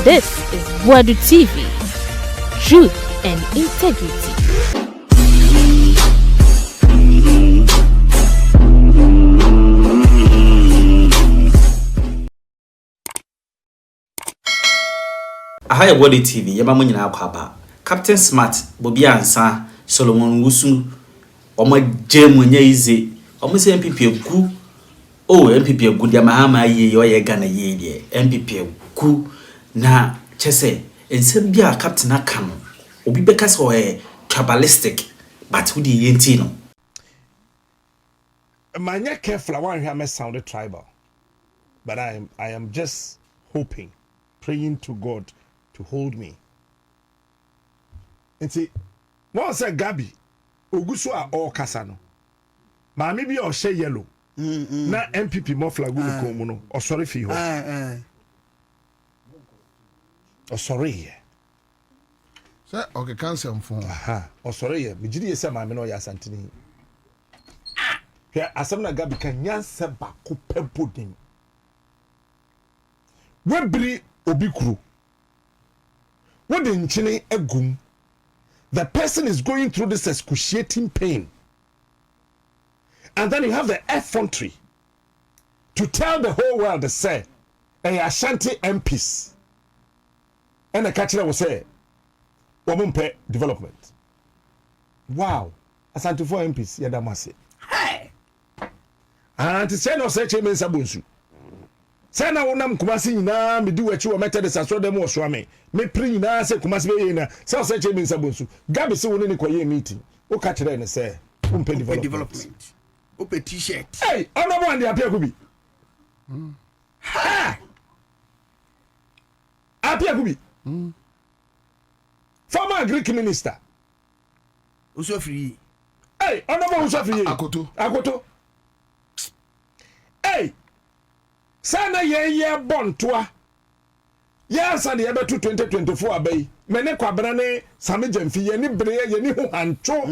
This is Boadu TV. Truth and integrity. Ahaya Boadu TV, yaba mo nyina akwaba. Captain Smart, Bobie Ansah, Solomon Wusu, omo jemu nya ize, omo se NPP gu. Oh, NPP gu dia mahama ye yo ye Ghana ye die. NPP gu na chese ensem bia captain aka no. Obi beka so tribalistic, but who di yenti no. Manya careful, I want to hear me sound tribal. But I am just hoping, praying to God to hold me. And see, one said Gabby, Ogusu are all Casano. Ma maybe or share yellow. Na NPP more flag will come no. Or sorry for you. Or sorry. Sir, okay, cancel phone. Aha. Or sorry, me jidi yesa ma me no ya Asantini. Here, Asanteman Gabby can nyansa baako pebodin. Webri obikuru. What the nchine egum. The person is going through this excruciating pain. And then you have the effrontery to tell the whole world to say, hey, Ashanti MPs. And the catcher will say, Womumpe development. Wow. Asante for MPs, Yadamasi. Hey! And to say no such a sabunsu. Say na wonam Kumasi na me do wechi wo Methodist aso dem wo so ame me pri na say Kumasi be na say say che me nsabonsu Gabby say woni ne kwaye meeting wo ka kire ne say umpe development ope t-shirt hey honorable and apia kubi ha apia kubi former Greek minister uso free hey honorable uso free akoto hey sana ye bontoa yansa de yebetu 2024 abai mene kwabra ne same jamfi ye ni bre ye ni hu ancho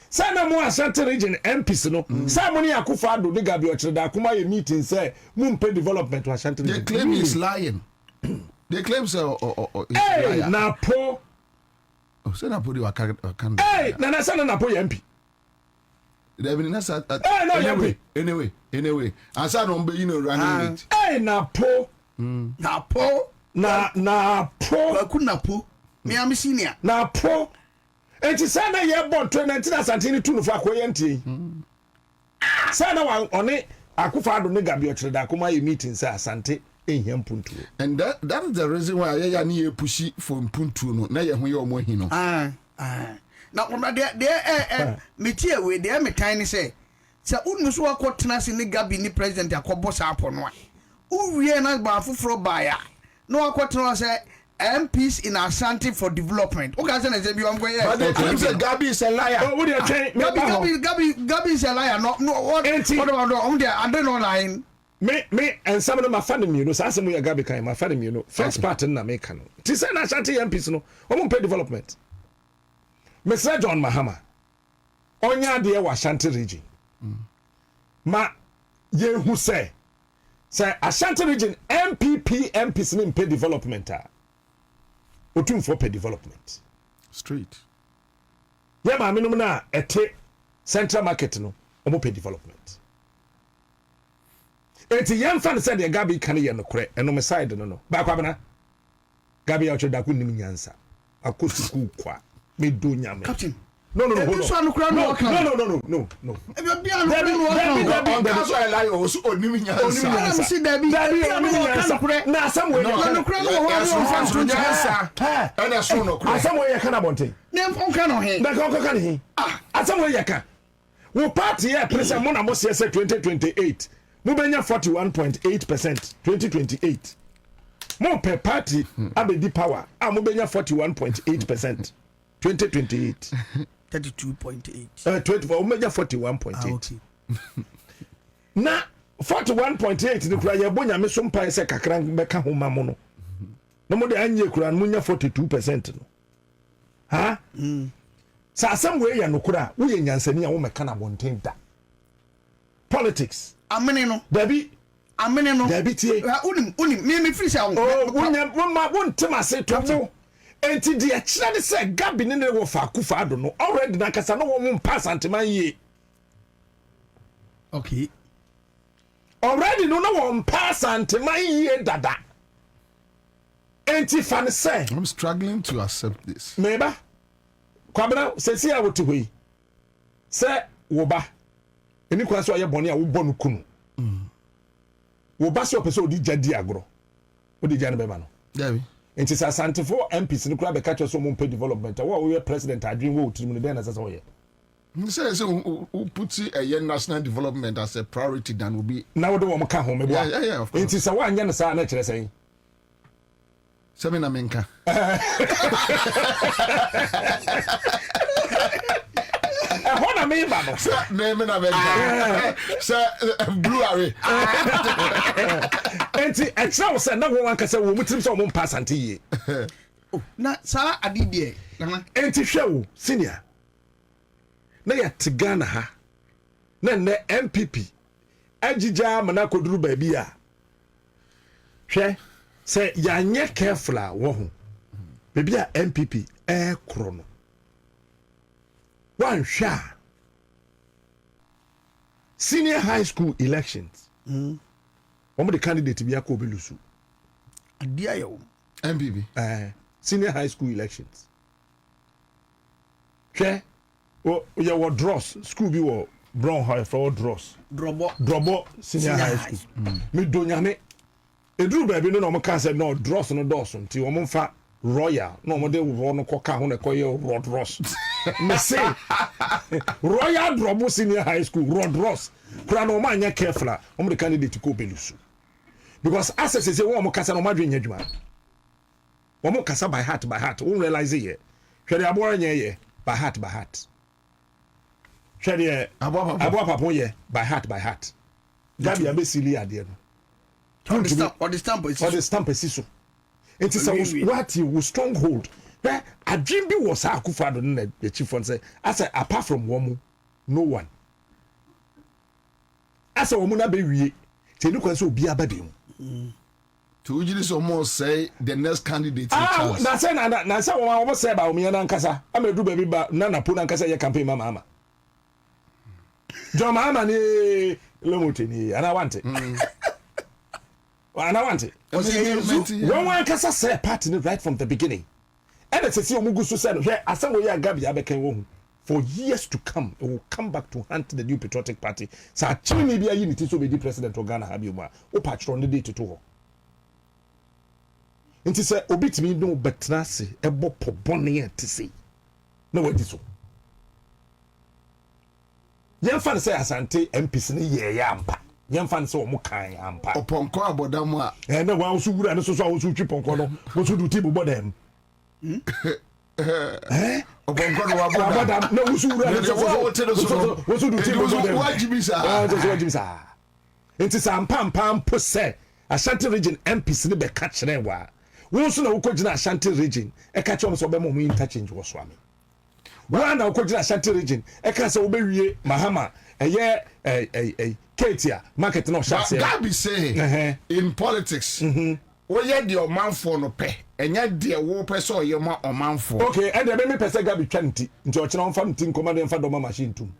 sana mo Ashanti region MPs no sa mo ni Akufo Addo de Gabby ochireda akuma ye meeting say mumpe development wa Ashanti region. They claim he's lying. They claim so hey na po say na po di waka kan hey na sana na po ye MP David Nasa anyway Ansah no be running it hey na po kuna po me am senior na po enti sana ye bon 2019 Asantini tunu fa ko yenti sana wa one Akufo Addo ne Gabby ochireda akuma ye meeting say Asante ehia mpuntu and that is the reason why ya na ye pushi for mpuntu no na ye ho ye omo hi no na ona de metie we de me kan ni say unu so akotena se ne Gabby ni president akobo sa apono a uwie na ba foforo baya no akotena say MPs in Ashanti for development. Okay, say na say bi ongo but they say Gabby is a liar. Oh, what you saying? Gabby is a liar. No, what about I don't know line. Me and some of them are funding you know so asem we Gabby kan ma funding you know first part na me kan. Ti say na Ashanti MPs no omo pay development. Mr. John Mahama onya de wa Ashanti region. Ma ye who say Ashanti region NPP MPs no pay development otum for pay development street ye ma menum na ete central market no omo pay development eti ye mfa say de Gabby kan ye no kore eno me side no ba kwa bana Gabby ya choda ku nnim nyansa akosuku kwa me do nyame captain no no no so no so I lie o so onimi nyansa na somewhere and so no kra somewhere you can abonte nem onka no he na kan he somewhere you can wo party here president mo na mo say 2028 mo benya 41.8% 2028 mo per party abedi power mo benya 41.8% 2028 32.8 24 omega 41.8 okay. Na 41.8 ni kura ye bonya me so mpa se kakra beka ho mamo no no mo de anye kura munya 42% no ha sa asem we ya no kura wo ye nyansani a wo meka na bonten da politics amene no Dabi amene no Gabby tie unim me free say oh won tema say to enti de akira de say Gabby ne wo fa akufa ado no already na kasa no wo pass Asanteman ye okay already no wo pass Asanteman ye dada enti fan say I'm struggling to accept this. Meba kwabena se si a wotu hoyi se wo ba eni kwa so ye bone a wo bɔ no kunu wo ba so pese odi jadi agro odi jani be ma no Gabby. enti sa Asantefo MPs ni kura be catch so mo development wo we president adwin wo tirim ne den na sasa wo ye Say who puts a national development as a priority than will be. na wo de wo mo ka ho me bo Yeah, of course. enti sa wa anya na sa na kire sen Semina menka. Hona me ba no Name na menka. Sir Blue Array. enti extra wo say na wo wan ka say wo mutim say wo pass ante ye na sa adidie na enti hwe wo senior na ya tigana ha na ne NPP agija mana koduru ba bi a hwe say ya nye careful a wo ho bebi a NPP kro no wan hwa senior high school elections one the candidate bi akọ belusu adia yo MPP. senior high school elections hwe ya wo dross school bi wo brown high for dross drobo senior high school me donyame eduru ba bi no mo kan say no dross no doss nti wo mo fa royal no mo de wo no koka ho na koye road ross me say royal drobo senior high school road ross kura no ma anya careful a wo the candidate ko belusu because access say wo mo kasa no ma dwen adwuma wo mo kasa by heart wo realize ye hwere abora nya ye by heart hwere abo papa ye by heart Gabby abesili ade no or the stamp is so it is what you stronghold where adwin bi was akufado na the chief one say I say apart from woman no one asa woman na be wie te ni kwan so obi abade mu To usually someone say the next candidate. na say na say woman say ba omi na nkasa amedu ba bi ba na po na nkasa ye campaign mama John mama ni lomote ni ana want it ana want it one one kasa say party right from the beginning and it's see omugu so say no hwe asem we ya Gabby abeken wo for years to come it will come back to hunt the new patriotic party sa chimi bia unity so be the president of Ghana habi mu o patron the date to ho nti say obitimi no betra se ebo pobone ate sei na wadi so yemfa say Asante MPs ni ye ya ampa yemfa say omo kan ampa Oponko abodamu a na wa so wura ne so so so twi ponko no wo so du tibu bodam Oponko no abodam na wo so wura ne so wo so du tibu bodam wajibisa enti sa ampa mpo say Ashanti region MPs ni be ka kire wa wo so na wo kogina Ashanti region e ka kire so be mo interchange wo so ame wa na wo kogina Ashanti region e ka say wo be wie mahama eye Katia market no share Gabby say in politics wo ye de omanfo no pe enya de wo pe so ye ma omanfo okay and the me pese Gabby twanti nti o kire on fa nti nkoma de fa do ma machine tum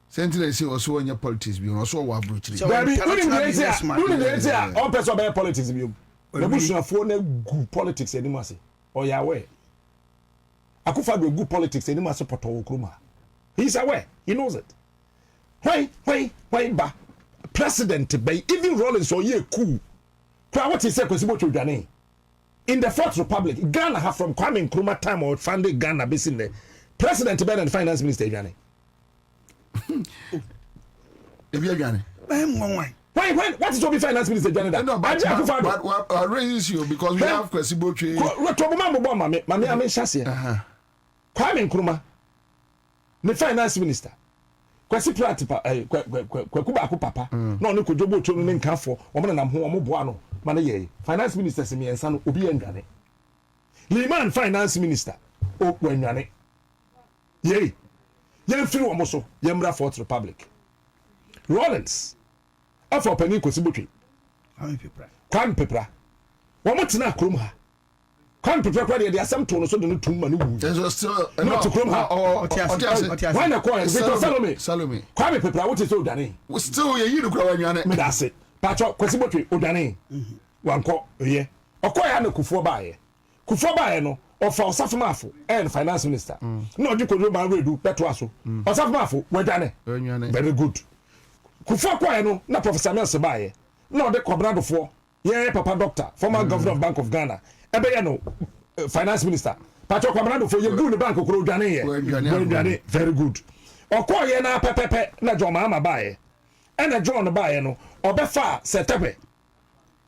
sentire say o so onya politics bi o so wa brochiri Gabby uni the area on person be politics bi na busuafo na gu politics enimu ase o ya we akufa do gu politics enimu ase poto wo kroma he's aware he knows it why ba president by even Rollins or ye cool kwa what he say kwesi bo twodwane in the Fourth Republic Ghana have from Kwame Nkrumah time or founded Ghana basin there president better than finance minister Dwane ebi adwane why what is obi finance minister Dwane that no but I raise you because we have kwesi bo twe to bo mame ame hyase Kwame Nkrumah the finance minister kwasi pratipa kwakuba ko papa na onu kojobo otu ne nkafo omo na ho omo boa no ma na ye finance minister se miensa no obi andwane Liman finance minister o wanwane ye free omo so ye mra Fourth Republic Rollins afọ pani kwasi botwe Kwame Pepra wɔn tena kurom ha Kwame Pepra kwa de asɛm to no so de no tum ma no wu no to kurom ha why na call Salome Kwame Pepra what is so dane still ye yiru kwa wanwane me da se pacho kwesi botwe odane wankɔ ye ɔkɔ ya na kufuo baaye no ɔfa ɔsafomafo and finance minister na ɔde kodo ma redu petro aso ɔsafomafo wadane very good kufuo kwa no na professor Nelson baaye na ɔde kɔbradofo ye papa doctor former governor of Bank of Ghana ebe ye no finance minister pacho kɔbradofo ye gu ne bank kokoro dwane ye very good ɔkɔ ye na pepepe na John Mahama baaye ɛna John baaye no ɔbɛfa setepe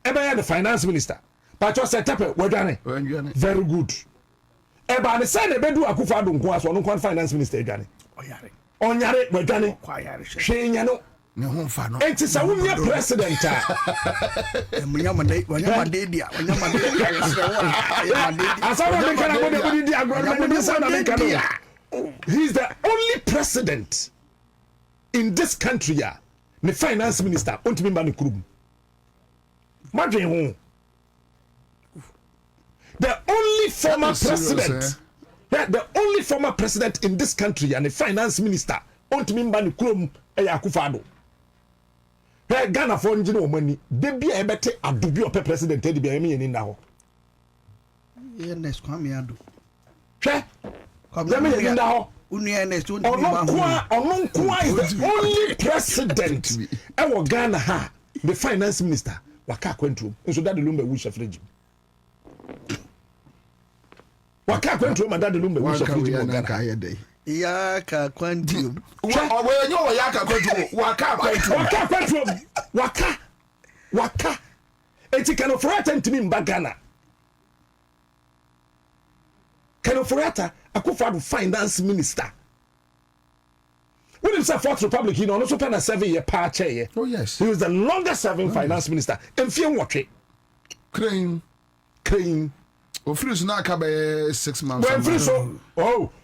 ebe ye the finance minister pacho setepe wadane very good eba ne say ne bedu Akufo-Addo nko aso no kon finance minister adwane onyare wadwane hwe nya no ne ho fa no enti sa wunya president a wanyamade dia asawo de kana go de budi dia agro de sa na make no he's the only president in this country a the finance minister ontimi ba ne kurum madwen ho the only former president the only former president in this country and the finance minister ontimi ba ne kurum e ya Akufo-Addo he Ghana for njine omani de bia ebete adobi ope president e de bia emi yeni na ho next Kwame Ado hwe emi yeni na ho next ono kwa is the only president e wo Ghana ha the finance minister waka kwentrum nso dade lumba wu shafreji waka kwentrum dade lumba wu shafreji mo Ghana ya ka kwentrum we nyo ya ka kwentrum waka eti kano forata ntimi mba Ghana kano forata Akufo-Addo finance minister when he said Fourth Republic he no so pen a 7-year pa chair. Oh yes, he was the longest serving finance minister emfie nwotwe crane ofiri na aka be 6 months when free so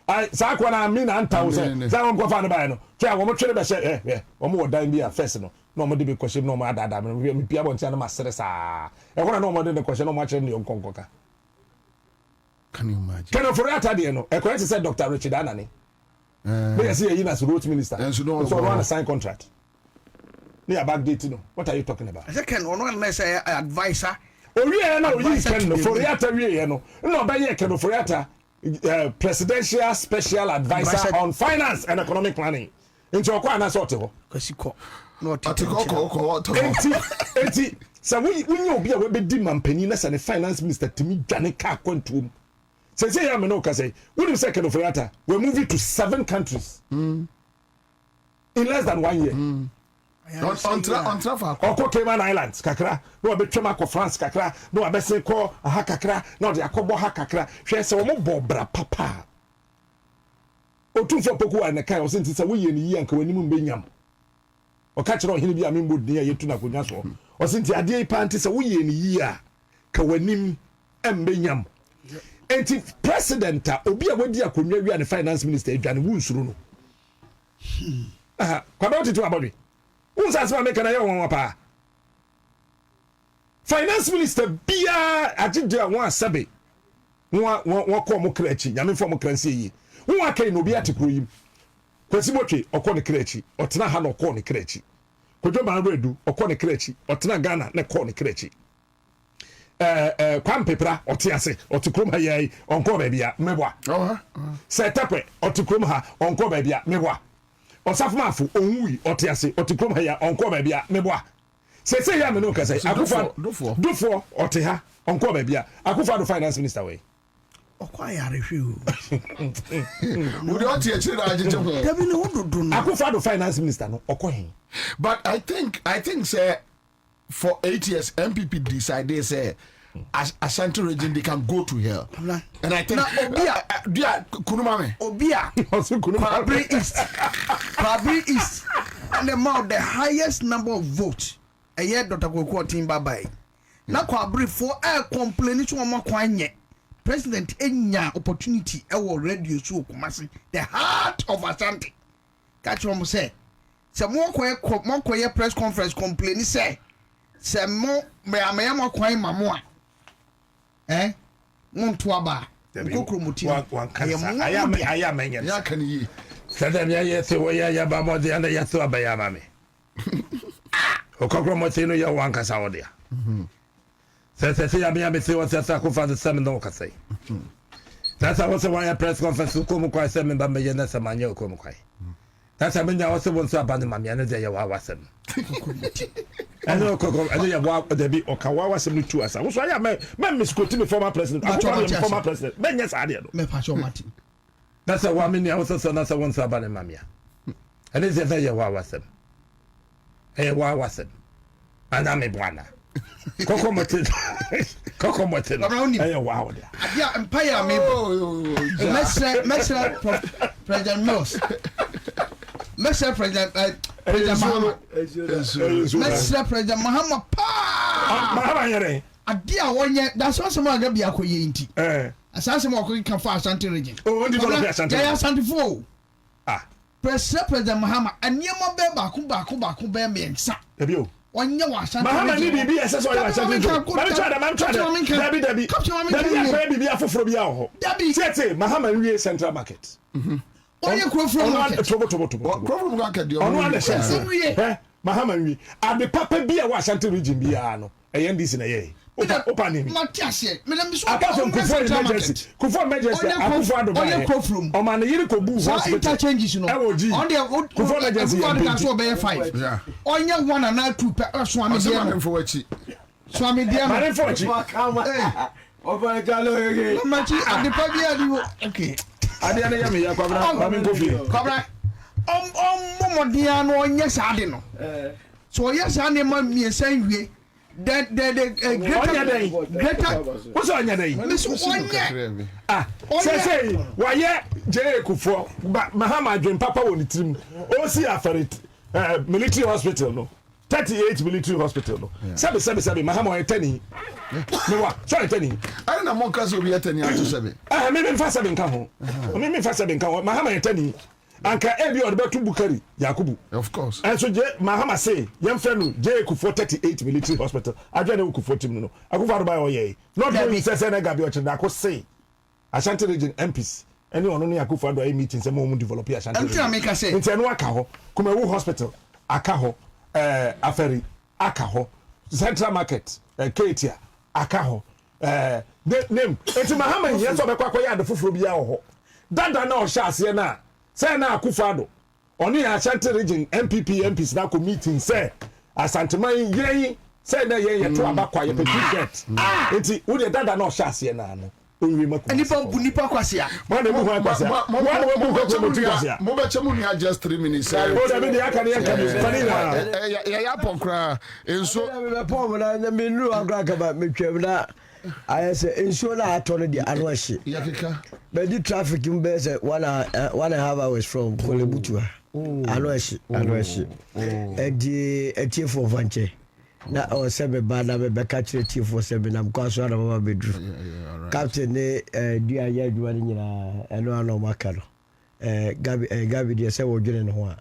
I sa kwa na mi na anta wo se za won ko fa no ba no twa wo mo twere be hye wo mo dan bi a first no no mo de be question no mo adada me pia bon tia no masere sa e ko na no mo de question no mo akere ne yonkonkoka can you imagine can for that day no e correct say Dr. Richard Anani me say you as road minister so run a sign contract near back date no what are you talking about second one na say advisor owie na oyi ken no for yata wie no no ba ye ken for yata presidential special advisor on finance and economic planning into okwa na sort ho kasiko enti so we obi a we be di mampani na say the finance minister timi dwane ka kwantum say ya me no ka say we do second for yata we move it to 7 countries in less than 1 year on travel oko Cayman Islands kakra no be twema ko France kakra no be se ko ha kakra no de akobo ha kakra hwe se wo mo bobra papa otumfo poku an kai o senti se wo ye ni yi anka wani mu be nyam o ka kire ohini bi amembo de ye tu na konwa so o senti ade yi panti se wo ye ni yi a ka wani embe nyam enti president a obi a wadi akonwa wi an finance minister edwane wu nsuru no kwa ba otitu abodi unsa sema make na ye won pa finance minister bia agije won asabe won ko mo krachi nyame fo mo kranse yi won akai no bia tekro yim kwasi botwe okọ ne krachi otena ha no okọ ne krachi kojo ba redu okọ ne krachi otena Ghana ne ko ne krachi Kwame Pepra otiase otukrom ha yai onko ba bia meboa setape otukrom ha onko ba bia meboa osafomafo onwui otiase otukrom ha ya onko ba bia meboa se ya me no ka say Akufo dofo ote ha onko ba bia Akufo-Addo finance minister we okwa yare hwe o we don't hear chira ajeje ho Gabby no do no Akufo-Addo finance minister no okohin but I think say for 8 years MPP decided say Ashanti region they can go to hell and I think dia kunumame obia Probably is and the amount the highest number of votes a year Dr. Koko Timba by na kwa brief for complain to ma kwanye president enya opportunity e wo radio so Kumasi the heart of Ashanti catch what say mo koye press conference complain say se mo me ameyamo kwan mamo a wonto aba kokro muti aya menye ya kan yi sadam ya se wo ya ba mo de anda ya so abaya mame okokro mo se no ya wan kasa wo dia se ya me se wo se ko fa de sem no kasa sasa wo se wa ya press conference ko mo kwa se me ba me ye na se manye ko mo kwa sasa me nya wo se won so abane mame na de ya wa wasem ano kokro ano ya wa de bi okawa wasem tu asa wo so ya me miskoti me former president former president me nya sa de no me pa cho mati sasa wa me nya wo so na sa won so abane mame ani ze ya wa wasem wa wasem ana me bwana koko mote wa wa dia adia empire me mesra president Mills mesra president Mahama mesra president Mahama pa Mahama yere adia wonye that's what some Gabby akoye nti asase mo ko kan fa Asante region ndi do fi Asante ya Asante fo president Mahama aniema be baako be me nsa ebi o onye wa Asante Mahama ni bibi SS o ya Asante jo mam try Dabi Dabi ya bibi afoforo bi a ho tete Mahama wie Central Market onye kro from market tobo kro from market de ono na se Mahama wie ade papa bi a wa Asante region bi a no NDC na ye opa ni matiase me dem so apart from kufo emergency akufo ado onye kro from o man yiri ko bu hospital interchanges no on the kufo emergency can so be 5 onye 1 and 2 so am dem for wachi so am dem man for wachi opa jalo yege machi ade pa bi adi okay ade na ya me ya kwabra me kofi kwabra momodia no onye saade no so yes ane ma miesan wie the greater what's on your name say why je kufo Mahama dwen papa woni trim o si afarit military hospital no 38 military hospital no sabe Mahama o tani me wa so tani I na mon kaso bi tani ato sabe me fa sabe nka ho me fa sabe nka ho Mahama tani anka ebi o de betu Bukari Yakubu of course and so je Mahama say yem friend je kufo 38 military hospital adwa na kufo tim no akufo ado ba o ye not be say na Gabby o chenda ko say Ashanti region MPs any ono ne akufo ado meeting say mo develop Ashanti region make say nti eno aka ho kuma wu hospital aka ho aferi aka ho Central Market Ketia aka ho name enti Mahama yen so be kwakwa ya de foforo bia ho dada na o sha ase na say na akufado oni Ashanti region NPP MPs na ko meeting say Asanteman yen say na yen to abakwa ye petiket enti wo de dada na o sha ase na no onwi mako nipa kwasia ma na mu kwasia mo be chemu ni just 3 minutes o da be de aka ne yanka fani na ya ponkra enso me pom na me nuru agra ka ba me twem na ayese enso na ato no de ano ahye ya kika be di traffic mbe say 1.5 hours from Kolebutua ano ahye edi for vanche na o sebe bada be catch the for sebe na mko aso na baba bedru captain ne dua ya adwa ni nyina eno ano maka no Gabby de se wo dwene ne ho a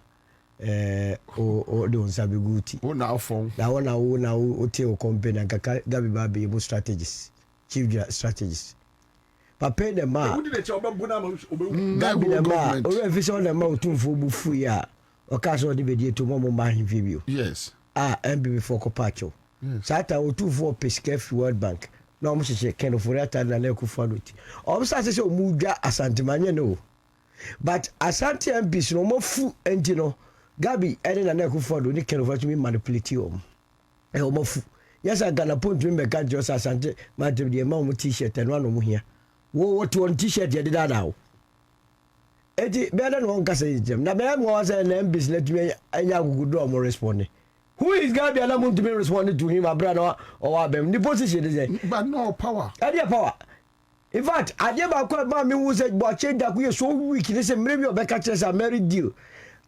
o de onsa be guti o na afon da wona wo na wo tie o company nka Gabby ba be able strategies chief strategies papa de ma wudi de che obabu na Gabby de ma o re fi so de ma otumfo bu fu ya o ka so de be die to mo ma himfi bio yes NPP for Kopacho. Sata o 2-4 Pescafe World Bank. No mo se ken for ata na ku fanuti. O mo sa se o mu dwa Asanteman no. But Asante MPs no mo fu enti no. Gabby ene na ku fanu ni ken for me manipulate o mo fu. Yes I gonna point me be kan just Asante ma de ma mo t-shirt no no mo hia. Wo to on t-shirt ye dida da o. Eti be na no nka se jem. Na be mo wa se na MPs let me anya gugudo o mo respond. Who is Gabby and I'm to be responding to him, my brother or Abem? The position is but no power. Idea power. In fact, I never called Mammy who said, but change that we are so weak. They say, maybe your back catchers are married deal.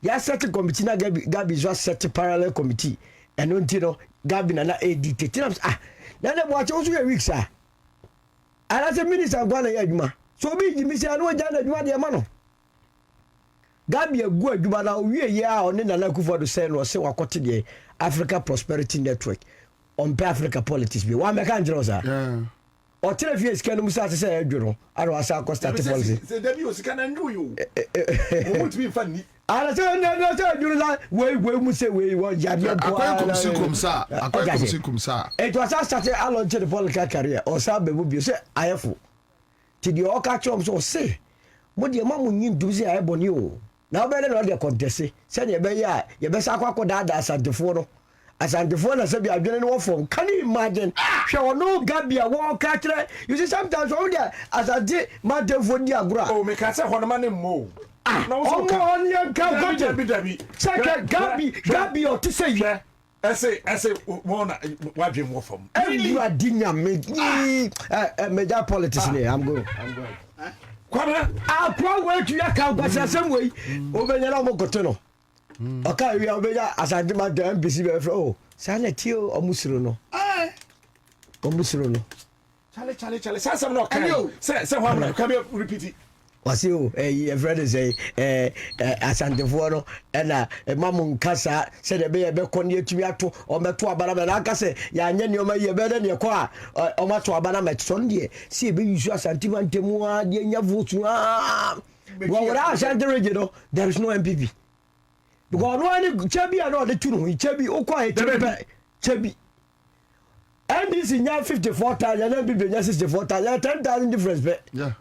Yes, set a committee. Now, Gabby just set a parallel committee. And until Gabby and a detail. Now, they watch also a week, sir. And as a minister, I'm going to Yagma. So be me say, I know Janet, you are the man. Gabby a good Jubana, we are on in an Akufa to send or say, what the Africa Prosperity Network. on Africa politics be one make and sir Yeah. or tell if you can musa say eduro I was a costa policy Say that you can do you. Won't be funny. I say no do that we must say we want Akwai kumsa. it was started along to the political career or sabe bu say ayefo ti the oka chom so say mo de mamu nyin du say ayeboni o na obere na de contest say ye be ya ye be sa akwa da asantefo no asantefo na say bi adwene no form can you imagine hwe no Gabby a wo ka kire you see sometimes all there asante madefo di agura Oh, me can say honor man mo. no so on your Gabby say Gabby o to say you I say one what dream more from. you are dinya me major politics ne I'm going Kwara akwa we tu ya ka kwasa sem we obenya na mo goto no oka wi obenya Asanteman de NPP be fro oh sana ti o omusiro no omusiro no Charlie say some no can say one can you repeat it. wasi o your friend say Asantefo no na mamu nkasa se de be koni atumi ato o meto abana be na akase ya anye ne o ma ye be de ne ko a o mato abana meto de se be yusu Asanteman temu a de nya vote wora Asante region no there is no NPP because no any chebi na o de tunu chebi o kwa chebi NDC nya 54,000 NPP nya 64,000 10,000 difference be Yeah.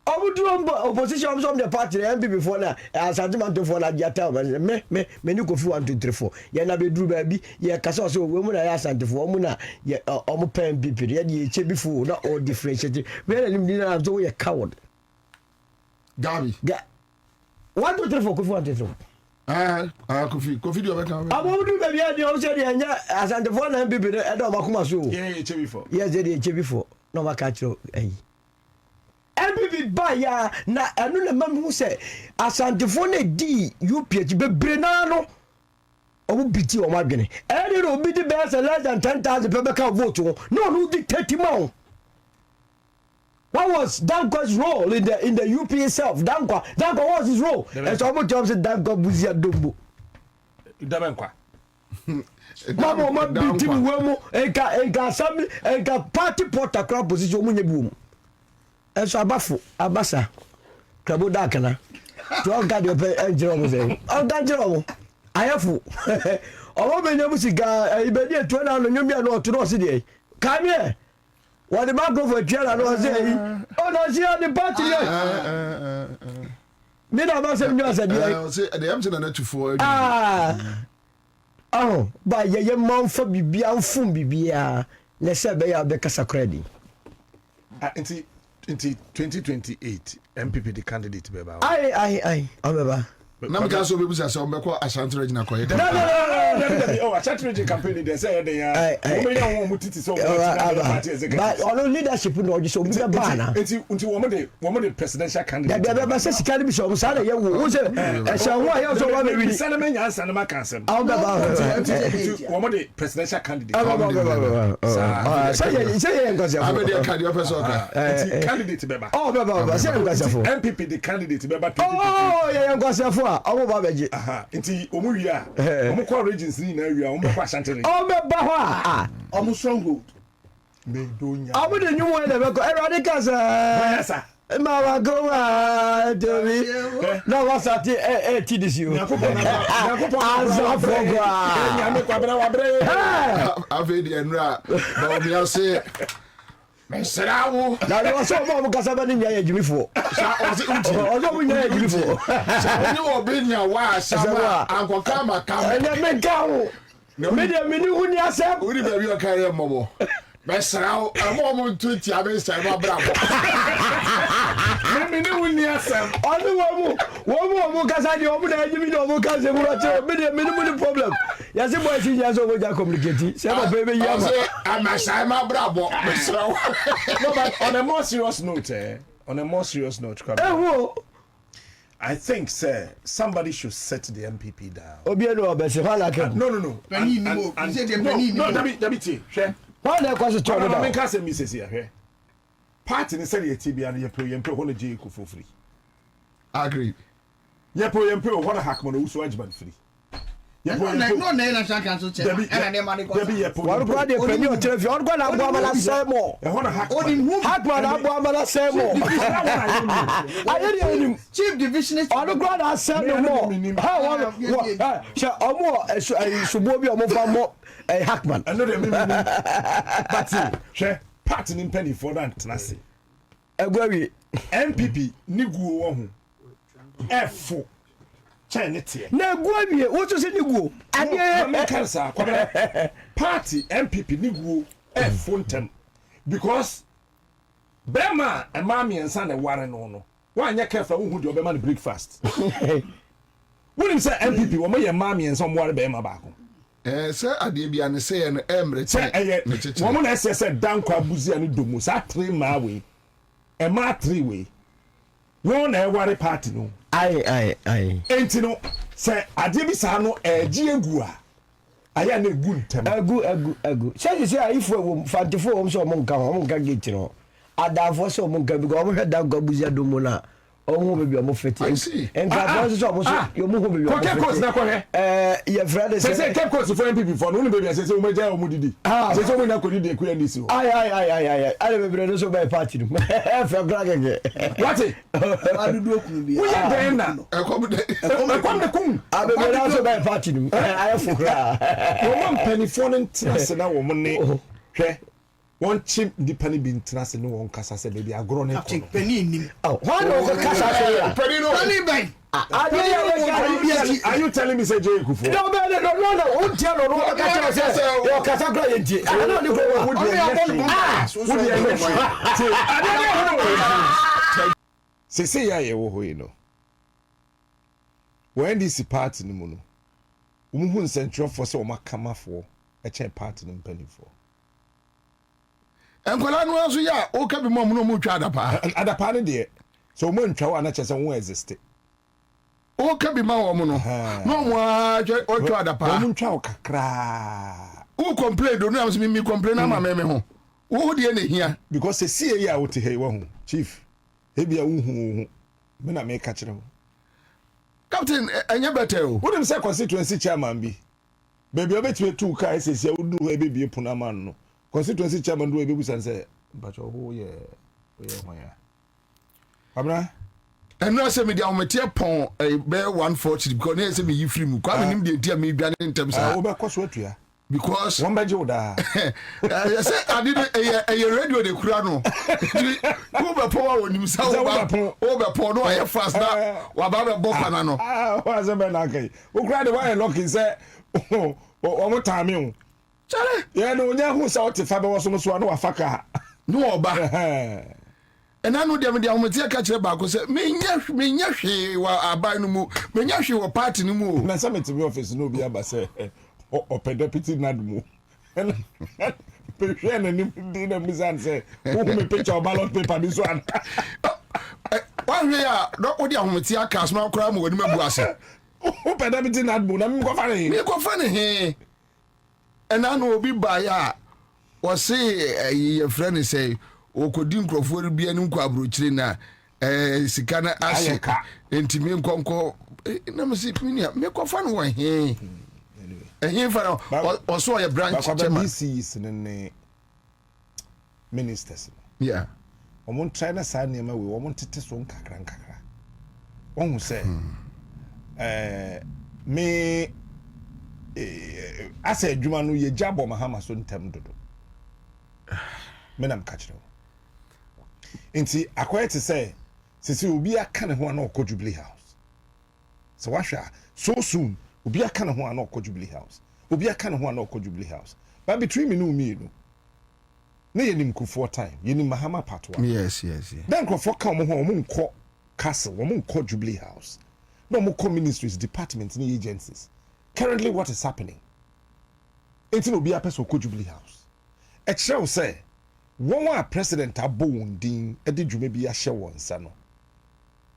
Opposition some the party NPP for na Asanteman to for na jata me ni Kofi 1 2 3 4 ye na be duru ba bi ye kasa so we mu na ya Asantefo mu na ye omo pen NPP ye de chebi fu na all differentiate we na nim na so we coward Gabby. 1 2 3 4 Kofi 1 2 3 Kofi do better. abo du ba bi ya de o se de nya Asantefo na NPP de do makoma so Yeah, chebi for. ye de chebi for no maka chiro NPP ba ya na enu na mamu se Asantefo na di UPH bebre na no obu biti o madwene eni no bi di be less than 10,000 people can vote no di 30 man. What was Danko's role in the UP itself? Danko what was his role? And so much times Danko buzia dombo Dabenkwa. mama biti wemo enka assembly enka party porter crowd position munye buum eso abasa krabo dakana to onka de pe enjiro mo se onka njiro mo ayafu owo benya musiga ibedi etu na no nyomi na otu no se de kamie what the microphone chair no say oh no see on the party me na ba se nyo se de Say the empty na to for. Ba ye manfa bibia mfum bibia le se be ya be kasa credit Into 2028 MPP the candidate be ba. Ai obeba Na me can so be say o be ko Ashanti region ko. No. Oh, Ashanti region campaign they say they are. We ya won mutiti so. But all leadership no just so be ba na. Until woman the presidential candidate. There be say sikari bi so say ye wo say e say wo ya so wa be wi. Sana me nyansa na makansem. Woman the presidential candidate. Say ye ngosia. Abi dey candidate person ka. Candidate be ba. Oh be say ngosia fo. MPP the candidate be ba. Oh ye ngosia fo a omo ba beje. Nti omu wi a. Omu kwa regions ni na wi a omu kwa Ashanti region. O me ba ho a. Omo stronghold. Me do nya. Omo de nyumo e de be ko erade kasa. Yes. Ma wa go wa do mi. No was at TDC. Ansa fogo. Nya me kwa bra wa bre. Ave di enra ba o mi ase. Mesrawo. Na le so mo kasa ba ni nya ejimifo. Sa o se unti. O mo nya ejimifo. Sa ni o be nya wa sama anko kama kama. Ene me ga wo. Me de me ni hu ni asem. Uri ba bi o kare momo. Mesrawo amo 20 abe sa ba brabo. Me ni wuni asem. Onu wo mo kasa di o mo na ejimi no mo kasa mo ra me de me ni problem. Ya se boy si ya so go ja communicate. Se ba be ya ma. Amasa ma brabo. Mesrawo. No, but on a more serious note, I think, sir, somebody should set the MPP down. Obi eno obese fa la ke. No. Pani ni mo. You say the pani ni mo. No, Dabi, share. Why na kwase to No, down? me can say me say here. Party ni say the TB and you pay hono J ko for free. Agree. You pay hono hack man uso ajman free. No, national council chair. And I'm Debbie, One brother, when you're telling you, go down Boamala Samo. Hackman, Boamala Samo. I didn't him. Chief divisionist. On the ground, I said no more. How more Suburbia more a Hackman. Another but share parting in penny for that. Nasi. A very NPP, Nigu, F4. Na guabie what you say nigu ade cancer party MPP nigu fontem because bema and mommy and son ware no one ya careful who do bema breakfast when say MPP wo me mommy and some ware bema ba ko say ade bia ne say no emre say wo mo na say dan kwa buzi ani domu sa 3 ma we e ma 3 we wo na ware party no ai enti no se ade bi sa no eji egu a aya na egu ntem agu say ifo wo fantifo wo so mo nka gate no adafo so mo nka bi go mo hweda gwabuzi adomo na omo bebi omo fete enka fo so mo so yo mo ho bebi ko ke course na ko he ye friend say ke course for MPP for no bebi say o mo ja o mo didi say so mo na ko didi e ku ya ndisi o ai bebi no so by party no e fe gra gege what adudu okun bi we ya den na e kom de kum bebi no so by party no ai fo gra wo mo penifo no ntrase na wo mo ne hwe one chip the penny bin trust no one kasa say baby agro ne ko penny nnim why no kasa say penny bay are you telling me say Jay Kufo no o tie no kasa say yo kasa gro yenti no ni ko say ya ye wo hoyi no when this party ni mu no umuhu nsentro for say o makamafo e che party ni penifo enkola no aso ya o ka bi mo no mu twa adapa ne de so mo ntwa wa na chese won exist o ka bi ma wo mo no no mo a o twa adapa mo ntwa o kakra o complain do no am me complain na ma me ho wo de na hia because se see ya o te he wo ho chief e bia wo hu me na me ka kire wo captain enya better o wo dem say constituency chairman bi baby obetwe tu ka sesi wo du e bebie puna man no constituency chairman do ebebu say but ho ye hoya abra eno say me dia o metie pon be 140 because na say me yi free mu kwa me nim de dia me dwane ntem sa wo be koso atua because one beje wo da say adi e radio de kura no wo be pon wa nim sa wo be pon no aye fast na wa ba be boka na no wa say be na kai wo kura de wa e locking say o mo time o chale ye no nya hu sa o te fa be wo so so na wa faka no oba ena no dem dia omotie ka kire ba ko se menya hwe wa aban no mu menya hwe wo party no mu na summit me office no bi aba se o deputy nadmu pe hwe na ni di na mizan se wo me picture ballot paper bi so an wa hwe ya do ko dia omotie aka so na kora mo wani mabu ase o deputy nadmu na mi ko fa ne he ena no obi ba ya wo se ye friend say o ko di nkrofo bi ani nko abrochire na sika na ahye entimi nkonko na me si minia me ko fa no he anyway fa o so ye branch chairman DCs ne ministers yeah o mon China sa ne ma we o mon tete so nkakra won say me asa adwuma no ye jabo mahama so ntem dodo menam kachiro nti akwete say sisi obi aka ne ho na okọ Jubilee House so wahwa so soon obi aka ne ho na okọ Jubilee House obi aka ne ho na okọ Jubilee House but between me no me no na yenim Kufuor time yenim mahama part 1 yes then Kufuor ka mo ho mo nkọ castle mo nkọ Jubilee House no mo kọ ministries departments ni agencies currently what is happening enti no obi apeso okọ Jubilee House e kire say one president abo wondin e de dwuma bi ahye won sa no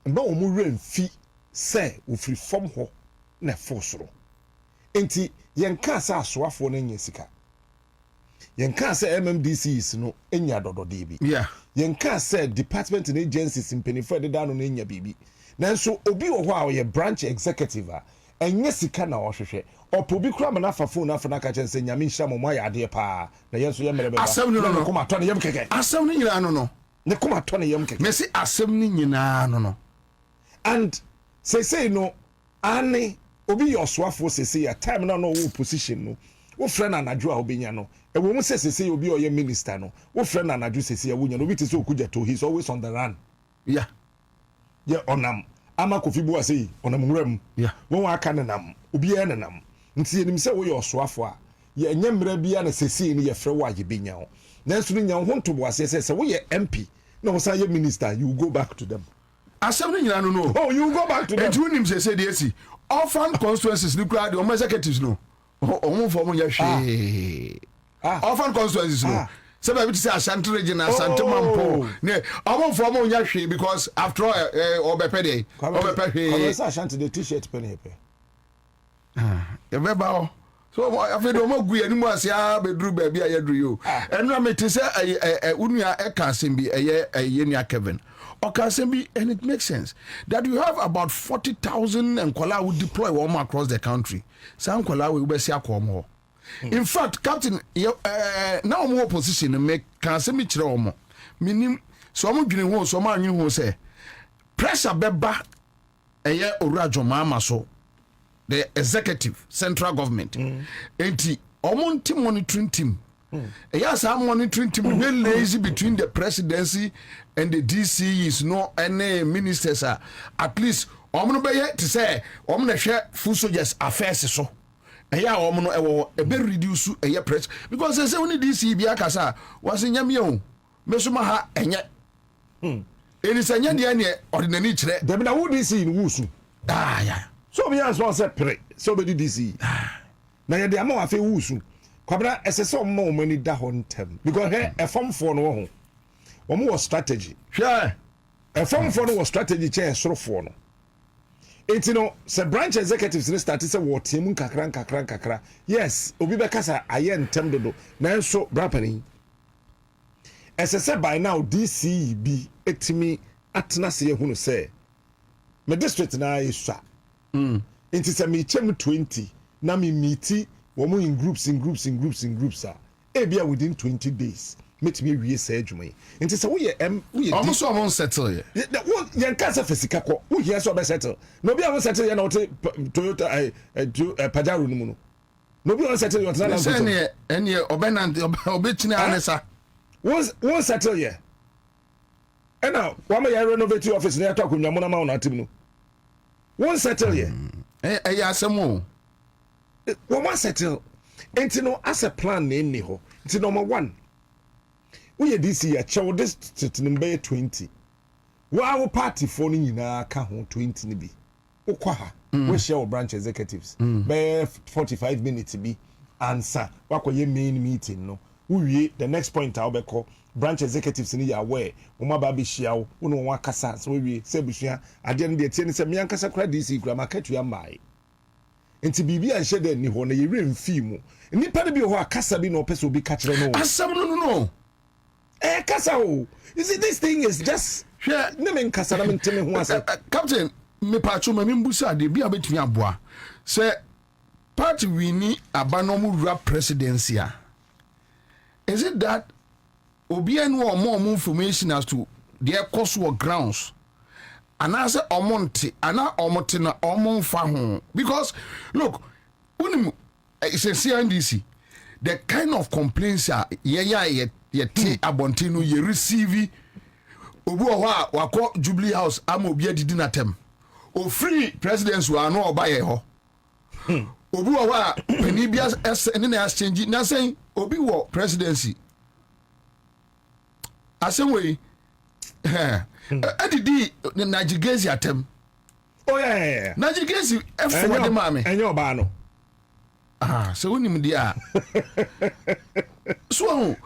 mba wo mu remfi say ofri form ho na fosoro enti yenka sa asoafo na nya sika yenka sa MMDCs no enya dodode bi yeah yenka sa department and agencies impenifo de da no nya bibi nanso obi wo ho a ye branch executive a enye sika na ohwehwe opobi kura me na fa phone na fa na ka chen se nyame nhia mo ya ade pa na yenso ye mere be ba asem no kuma to ne yem keke asem no nyina no ne kuma to ne yem keke me se asem no nyina no and say no ane obi yosoafo say ya time na no wo position no wo friend anadwo a obenya no e wo mu say obi oye minister no wo friend anadwo say ya wonya no obi te say okuja to he's always on the run yeah onam ama kofi bu ase onam nwuram yeah won aka ne nam obi e ne nam nti enim se wo ye osoafo a ye nyamra bia na sesi ni ye frɛ wo age benya ho nanso ni nya ho ntobo ase se wo ye MP na wo san ye minister you go back to them asem no nyina no oh you go back to them and you nim say dey see orphan constituencies ni kura the executives no omo for mo ya hwe orphan constituencies no say ba bi say Ashanti region Asanteman po ne omo for mo ya hwe because after all obepede hwe Ashanti the t-shirt penny pe e be ba o so afi do mo gu ani mu ase a bedru ba bi ayedru yo enu amete say unua e ka asem bi eye nua Kevin Okasembi, and it makes sense that you have about 40,000 and Kola will deploy one across the country. Some Kola will be see more. In fact, Captain, now more position make Kasembi chiro meaning so I'm doing one so man you say pressure beba eye orajo mama so the executive central government. Enti omonti monitoring team. Yes, I'm monitoring team very lazy between the presidency and the DCs, no any ministers are at least omno be to say omno share full soldiers affairs so eya omno e be reduce eya press because they say only DC bi akasa was nyame o mesoma ha enye eni sanya de ene ordinary kire dem na wo DC in wusu yeah so be as one say pre so be DC na ye de ama wa fe wusu kwabra esese omma omani da ho ntem because he efomfo no ho omo was strategy sure efomfo no was strategy che sorofo no enti no se branch executives ne start say wo team kakra yes obi be kasa aye ntem dodo nanso brapani esese by now DCB etimi atena se ehunu say me district na isha enti se me chem 20 na me meeti women in groups bia within 20 days make me wie say adwuma nti say we almost almost settle ye yen ka say fisika ko we here so be settle no bia won settle ye na wote Toyota Pajero no no bia won settle ye wote na say ne ene obenante obechina anesa won settle ye and now one may renovate office na talk with nyamona ma na tim no won settle ye ya asemo we want settle enti no as a plan na ni ho enti number 1 we DC ya chew this number 20 wa party for ni nyina ka ho 20 ni bi ukwa ha we share branch executives be 45 minutes bi answer wakoye main meeting no we the next point I be call branch executives ni ya where uma ba be shia wo no wa kasa so we say busua ade no de tie ni say me ankasa kra DC kra market ya mai enti bibi an hye de ni ho na ye remfi mu nipa de bi ho akasa bi na opese obi ka kire no asam no kasa o you see this thing is just ne men kasa na men teme ho asa captain me pa chu ma me mbusa de bi abetumi aboa say party we ni abanomu rap presidency is it that obi anu or more information as to their course or grounds and as a omonte ana omote na omonfa ho because look unim it's a CNDC the kind of complaints are ye abontinu ye receive obi ho a wako Jubilee House ama obi adidi na tem o free presidents wa no oba ye ho obi ho a pani bia ene na exchange na say obi wo presidency asemwe adidi Najigezi atem oh yeah Najigezi for the mame enyo ba no so unim dia so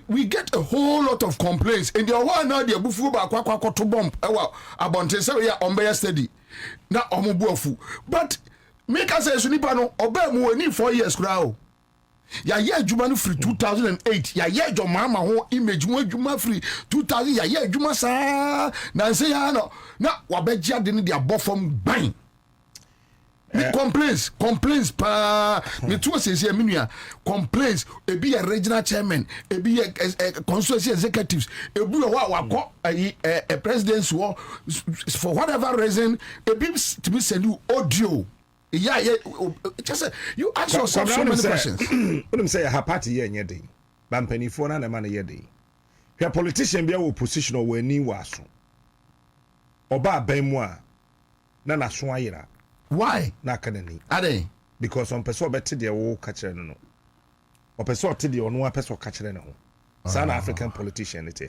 we get a whole lot of complaints and the one now the bufu ba kwakwa to bomb ewa abonte say we ombe steady na omobuafu but make us say sunipa no oba mu ani 4 years kra o ya ye adwuma no free 2008 ya ye adwo mama ho image ho adwuma free 2000 ya ye adwuma saa na say ya no na wabegya de ne de abofom ban complaints pa me to say me complaints e be a regional chairman e be a constituency executives e be a president's war for whatever reason e be to be send you audio just you ask yourself so many questions. When say a party here nyede bampani fo na man yede a politician be a position or we ni waso oba ban mu a na naso ayira. Why? Na kanani. Ade. Because on person beti de wo ka kire no. O person te de ono a person ka kire ne ho. San African politician it.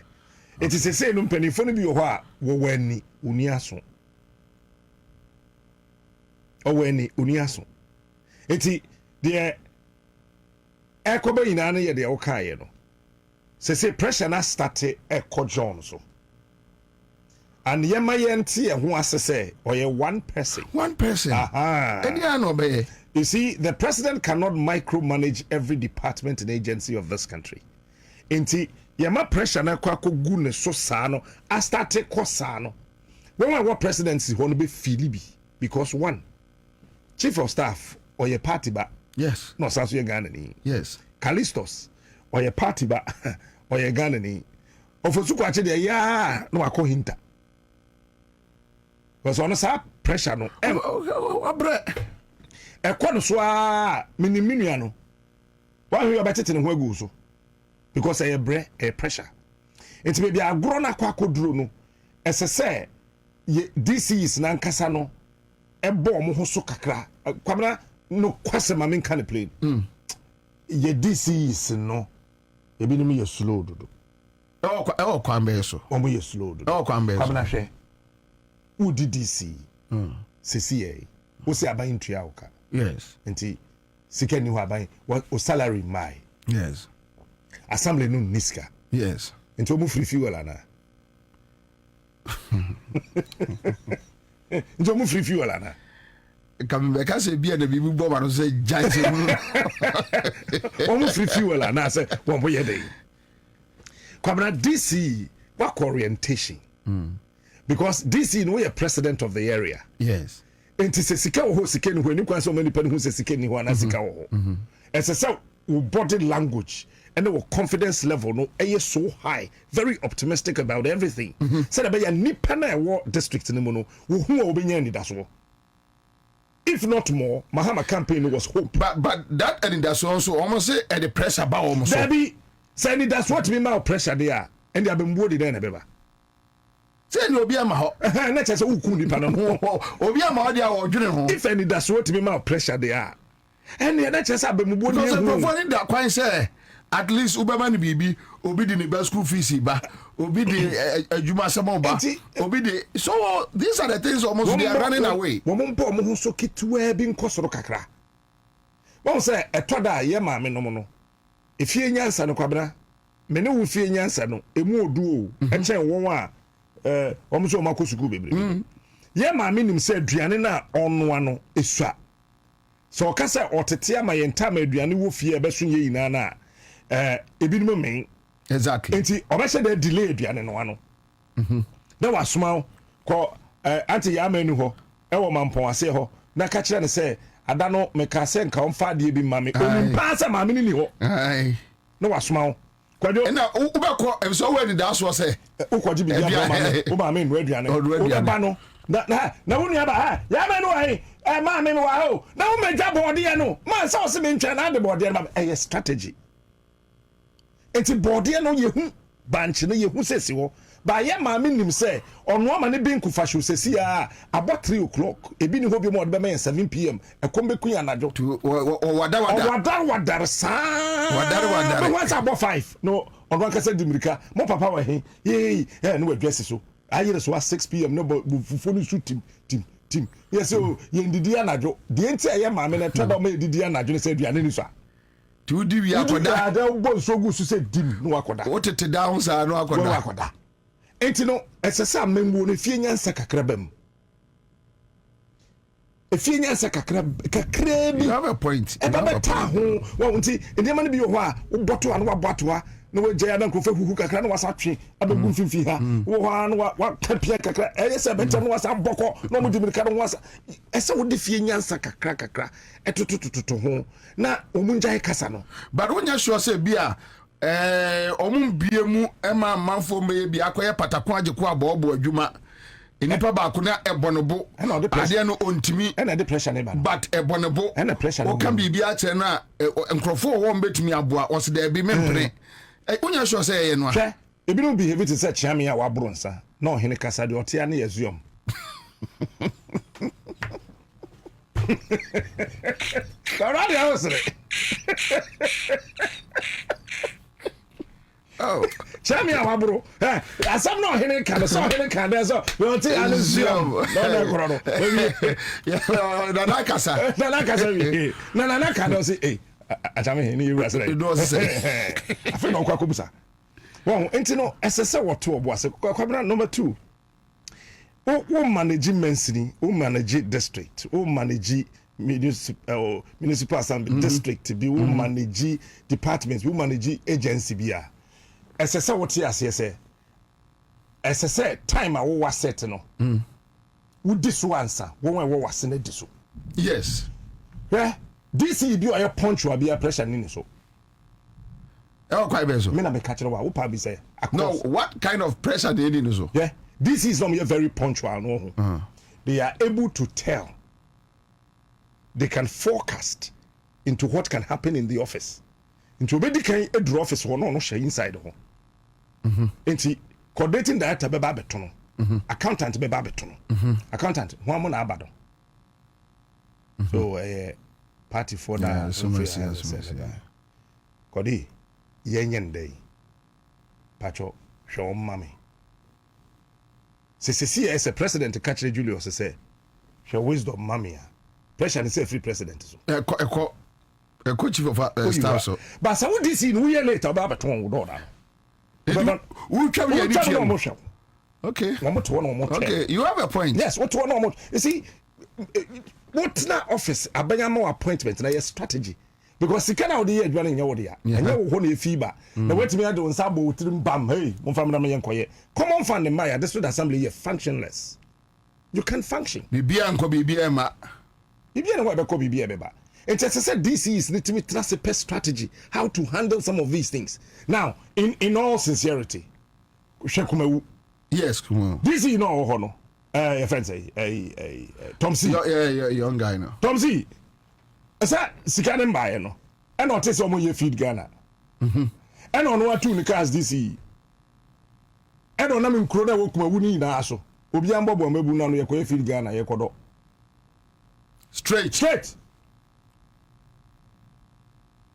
It is say no mpanifo no bi wo a wo wani uni aso. O wani uni aso. Eti de ekoba ina na ye de wo kae no. Say pressure na start e ko John so. And yema yenti who assess or one person. Aha. You see, the president cannot micromanage every department and agency of this country. Inti yema pressure na kwa gune so sano a start ko sano. When what presidency won't be Philibi because one chief of staff or your party ba. Yes. No sanso ye Ghana ni. Yes. Callistos or your party ba or your Ghana ni. Ofosuku ache de ya no akọ hinta. Because on a pressure no e kono so a miniminu no wa hwe obetete ne ho agu so because e bre e pressure enti be bia agro na kwa koduro no esese this is na nkasa no e bo mo ho so kakra kwamna no kwase ma men kan plane ye this is no e bi ni ye slow dodo e kwa mbe so o mo ye slow dodo e kwa mbe so kwamna hwe UDDC CCA wo se aban tua oka yes nti sika ni ho aban o salary my yes assembly no niska yes nti o mu free fuel ana nti o mu free fuel ana kambe ka se bia na bibi bo ma no se janse o mu free fuel ana se won bo ye dey kwamna DC wa orientation because DC no you president of the area. Yes. Enti se sika wo ho sika ni ho ni kwan so many people who se sika ni ho na sika wo ho. Ese se wo body language and the confidence level no so high, very optimistic about everything. Said about ya nipa na wo district ni mo no wo hu obenya ni da so. If not more, Mahama campaign was hope. But that and that's also almost say at the pressure about almost. Baby, say that's what me my pressure there and they have been woody then beba. Say no be ama ho na chese uku nipa no obi ama ho dia wo dwene ho if any that's what me my pressure there and na chese abemubo ni so perform that kwan say at least ubema ni bibi obi di ni ba school fees ba obi di adwuma samo ba obi di so these are the things almost they are running away wo mpo mo ho so kitwa bi nkosoro kakra won say etoda ye ma me no mo no efie nyansa no kwabra me ne wo fie nyansa no emu odu o e chen won a omuso makosuku bebre ye ma me nim se aduane na onnoa no esua so okasa otete ama ye ntam aduane wo fie e beso ye yina na ebinim men exactly enti obese da delay aduane no ano na wasoma ko anti ya manu ho e wo mampon ase ho na ka kire ne se ada no me ka se nka onfa de bi ma me oni pa se ma me ni ho ai na wasoma kwajo na ubekọ so when that so say ukwaji bi ya ma me no aduane o ba no na wonu ya ba ha ya me no ai ma me wa ho na wo me ja bode ye no ma sa o se me ntwa na de bode ma e strategy enti bode no ye hu banche no ye hu sesi wo ba ye ma me nim se ono ama ne bin kufa hwo sesi a about 3 o'clock ebi ni ho bi mo de be me 7 pm e kombe kun ya najo wadar sa wadar what's about 5 no ono kan se dimirika mo papa wa he ye no wadwese so ayire so 6 pm no fufu no shoot tim yes so ye ndidi ya najo de enti ye ma me na toba ma ndidi ya najo se aduane ni so tu di wi akoda da bo so gu so se dim no akoda o tete down sa no akoda enti no esesa membu no fie nyansa kakra bam efie nyansa kakra bi you have a point e ba ta ho wo nti ndema no bi ho a wo boto ano waboto a no we jaya dan kofa huhu kakra no wasa twe abegu mfimfi ha wo ha no wa kapia kakra eyese benta no wasa boko no mo dimirika no wasa ese wo de fie nyansa kakra etotototo ho na omunjai kasa no but wonya sure say bia omun biemu ema manfo meye bia akoye patakon ageko abobo adwuma enipa ba ko na ebonobo ade no ontimi na de pressure ne ba but ebonobo na pressure o kan bibia che na enkrofo wo mbetumi aboa o se da bi mempre wonya sure say ye no a ebi no behave to say chiame a wabro nsa na ohene kasa de otia na yezuom Karadi awosre oh chiame a wabro asam no ohene kan so ohene kan de so we oti aluzium no koro no ya na kasa na kan say achame ni you asre do say afi no kwa kobusa won enti no esese woto obo ase kwabra number 2 o manage mensini o manage district o manage municipal assembly district bi o manage departments o manage agency bia esese wote ase esese time a wo set no wo diso answer wo wase na diso yes this is be a punctual be a pressure ni so quite beso me na me catch wa pa be say no what kind of pressure they need so this is not very punctual no they are able to tell, they can forecast into what can happen in the office into obedi kan edru office ho no share inside ho enti coordinating director be ba betono accountant be ba betono accountant ho am na abado so party for that so much kodi yenyen dey pacho show mami se as a president catch Julius say show wisdom mami pressure is free president so eko chief of staff so but so this in we later ba beton wo do da who tell me anything okay okay you have a point yes what one you see what na office abanyama appointment na your strategy because sika na odi adwa na nya wo dia anya wo ho na fiba na wetimi ade won sabo wotrim bam hey mo fam na me yenkoye common fund the maya district assembly is functionless you can function bibia nko bibia ma bibia na be ko bibia be ba it said DC is need to trust a strategy how to handle some of these things now in all sincerity shekumewu yes DC you know ho no your friend say Tom C young guy no Tom C asa sika dem bae no e na otese omo ye feed Ghana e na ono atu ni cars DC e na na me nkro na wokumawu ni na aso obi an bobo mabu na no ye ko feed Ghana ye kodo straight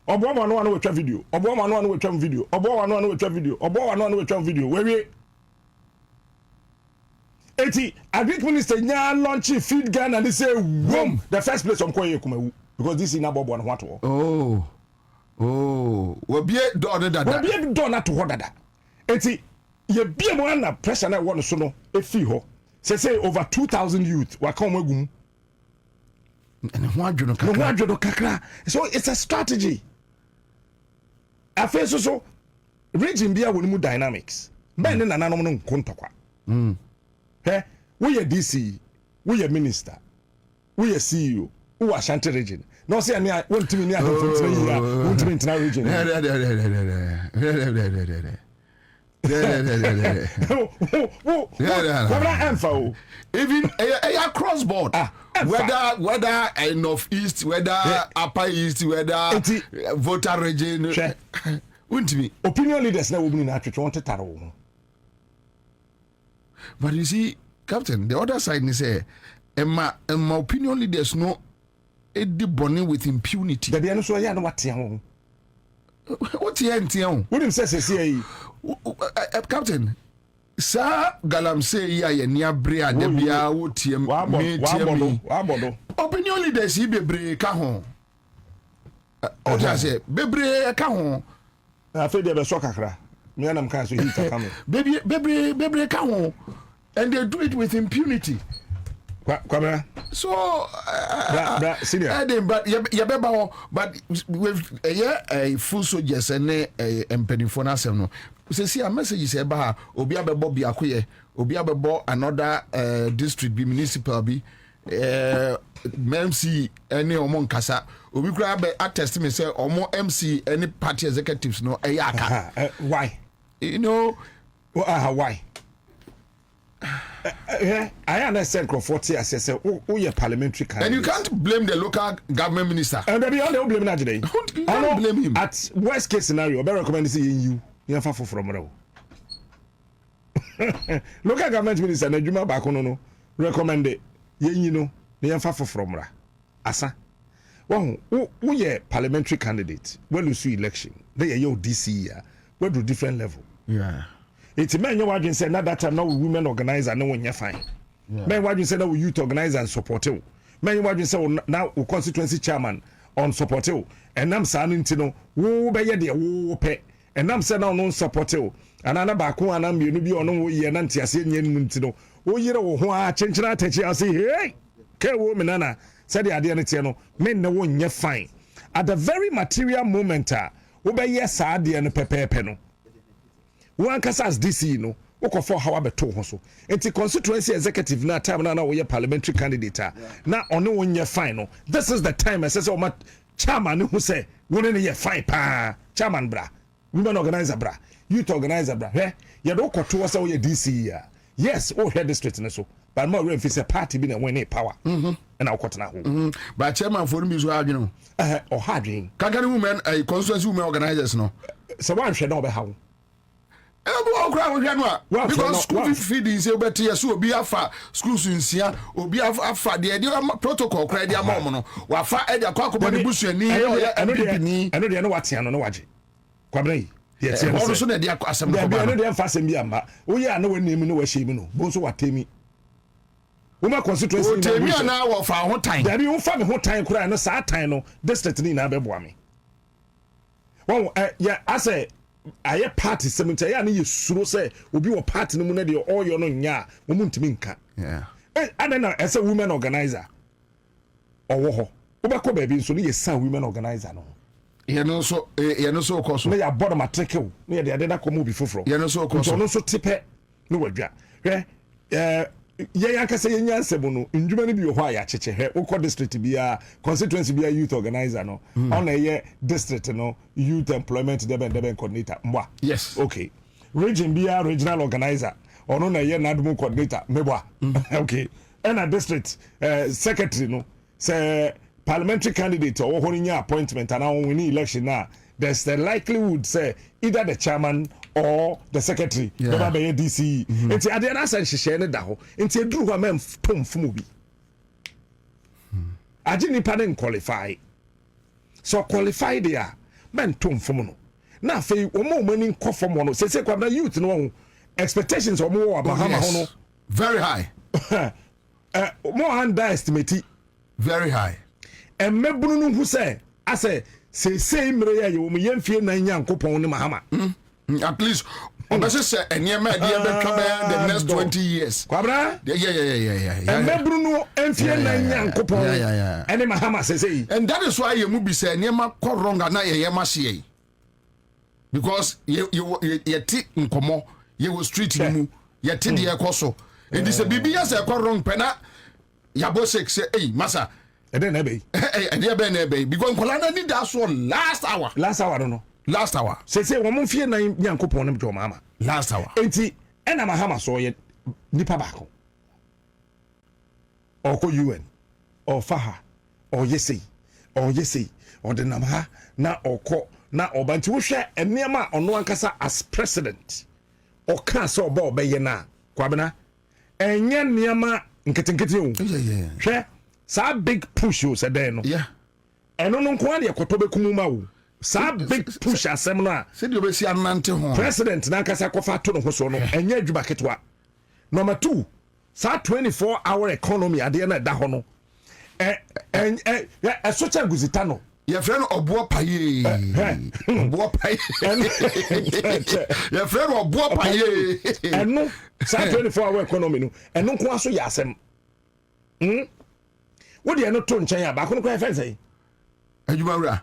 obo ma no we twa video obo ma no we twa video obo wa no we twa video obo wa no we twa video we eti agric minister nya launch feed Ghana and they say boom the first place on koye kumawu because this is na bobo na what we be do na to ho dada eti ye bie mo na pressure na won so no e fi ho say over 2000 youth wa come agum and ho adwono kakra so it's a strategy afa so region bia wonimu dynamics ben na nanom no nkontokwa we are DC, we are minister, we are CEO, we are Ashanti region. No say any Wontumi near Wontumi internal region. Even a cross board. Whether north east, whether upper east, whether voter region. Wontumi opinion leaders na women na twetwe wonte taro. But you see, Captain, the other side is my opinion leaders no edi bonny with impunity. The biano so ya no what yan. What yan tian? What him say Captain, sir galam say ya ye nia brea de bia wo tiem me tiem. Opinion leaders he bebre ka ho. O ja say bebre ka ho. Afa de be so kakra. Me anam kan so hit coming. Bebre ka ho. And they do it with impunity. Kwabra. So senior. But yabeba but with a full soldiers and empenifo na asem no. We see a message say ba obi abebo bi akoye, obi abebo another district bi municipal bi MC any omo nkasa obi kura be attest me say omo MC any party executives no aka. Why? You know why? I understand Crawford as I say, oh, you're parliamentary candidate. And you can't blame the local government minister. And they don't blame that today. I don't blame him. At worst case scenario, I better recommend seeing you. You're far from now. Local government minister, Najuma Bakono, recommend it. You know, you're far from now. Asa. Well, who are parliamentary candidate? When you see election, they are your DC year. We do different level. Yeah. It's men you want say that time now women organizer no when you fine. Men want say now youth organizer and support you. Men you want say now constituency chairman on support you. And I'm saying to know wo be ye de wo pe. And I'm saying now no support you. And ana ba ko ana mienu bi ono wo ye na ntiase nyen ntino. Wo yire wo ho a chenchena tachi say hey. Ke wo me nana said the ade ne tie no men na wo nye fine. At the very material moment wo be ye sa ade no pepepe no. One as DC no woko for how abeto ho so enti constituency executive na time na we parliamentary candidate na ono wonye fine no this is the time I say o ma chairman who say won ne ye fine pa chairman bra women organizer bra youth organizer bra ye do koto so we DC ya yes o head district ne so but more real say party bi na win power and akota na ho but chairman for me so adwene o hadwen kakani women constituency women organizers no so wan hwe na obe ha because school feeding say better yes obi afa schools nsia obi afa de protocol credit amom no wa fa e de akwa de busuani NPP ni eno de no watia no waje kwabra yi ye tie no so na de asem no ba eno de fa asem bi amba wo ya na wani mi no wa hye mi no bo so watemi wo ma constituency ni temi na wo fa ho tan da bi wo fa me ho tan kura no sa tan no district ni na beboa me won ya ase aye party cemetery ya na ye suro say obi wo party no mu na de oyo no nya wo mu ntimi nka and na as a women organizer owo ho wo be ko ba bi so no ye san women organizer no ye no so koso na ya bodo matrike wo na ye de da komo bi foforo ye no so koso no so tipe no wadwa ye yankasa ye nyansa mu no ndwuma no bi ho aya cheche he ukọ district bia constituency bia youth organizer no on ye district no youth employment deben coordinator mwa yes okay region bia regional organizer ono na ye nadum coordinator mebwa okay and a district secretary no say parliamentary candidate or ho nya appointment and now win election na there's the likelihood say either the chairman or the secretary never be DC enti ade na san hihye ne da ho enti eduru ho am pomfumu bi aje ni paden qualify so qualify there men tomfumu no na fe omo mani nkofo mo no se kwabna youth no expectations omo wo abahama ho no very high more underestimate very high and mebunu no hu say ase say mre ya yo mo yemfie na nyankopon ne mahama at least obese say enyema de be twa the next 20 years kwabra yeah and mebunu no emfie na nyankopon ene mahama say and that is why you mu bi say enyema ko wrong na ye mahye because you ti nkomo ye wo street mu ye ti de ekoso and this bibi ya say ko wrong pena ya bo say masa and then ebe because nkola need that so last hour no last hour say wo mo fie na nyankopon ne mama last hour enti ena mahama so ye nipa bako oko UN or faha or yesi or the namha na oko na obanti wo hwe enema ono ankasa as president o ka so oba obeye na kwabena enye niama nketenkete o hwe sa big push o se den no eno no nko ade ekoto bekumu ma wo sa big push asem no a se de obesi anante ho president na ankasa kofa to no ho so no enye adwuma ketwa number 2 sa 24-hour economy ade na da ho no socha guzita no your friend obo paye your friend obo paye eno sa 24-hour economy no eno nko aso ya asem What do you not turn China back on the fence? And you are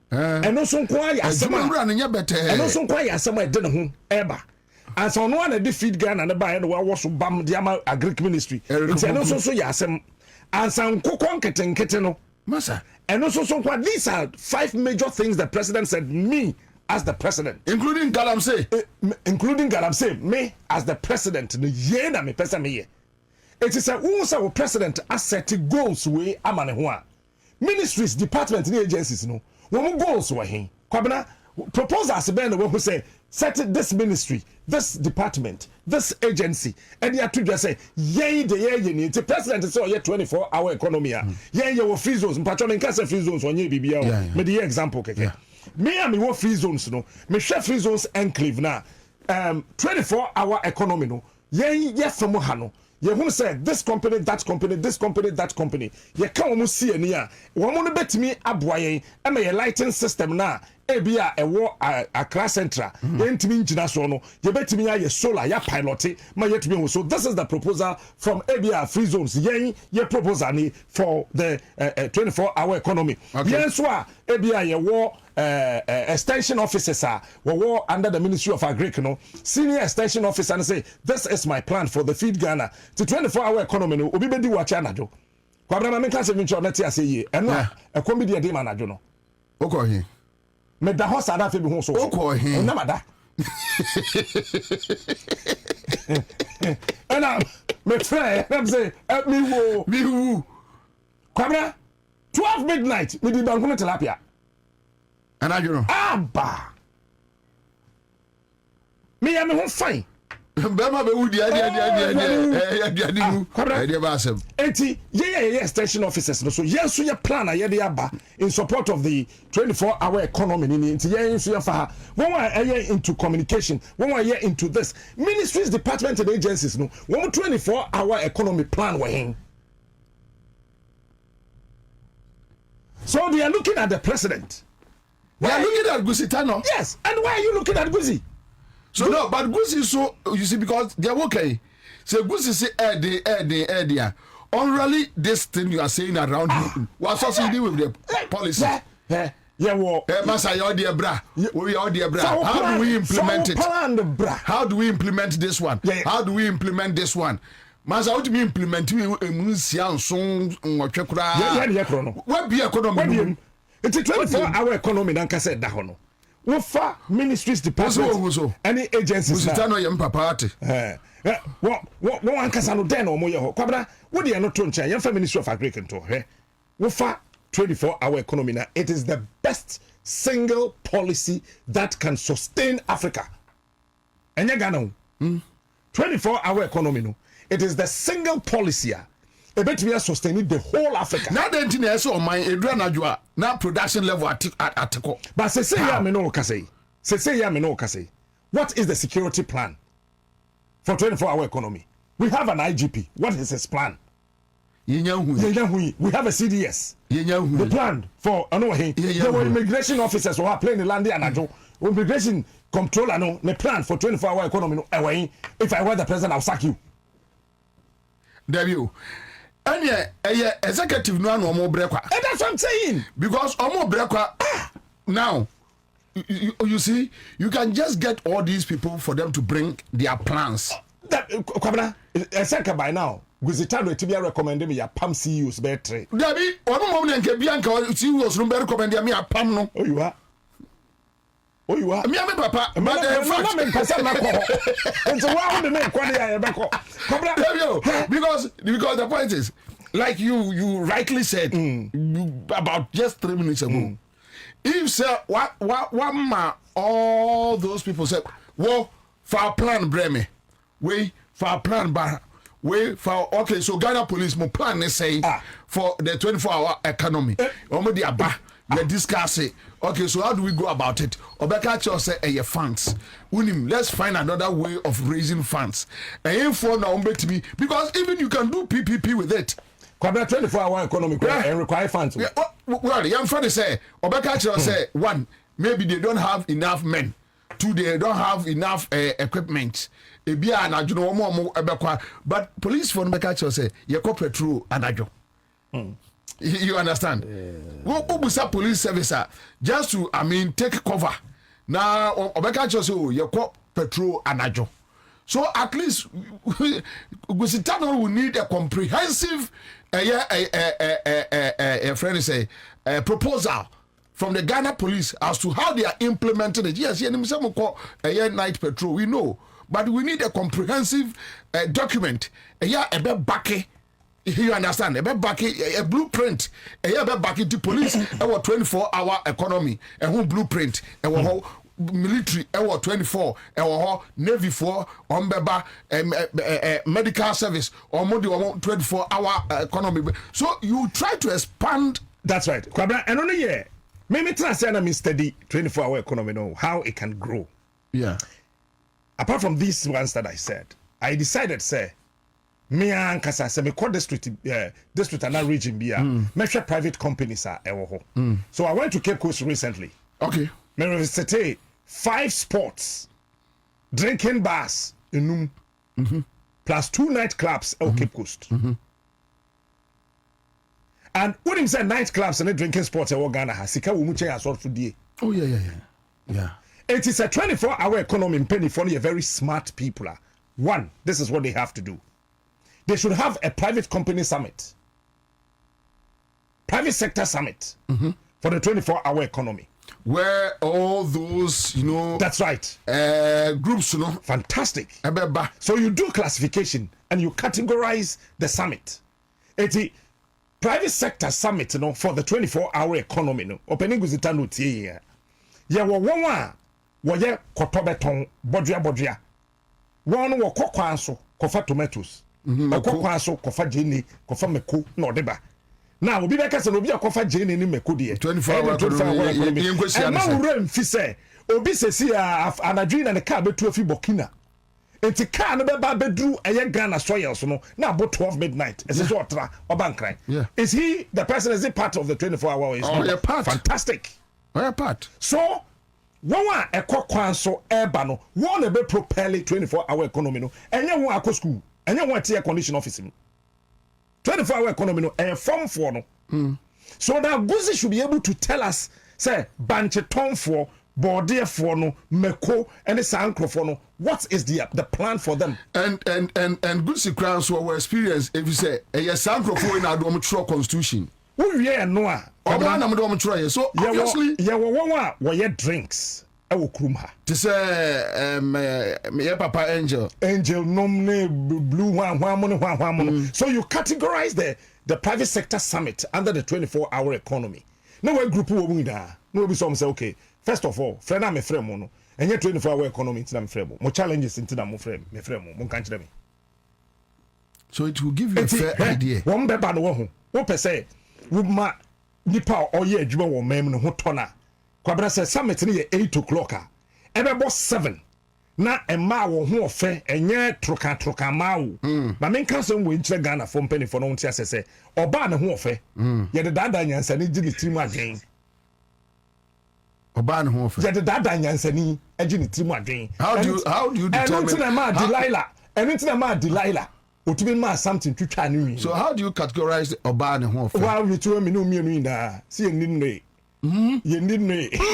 and also inquire someone running your better. And also inquire somewhere dinner home ever. And so no one a defeat gun and the buy and was to bam the agric ministry. It's also so yasem and some coconut keteno. Massa. And also so what these are 5 major things the president said me as the president. Including Galamsey, me as the president. The year me person me. It is a also president as set goals way amane ministries, departments, and agencies no. When goals were him. Kwabena proposals ben the one who say set this ministry, this department, this agency, and you have to just say, yay, the need the president is all 24-hour economy. Yay, you free zones, patron cancer free zones on your BBL. Me the example, okay. Me and me what free zones no. Me share free zones enclave now. 24-hour economy no. Yay, from Mohano. You want to say this company, that company, this company, that company. You can't almost see any. One want to bet me abwaye. I'm a lighting system now. Ebia a war a class centra. Then to me international. You bet me a solar, ya pilot. My yet me so. This is the proposal from Ebia free zones. Yen ye proposal for the 24-hour economy. Yes, wa Ebia ye war extension officers are war under the Ministry of Agric. No senior extension officer and say this is my plan for the feed Ghana to 24-hour economy. No obi bedi watch anado. Kwabra me class eventually na tia say ye. Eno a comedy dey man anado no. Okay. Me da ho sada fe bi ho so. Okay. Na mada. And me try am say help me wo. Kwabra 12 midnight me di banku tilapia. And I know. Abba. Me am ho fine. Bema be wudi enti ye extension officers no so yes so your plan ye dey aba in support of the 24-hour economy ni enti ye so fa one way into communication one way into this ministries departments and agencies no one 24-hour economy plan we hin. So they are looking at the president. They are looking at Gusitano. Yes, and why are you looking at Gusi? So no, but Gusi so you see because they're okay. So Gusi say Eddie. Only this thing you are saying around you. What's also deal with the policy? Yeah, well, Masa, you're dear bra. We are dear bra. How do we implement it? How do we implement this one? How do we implement this one? Masa, how do we implement it? What be economy? It's a 24-hour economy. Nanka said that hono. Wofa ministries departments any agencies na party what ankasa no den o mo ye ho kwabra wo de no to nchen yemfa ministry of agriculture he wofa 24-hour economy na it is the best single policy that can sustain Africa enye Ghana 24-hour economy no it is the single policy ebetumi sustain the whole Africa. Now the thing is so my edura najua na production level atiko. But say ya me no kase. Say ya me no kase. What is the security plan for 24-hour economy? We have an IGP. What is his plan? We have a CDS. The plan for there were immigration officers who are playing the land and immigration controller no the plan for 24-hour economy no if I were the president I'll sack you. There you. And yeah, executive no omo brekwa. And that's what I'm saying. Because omo brekwa now you see you can just get all these people for them to bring their plans. That Kwabena Eseka by now Guzitano tibia recommend me ya PAM CEOs betre. Gabby, omo mo nka bianka CEOs no be recommend me ya PAM no. Oh you are. Me papa, but because the point is, like you rightly said about just 3 minutes ago. If sir, what all those people said, well, for our plan, Breme, we for our plan, bar. We for okay, so Ghana police mo plan they say for the 24-hour economy. We discuss it. Okay, so how do we go about it? Obeka Cho say funds. Unim, let's find another way of raising funds. For now because even you can do PPP with it. 24-hour economy and require funds. Well, young friend say Obeka Cho say one, maybe they don't have enough men Two, they don't have enough equipment. Ebia anajuno omo ebekwa, but police for make catch say you call petrol anajo. You understand? Obusa police service just to take cover. Now obeka say you call petrol anajo. So at least Gusitano will need a comprehensive friend say proposal from the Ghana police as to how they are implementing it. Yes, night patrol, we know. But we need a comprehensive document. You understand? A blueprint. Back into police. Our 24-hour economy. A whole blueprint. Our military. Our 24. Our navy for medical service. Or more than 24-hour economy. So you try to expand. That's right. And only yeah. Maybe try study 24-hour economy. Know how it can grow. Yeah. Apart from these ones that I said, I decided say me and Kasa say me call district and that region be measure private companies are So I went to Cape Coast recently. Okay. Me visited 5 sports, drinking bars in plus 2 nightclubs at Cape Coast. And when he said nightclubs and drinking sports at Ghana has sika wo mu chen asort for die. Oh yeah. It is a 24-hour economy in penny for very smart people. One, this is what they have to do. They should have a private company summit. Private sector summit for the 24-hour economy. Where all those, That's right. Groups, Fantastic. So you do classification and you categorize the summit. It's a private sector summit, for the 24-hour economy. Opening with the no tie. Yeah, wɔyɛ kɔtɔ bɛtɔn bodua wɔn wɔ kɔkwan so kɔfa tomatoes kɔkwan so kɔfa gyeene kɔfa mako na ɔde ba na obi bɛka sɛ obi akɔfa gyeene ne mako deɛ 24-hour economy ɛma wura mfi sɛ obi sɛsi anadwi na ne kaa bɛtu afi Burkina enti kaa no bɛba bɛduru ɛyɛ Ghana soil so no na abo 12 midnight ɛsɛ sɛ ɔtra ɔba nkran is he the person, is it part of the 24-hour is not part? Fantastic. Part. So one a kwan so eba no one a be propel 24-hour economy no enye won akọ school enye won air condition office 24-hour economy no form for no so that Guzi should be able to tell us say banche tonfo borde for no meko and sankrofo no what is the plan for them and Guzi crowns so our experience if you say sankrofo in adom tro constitution we no a so obviously we drinks ewo krum ha to say me papa angel nom ne blue one so you categorize the private sector summit under the 24-hour economy now we group wo mu da no be some say okay first of all friend am frame mo no enye 24-hour economy ntina me frame mo challenges ntina mo frame me kan kire me so it will give you a fair idea one be ba no wo pese wo ma nipa oye adwuma wo mem no ho tona kwabra se summit ne ye 8 o'clock ebebo 7 na ema wo ho ofe enye troka mawo ba men kan so we nkyere Ghana for mpani for no ntia sese oba ne ho ofe ye de dada nyansa ne gigi tirim adwen oba ne ho ofe ye de dada nyansa ni agi ne tirim adwen how do you determine anything ma Delilah otumi ma something twitwa ne wi so how do you categorize oba ne ho ofe wa we to me no mienu na see ye ni you need me. It's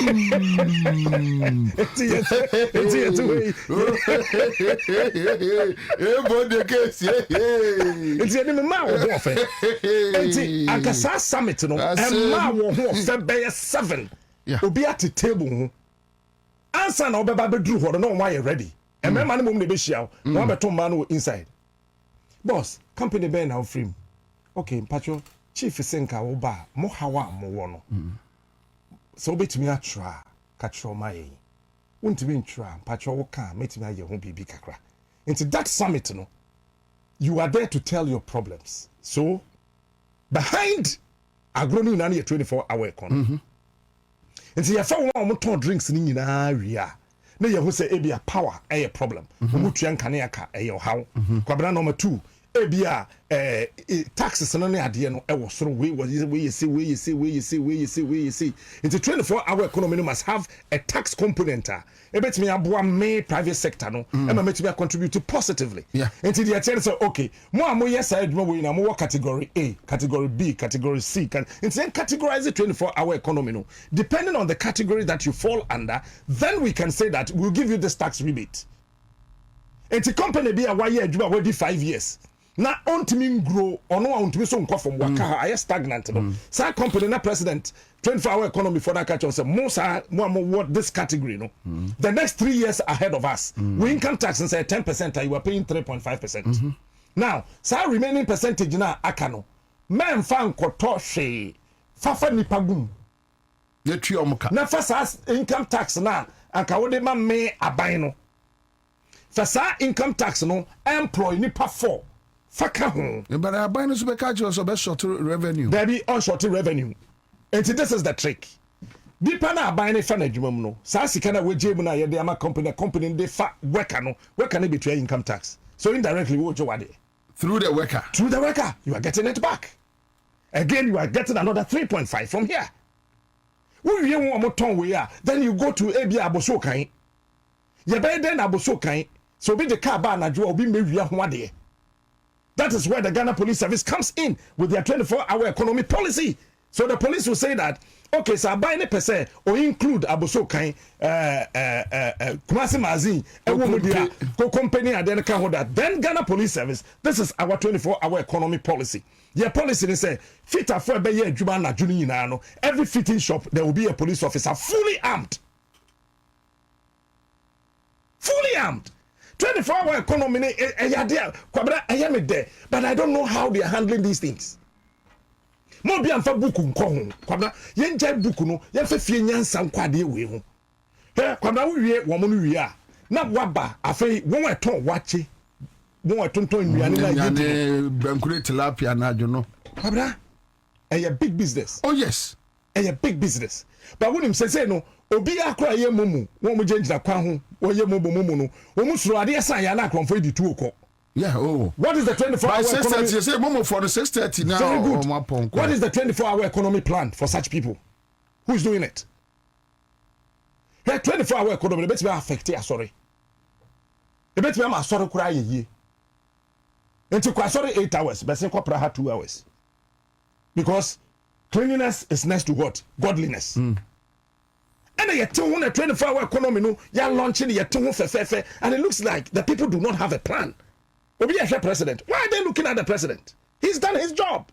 a man of warfare. And the summit, and man of 7. Will be at the table. Answer no baby drew for no why ready. And my man will be shout. No better man inside. Boss, company ben now free. Okay, Patrol, chief is saying Kaoba, more hawa, more one. So betumi atra katro mai wontumi ntra patro wo ka metumi aye ho bibi kakra into that summit no you are there to tell your problems so behind agronu na na 24-hour economy into ya fa wo ton drinks ni nyina wia na ye ho say ebia power a problem wo tuan kane aka e yo haw kwabra number 2 ebia taxes no ne ade no e wo soro we see into 24-hour economy must have a tax component ebetimi aboa me private sector no e ma metimi contribute positively into the attention say okay mo am yes adwuma we na mo category A, category B, category C can into categorize the 24-hour economy no depending on the category that you fall under, then we can say that we'll give you this tax rebate. And the company be a year adwuma we 5 years. Na ontimi grow ono ontimi so nkɔ from waka I stagnant no sa company na president 24-hour economy for that catch on say mo what this category no the next 3 years ahead of us we income tax and say 10% and you are paying 3.5%. Now sa remaining percentage na aka no men fa nkɔtɔ hwe fafa nipa gum na tui omuka na fa sa income tax na aka wo de ma me aban no fa sa income tax no employ nipa 4 faka ho but I buy no super catch also be short revenue there be on short revenue and this is the trick bipa na buy ne fa na adwuma mu no sa sika na we jemu na ye de ama company dey fa worker no be to income tax so indirectly we jo wade through the worker you are getting it back again you are getting another 3.5 from here we ye won mo ton we ya then you go to abi aboso kan ye be den aboso kan so be the car ba na jo obi mewia ho ade. That is where the Ghana Police Service comes in with their 24-hour economy policy. So the police will say that, okay, so buy any percent or include Aboso Kain, Kumasi Mazin, co company, and then that. Then Ghana Police Service, this is our 24-hour economy policy. Your policy is say, fit a for a Jubana Juni, every fitting shop, there will be a police officer fully armed. Fully armed. 24-hour economy, but I don't know how they are handling these things. Mo bi amfa book nko ho kwabra ye nja book no ye fa fie nyansa nkwade we ho he kwabra wo wie wo mo no wie a na waba afei won eton wache won etonton nnuane na yidi bankure tilapia na adwo kwabra a big business. Oh yes, a big business. But when him say no obi akra ye mumu won mo gengina kwan ho wo ye mumu no wo mu suro ade san ya na akronfo di tu okọ. Yeah, oh. What is the 24-hour economy? By 6:30, you say Momo for the 6:30 now. Very good. What is the 24-hour economy plan for such people? Who's doing it? Hey, 24-hour economy, the best way affect it, sorry. The best way I'm sorry, cry ye. And to sorry 8 hours, but say 2 hours. Because cleanliness is next to what? Godliness. And you tell a 24-hour economy, no, you're launching your tongue, and it looks like the people do not have a plan. Obi a president. Why are they looking at the president? He's done his job.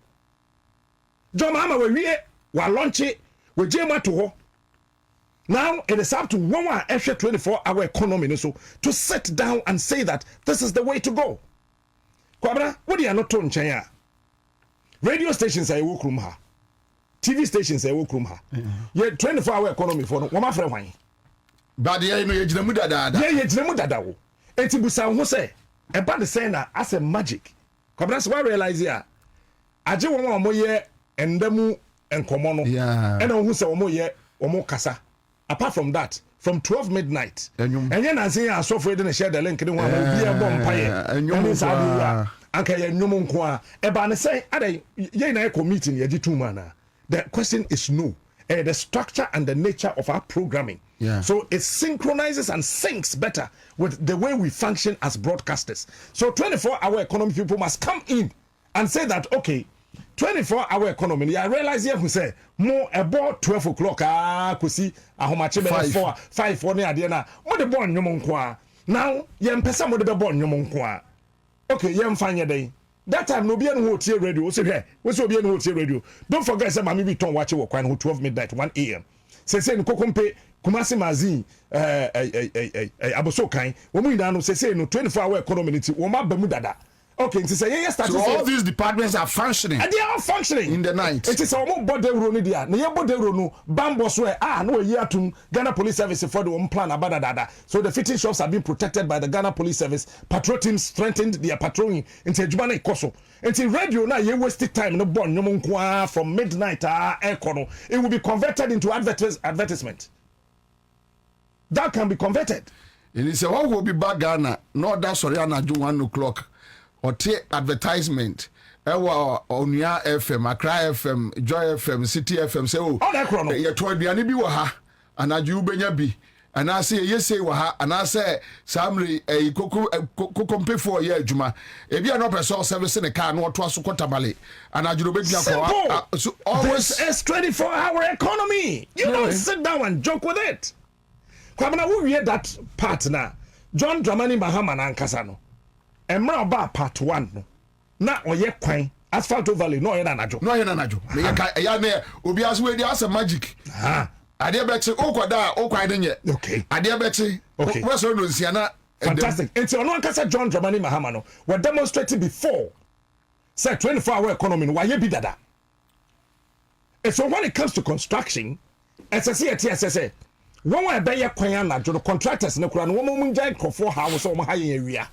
John Mama we launch it, we jam to ho. Now it is up to one 24-hour economy so to sit down and say that this is the way to go. Kwabra, what do you not to nchen? Radio stations are work room ha. TV stations are work room ha. Yeah, 24-hour economy for no. Wama fre wan. But yeah, no, you jinamu dada. Yeah, you jinamu dada wo. Enti busa ho say about the saying that as a magic. Kwabra so realize here. Aje wo mo ye endemu enkomo no. Yeah. And who say wo ye wo kasa. Apart from that, from 12 midnight. And you na say so for dey share the link ni wo bi e bom paye. Enyo sa dia. Anka ye nyomo nko a. E ba ne say adai ye na e meeting ye di 2 man. The question is no. The structure and the nature of our programming. Yeah. So it synchronizes and syncs better with the way we function as broadcasters. So 24-hour economy people must come in and say that, okay, 24-hour economy, I realize here who say, more about 12 o'clock, kusi, ahomache 5 for near Diana, what the born yomonkwa. Now, yem pesa mo de born yomonkwa. Okay, yem fanya day. That time no be any hotel radio. Say here, what's be any hotel radio? Don't forget say mami be ton watch work when 12 midnight 1 a.m. Say no kokompe Kumasi Mazin Aboso kan. Wo mu ina no say no 24-hour economy nti wo ma ba mu dada. Okay, nti say yes start. So all these departments are functioning. And they are functioning in the night. It is our body ro dia. Na ye body ro no bambo so no ye atum Ghana Police Service for the plan about dada. So the fitting shops are being protected by the Ghana Police Service. Patrol teams strengthened their patrolling into Juma na ikoso. Until radio na ye wasted time no born nyom nko from midnight econo. It will be converted into advertisement. That can be converted. And he said, what will be back Ghana? No, that's sorry, I do 1 o'clock. ɔte advertisement ɛwɔ Onua FM, Accra FM, Joy FM, City FM sɛ o yɛtɔ aduane bi wɔ ha anadwo wobɛnya bi anaasɛ yɛyɛsei wɔ ha anaasɛ samre kokompefo yɛ adwuma ebi a no pɛ sɛ service ne car no ɔtoa so kɔtabale anadwo wobɛtumi akɔ so always this is 24-hour economy. You don't sit down and joke with it. Kwabena wo wie that part na John Dramani Mahama na ankasa no emra oba part 1 no na oyɛ kwan asphalt valley no oyɛ na anadwo me ya na obi aso we dia magic adeɛ bɛte okoda okwan de nye okay adeɛ bɛte we so no nsia na fantastic until no ankasa John Dramani Mahama no were demonstrating before say 24-hour economy no why be dada. And so when it comes to construction as I see say one way be your kwan na jo contractors na kura no wo mo ngai krofo ha wo so mo ha ye area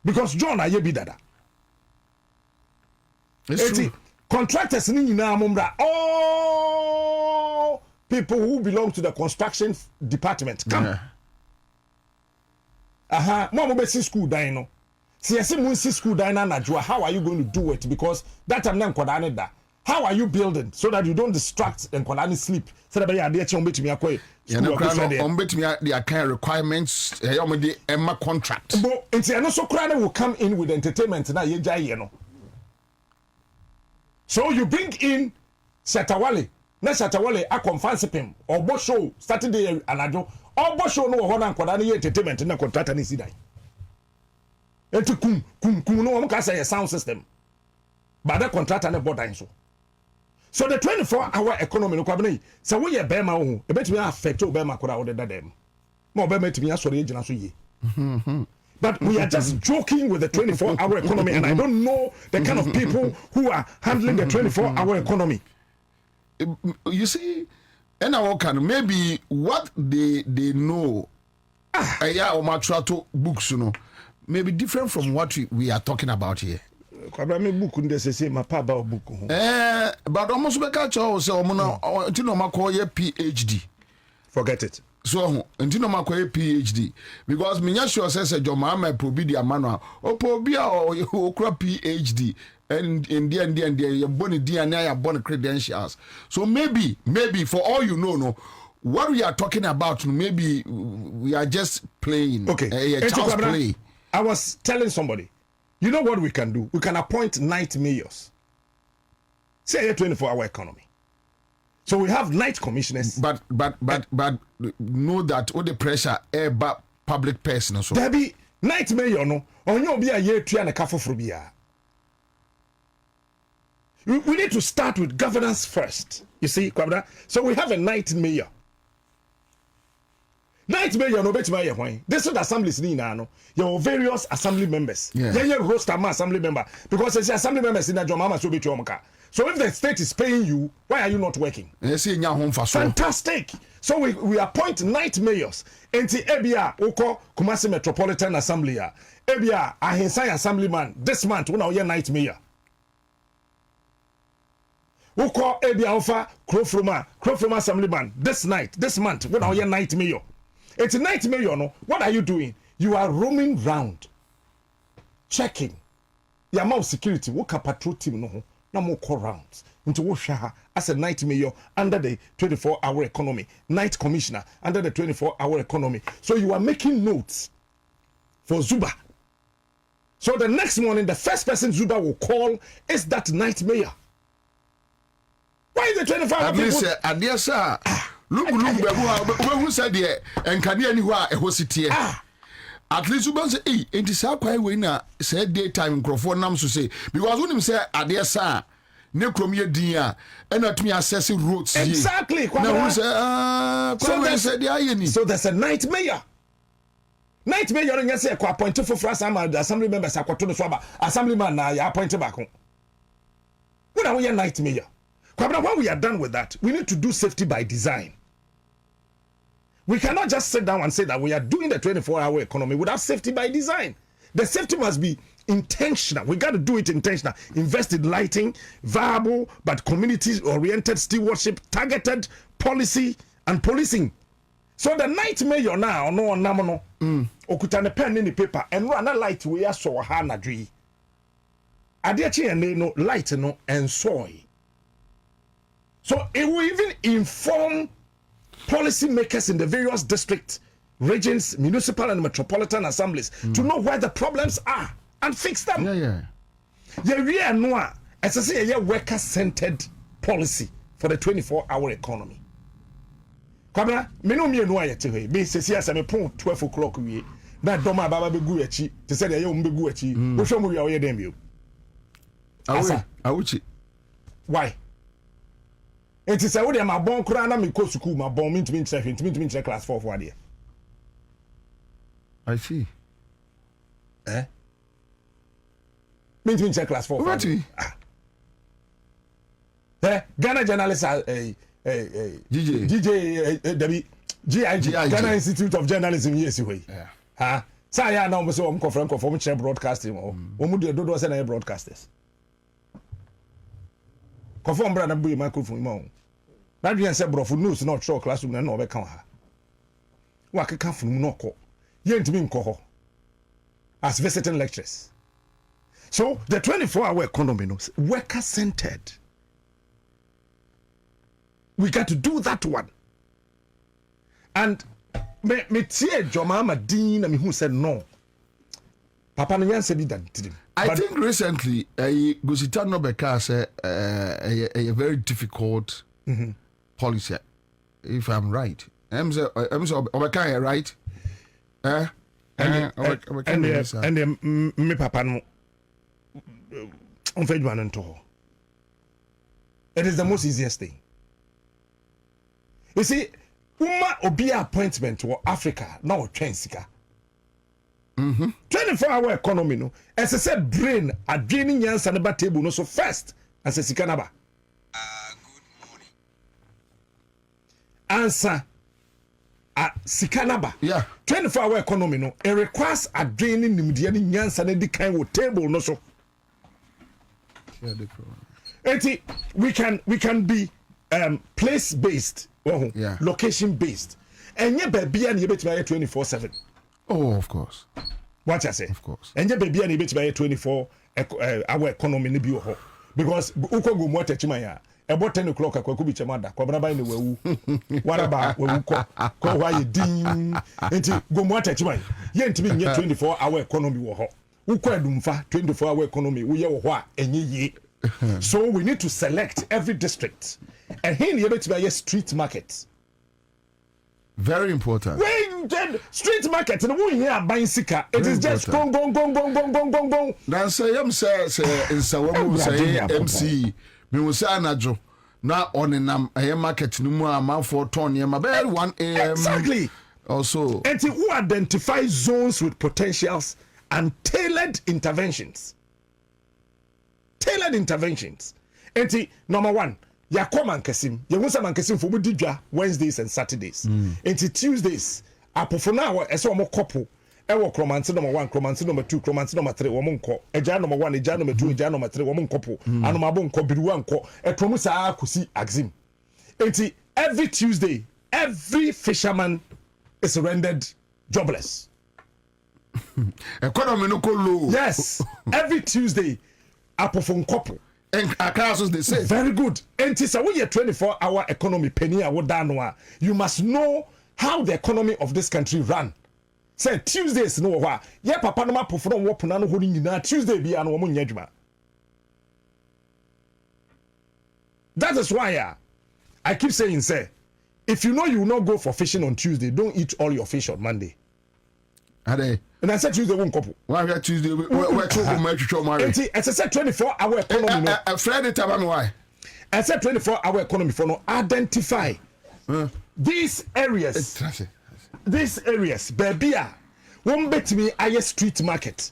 because John aye bi dada it's contractors ni nyina mo mra all people who belong to the construction department come mo be see school dan no see yesi mo see school dan na najua how are you going to do it because that time na nkoda ne da. How are you building so that you don't distract and continue sleep? So that you are there to meet me. Akoi. Their kind requirements. The Emma contract. But into so crowd will come in with entertainment na ye jai no. So you bring in Shatawale. Na Shatawale a conference pim or bo show Saturday anado. Or bo show no ho na nkwada na entertainment na contract na sidai. Enti kum no mo ka say sound system. But that contract na border so. So the 24-hour economy no kwabena so we ye bema ho e betimi affect o bema kora wo de dadam mo bema timi asori agina so ye but we are just joking with the 24-hour economy and I don't know the kind of people who are handling the 24-hour economy. You see, and I can maybe what they know yeah or matrato books you know maybe different from what we are talking about here. Kwabra me book nde sese ma pa ba book ho but almost be catch o say omo na ntino makọ ye PhD forget it so ntino makọ ye PhD because me nya sure say John Mahama probi di amano o probi a okura PhD and in there you born di and you born credentials so maybe for all you know what we are talking about maybe we are just playing child's play. I was telling somebody, you know what we can do? We can appoint night mayors. Say a 24-hour economy. So we have night commissioners. But know that all the pressure about public person so. There be night mayor no. Onyo be a year three and a kafo for bia. We need to start with governance first. You see, Kwabra? So we have a night mayor. Night mayor no bet my why. This is the assemblies ni na no. Your various assembly members. Yeah, roster ma assembly member because the assembly members in the John Mama so be chomka. So if the state is paying you, why are you not working? Fantastic. So we appoint night mayors. Enti ebia uko Kumasi Metropolitan Assembly ya. Ebia Ahinsai Assemblyman this month una oye night mayor. Uko ebia ofa Krofroma Assemblyman this month una oye night mayor. It's a night mayor no. What are you doing? You are roaming round, checking. Your mouth security. What patrol team no? No more call rounds. Into Woshaha as a night mayor under the 24-hour economy, night commissioner under the 24-hour economy. So you are making notes for Zuba. So the next morning, the first person Zuba will call is that night mayor. Why is the 24-hour people? At least, sir. Look, who said there, and can you anywhere a hosity? At least you must say, hey, it is how quite winner said daytime microphone names to say, because when him say, I dare sir, Necromia dear, and not me assessing roads. Exactly. So there's a night mayor. Night mayor, and yes, I appointed for France, I'm the assembly members, I got to the swabber, assemblyman, I appointed back home. What are we a night mayor? When we are done with that, we need to do safety by design. We cannot just sit down and say that we are doing the 24-hour economy without safety by design. The safety must be intentional. We got to do it intentional. Invest in lighting, viable but community-oriented stewardship, targeted policy and policing. So the night mayor now, no, okutane pen in the paper and run a light we are so hard na dri. adechi and no light no and soy. So it will even inform policymakers in the various districts, regions, municipal and metropolitan assemblies to know where the problems are and fix them. Yeah. We are no, as I say, a worker-centered policy for the 24-hour economy. Kabra, me no me no ayete we. Me sesi asa me pon 12 o'clock we. Na doma baba be gu achi. Te say dey be gu achi. Wo hwe mo we oyɛ dem bio. Awuchi. Why? It is a wo dey ma bon kura na me ko school ma bon me ntimi nkyerɛ class 4 for ade. I see. Me ntimi nkyerɛ class 4 for ade. Ghana journalists are GJ GIG Ghana Institute of Journalism yes we. Ha. Say ya now so am conference from share broadcasting o. Omu de dodo say na broadcasters. Confirm bra na bu microphone ma o. Na dwen say brofo news na show classroom na obe kan ha. Wa keka funu no ko. Ye ntimi nko ho. As visiting lecturers. So the 24-hour economy no worker centered. We got to do that one. And me tie Jomama Dean and me who said no. Papa no yan said that. I think recently Gusitano Beka said a very difficult policy, if I'm right. I'm so Obeka right? And me papa no it is the most easiest thing. You see, Uma obi appointment to Africa now sika. 24-hour economy no. As I said, brain adrenaline nyansa na ba table no so first as a sika naba. Good morning. Answer sika naba. Yeah. 24-hour economy no. It requires adrenaline nimdia ni nyansa na di kind wo table no so. Yeah, the problem. We can be place based. Yeah. Location based. And yeah, baby, and you bet me 24/7. Oh, of course. What I say? Of course. And yeah, baby, and you bet me 24-hour economy ni bi ho. Because uko go mo techimanya. About 10 o'clock akwaku bi chemada. Kwa bana ba ni wewu. Waraba wewu ko wa ye din. Enti go mo techimanya. Ye ntimi nye 24-hour economy wo ho. Uko adumfa 24-hour economy wo ye wo ho a enye ye. So we need to select every district. And here you bet to street market. Very important. When street market and we here buying sika, it is just gong. Now say say in Sawamu say MC. Me will say anajo. Now on a market no more amount for ton near my bed 1 a.m. Exactly. Also. And who identify zones with potentials and tailored interventions. And number one. Ya come and kesim. Ya won't say man kesim for budidja Wednesdays and Saturdays. Into Tuesdays, apofo na eso mo couple. Ewo kromanti number 1, kromanti number 2, kromanti number 3, wo monko. Eja number 1, eja number 2, eja number 3, wo monko. Anu mabo nko biruwa nko. E promusa akusi axim. Into every Tuesday, every fisherman is rendered jobless. Economy no low. Yes, every Tuesday, apofo couple. And across they say very good. And it's a 24-hour economy penny you must know how the economy of this country run. Say Tuesdays no wa. Yeah, papa no ma perform wo pona no holding na Tuesday bi an wo nya dwuma. That is why I keep saying say if you know you will not go for fishing on Tuesday, don't eat all your fish on Monday. Ade. And I said Tuesday won't couple. Why Tuesday we talk my church marry. It's a 24-hour economy no. Friday time why? I said 24-hour economy for no identify these areas. These areas, baby, won't bet me a street market.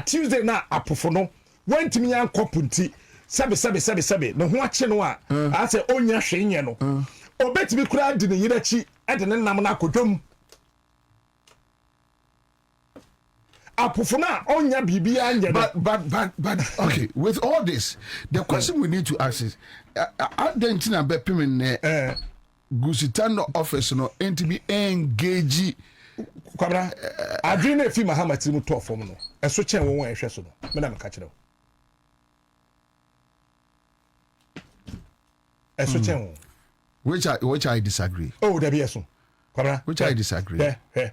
Tuesday na apofo no went to me and kopunti. Sabe. No watching wa. I say onya hwenye no. O bet me kura di ne yirachi e de ne nam na kodwom. Apofo na onya bibia anya. But okay, with all this, the question we need to ask is Argentina bepim ne Gusitano office no NTB engage kwabra adwene fi Mahamat mu to fom no eso chen won ehwe so no me na me ka kire eso chen which I disagree. Oh, there be eso. Kwabra. Which I disagree. Jay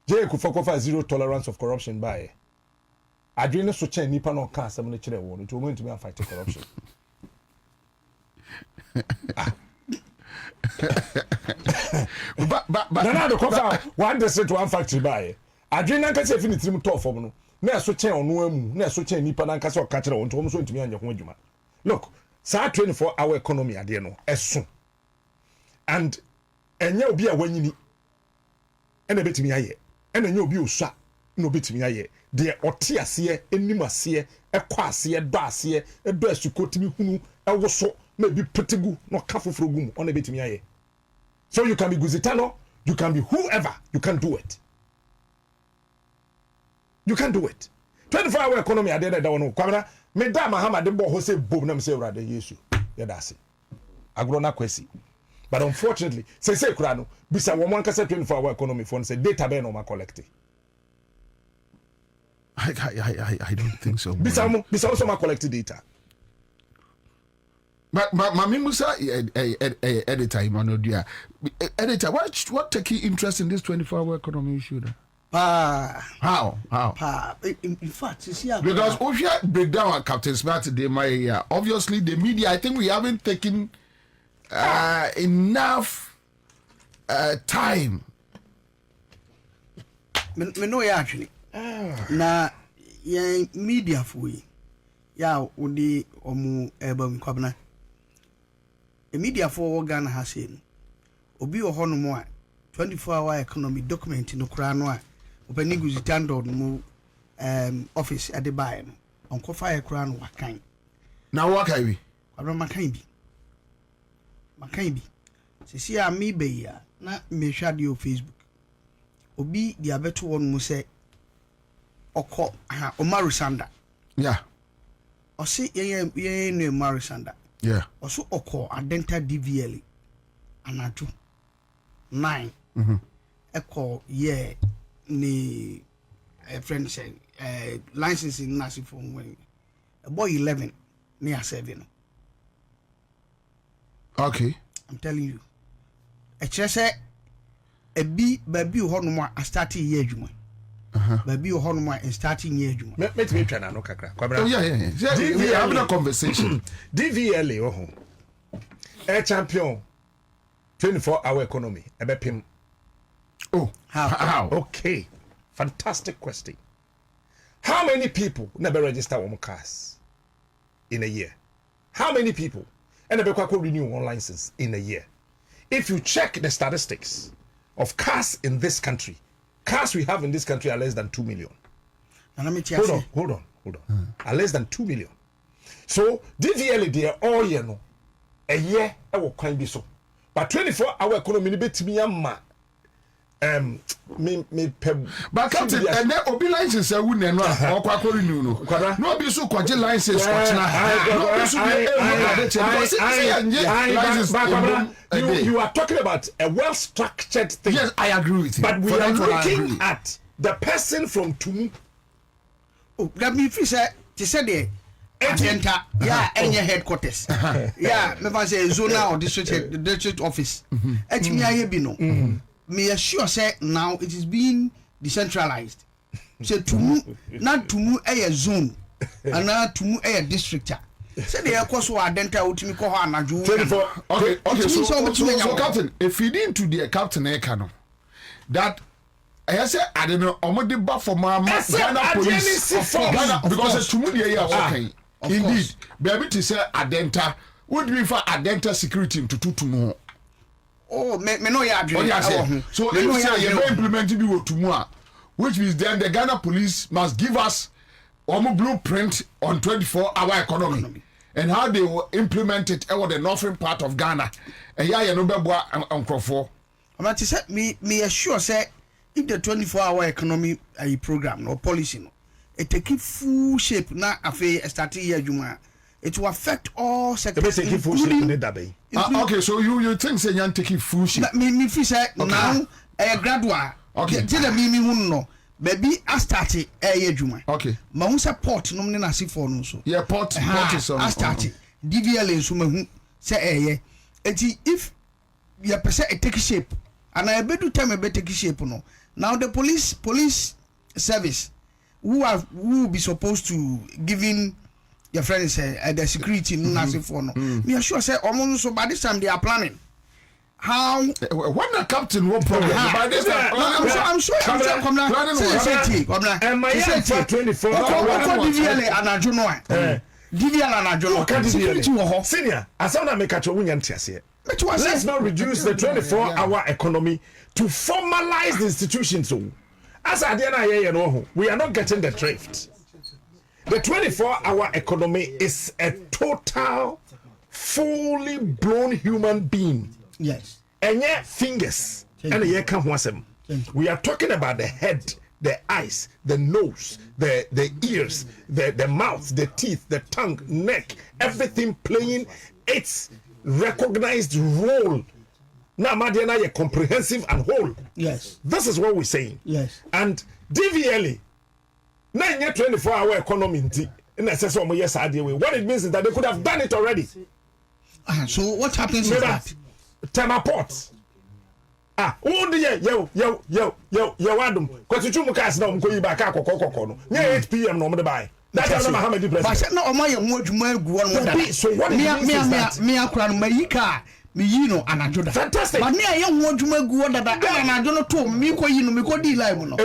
Kufakofa zero tolerance of corruption by. Adwene so chen nipa no ka asem no kire wo no to moment me fight corruption. but na do kofa one district one factory by. Adwene nan ka se fi ni tirim to fom no. Na so chen ono amu, na so chen nipa nan ka se o ka kire wo to so ntimi anye ho adwuma. Look, saa 24-hour economy ade no eso. And enye obi a wanyini ena betimi aye. Ena enye obi osua no betimi aye. De ɔte aseɛ anim aseɛ ɛkɔ aseɛ dɔ aseɛ ɛdɔ asukotimi hunu ɛwoso na bi petegu no ka foforo gum ɔna betimi ayɛ. So you can be Guzitano, you can be whoever, you can do it. You can do it. 24-hour economy ade da no kwamna me da Muhammad de bo ho say bob na me say urade Yesu ya da ase agro na kwesi. But unfortunately say kura no bisa wo man ka say 24-hour economy for say data be no ma collect. I don't think so. Bisa also ma collect data. But Mami Musa editor Imanodia. Editor, what take you interest in this 24-hour economy issue? How? In fact, you see, because if you break down Captain Smart today, obviously the media, I think we haven't taken enough time. Me know actually. Na ya media fuyi ya odi omu eba kwabna e media for Ghana ha say obi wo hono mo a 24-hour economy document no kura no a opani guzitando mu office at the buy no onko fire kura no wakan na wakai bi kwabna makan bi sisi a mi be ya na me hwa de o Facebook obi di abeto won mu say oko Omaru Sanda. Yeah. Osi ye no Omaru Sanda. Yeah. Oso oko adenta DVL anatu 9. Eko ye ni friend say licensing nasi for when boy 11 near 7. Okay. I'm telling you. Say a B baby ho no more start year adwuma. Baby or Honma and starting year. Let me try no kakra. Oh, yeah. We are having a conversation. DVLA, Air Champion, 24-hour economy. Ebepim. Oh, how? Okay. Fantastic question. How many people never register on cars in a year? How many people and never renew one license in a year? If you check the statistics of cars in this country, cars we have in this country are less than 2 million. Hold on. Are less than 2 million. So DVL they are all year no. A year I will kind be so. But 24-hour economy bit me amma. But Captain, and then obi license I wouldn't know or quack renew no. No be so quack license you are talking about a well-structured thing. Yes, I agree with you. But we are looking at the person from Tumu. Oh, that me fi say to say the agenta any headquarters. Yeah, me say zona or district office. Et me aye bi no. Me assure say now it is being decentralized. Say Tumu not Tumu a zone and not Tumu a district. Say the course wa adenta utimi ko ha anaju. Okay, so Captain, if you didn't to the Captain Ekano that I say I don't know omode ba for my Ghana police because Tumu the year okay. Indeed, baby to say adenta would be for adenta security to Tumu. Oh, me no ya adwene. So if you say you implement it with Tumu, which means then the Ghana police must give us a blueprint on 24-hour economy and how they will implement it over the northern part of Ghana. And yeah, you know, Uncle I'm to say me assure say if the 24-hour economy program or policy no, it take full shape na afi starting year juma. It will affect all sectors. Okay, so you think say you take full shape? Me fi say now a graduate. Okay. Tell me no. Baby I started year juma. Okay. Ma hu support no na si for no so. Yeah, port is on. I started DVL so ma hu say if your person take shape and I better time a better take shape no. Now the police service who be supposed to giving your friends the security no for no. Me assure say almost so by this time they are planning. How when the captain won't problem by this time I'm sure come na and my 24 security wo senior asana make a wunya ntiase. Let's not reduce the 24-hour economy to formalize the institutions. So as we are not getting the drift. The 24-hour economy is a total fully blown human being. yes And yet fingers and ye can wasem. We are talking about the head, the eyes, the nose, the ears, the mouth, the teeth, the tongue, neck, everything playing its recognized role. Now Madiana ye comprehensive and whole. yes This is what we're saying. yes And DVLA 24-hour economy in excess of yes idea. What it means is that they could have done it already. so what happens is that Temaport. Oh dear, yo, Adam. Because you cast now, go back no. 8 p.m. no buy. That's not Mohammed but no my So what it means is that me akura my yika me yino anajoda. Fantastic. But me aye ho adwuma gu that anajono to me ko yino me ko di live no.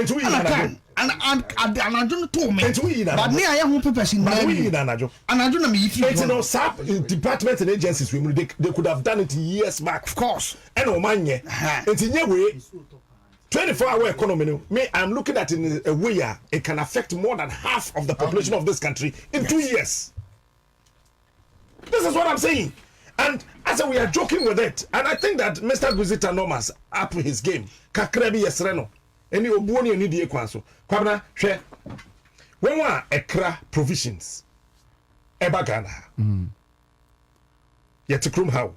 And anajono to me. But me aye ho papers in there. Anajono me yifi. It's no SAP departments and agencies they could have done it years back. Of course. And o manye. It's in way 24-hour economy. Me, I'm looking at it in a way it can affect more than half of the population of this country in 2 years. This is what I'm saying. And as we are joking with it, and I think that Mr. Guzita Nomas up his game. Kakrebi yesreno. Any obuoni ni die kwanso. Kwabna hwe. When we ekra provisions. Eba Ghana. Yetikrum how.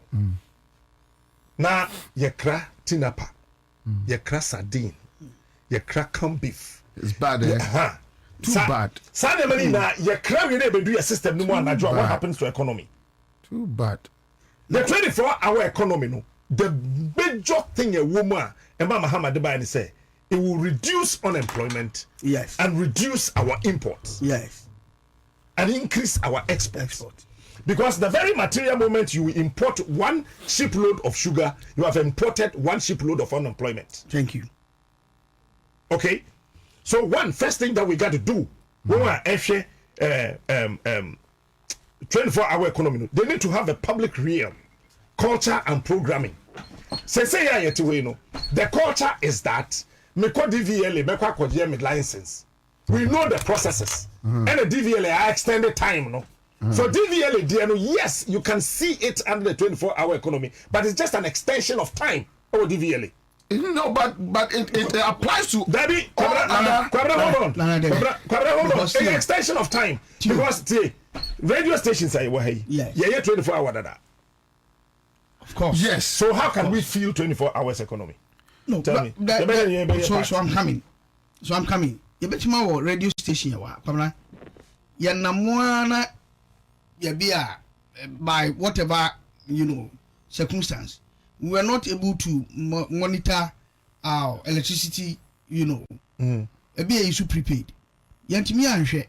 Na yekra tinapa. Yekra sardine. Yekra corned beef. it's bad too bad Sane mani na yekra we dey do your system no more na what happens to economy. too bad. The 24-hour economy, no, the major thing a woman, Emma Muhammad Dubai say, it will reduce unemployment, yes, and reduce our imports, yes, and increase our exports. Because the very material moment you import 1 shipload of sugar, you have imported 1 shipload of unemployment. Thank you. Okay, so first thing that we got to do, when we are 24-hour economy, they need to have a public realm, culture and programming. Say the culture is that me ko DVLA me ko akɔgye me license. We know the processes. And the DVLA are extended time no. So DVLA no, yes, you can see it under the 24-hour economy, but it's just an extension of time over DVLA. No, but it applies to Gabby, hold on. It's an extension of time because the radio stations are here. Yes. Yeah, 24-hour dada. Of course. yes. So how can we feel 24 hours economy? No, Tell me. So I'm coming. You bet you radio station ya kwamna. Ya namwana ya bia by whatever circumstance. We were not able to monitor our electricity, a bia is prepaid. Yantimi anhwe.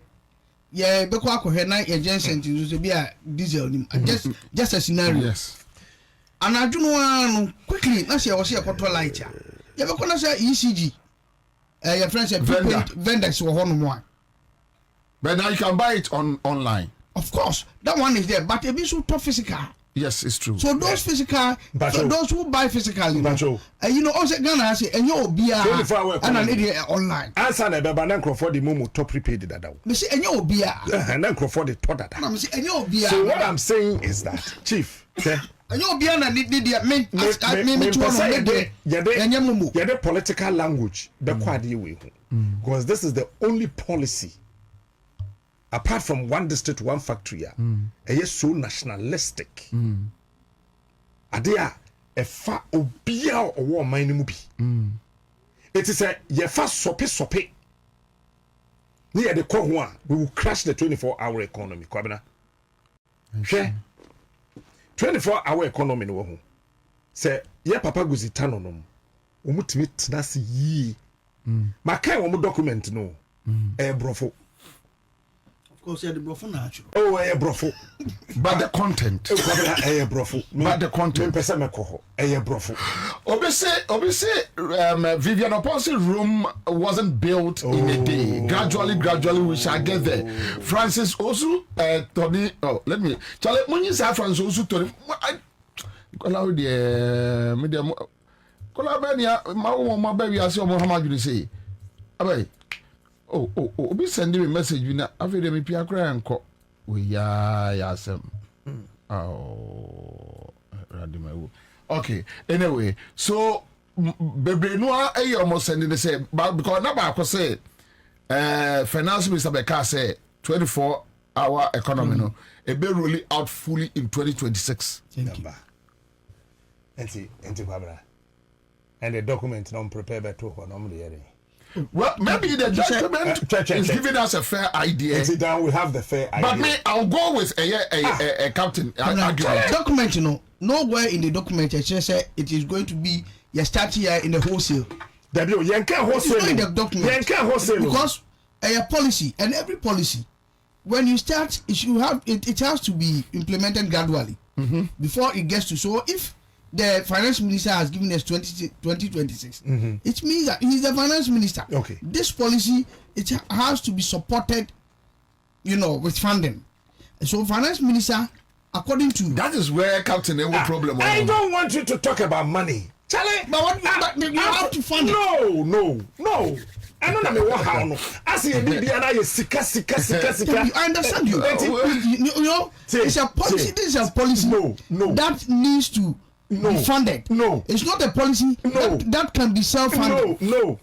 Yeah, beko akohwe na ya genset so bia diesel nim. Just a scenario. Yes. And I do know quickly, na say was here control light ya. You be gonna say ECG. Your friends say vendors were one more. But now you can buy it online. Of course, that one is there, but it be so tough physical. Yes, it's true. So those physical, those who buy physically, also Ghana say, and you be and an idiot online. Answer the Babananko for the Momo top prepaid that. Me say, and you be and then for the tot that. And you be. So what I'm saying is that, Chief. And you be an idiot. Me the political language. The quadi way, because this is the only policy. Apart from one district, one factory, is so nationalistic. Adia, a fa obia or war mining mubi. It is a ye fast sope. Near the core we will crash the 24-hour economy. Kwabena. 24-hour economy no ho say ye papa guzi tano no omutimi tena se yi makai wo document no brofo of course the brofo na acho brofo but the content brofo but the content pesa mekoho brofo obviously Vivian Oponsi room wasn't built in a day. Gradually we shall get there. Francis Osu Tony let me Charlie Munyi say Francis Osu Tony kola de medium kola be nia ma be wi ase o Muhammad you say abai obi send me message bi na afi de me pia kra enko we ya asem radimawo okay anyway so bebre no e almost sending the say because na ba ko say finance minister Beka say 24-hour economy no e be rolling out fully in 2026. Thank you. Enti babra and the document non prepare beto ho no mle. Well, maybe the document is giving us a fair idea. Sit down, we have the fair idea. But me, I'll go with a captain. Document, you know, nowhere in the document it says it is going to be your start here in the wholesale. W, wholesale. In the document. Wholesale. Because a policy and every policy, when you start, it has to be implemented gradually before it gets to. So if the finance minister has given us 2026. It means that he is the finance minister. Okay. This policy, it has to be supported, with funding. So finance minister, according to that is where Captain Ewo problem. I don't want you to talk about money, Charlie. But you have to fund it. No. I don't know what how no. I see a baby and I sika. I understand you. It's a policy. This is a policy. No. That needs to. Be funded. No, it's not a policy that can be self-funded. No.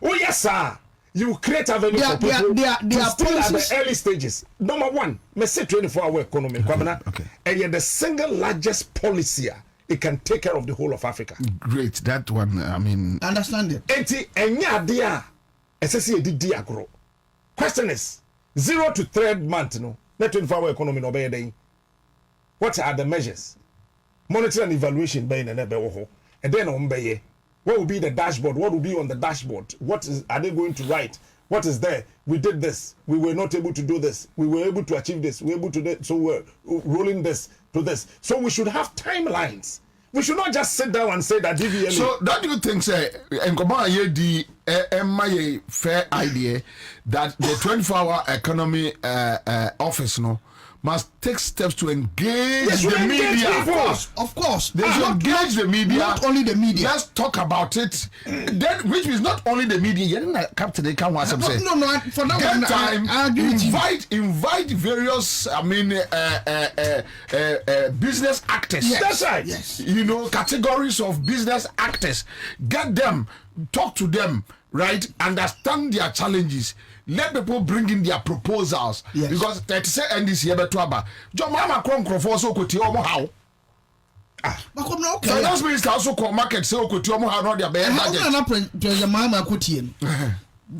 Oh yes, sir. You create avenue for people to still at the early stages. Number one, me say 24-hour economy. Okay. And the single largest policy it can take care of the whole of Africa. Great, that one. I mean, understand it. Enti enya dia, SSC did agro. Question is 0 to 3rd month. No, net 24-hour economy no be day. What are the measures? Monitoring and evaluation by and then on by what will be the dashboard? What will be on the dashboard? Are they going to write? What is there? We did this. We were not able to do this. We were able to achieve this. We were able to do, so we're rolling this to this. So we should have timelines. We should not just sit down and say that DVM. So don't you think, say, my fair idea that the 24-hour economy office must take steps to engage the media. Of course. They should engage the media. Not only the media. Let's talk about it. Then, which means not only the media. Captain, they can't want to say. No. For that get one, time. I agree with you. Invite various. Business actors. Yes. That's right. Yes. Categories of business actors. Get them. Talk to them. Right, understand their challenges. Let people bring in their proposals. Yes. Because they say NDC here to aba. John Mama Kron so kuti omo how. Finance minister also call market say kuti omo how not their budget.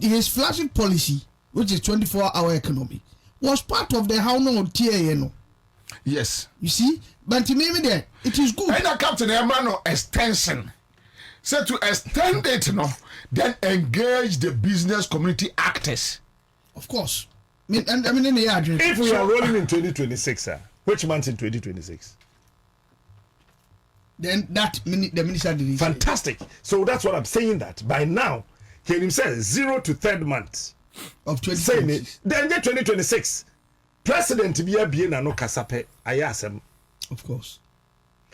His flagship policy, which is 24-hour economy, was part of the how no TAN. Yes. You see, but to me there, it is good. And the Captain Emmanuel extension. So to extend it, then engage the business community actors. Of course. In the yard. If we are rolling in 2026, sir, which month in 2026? Then the minister did it. Fantastic. So that's what I'm saying, that by now, he himself 0 to 3rd month of 2026. Then 2026, President Biya no kasape ayasem. Of course.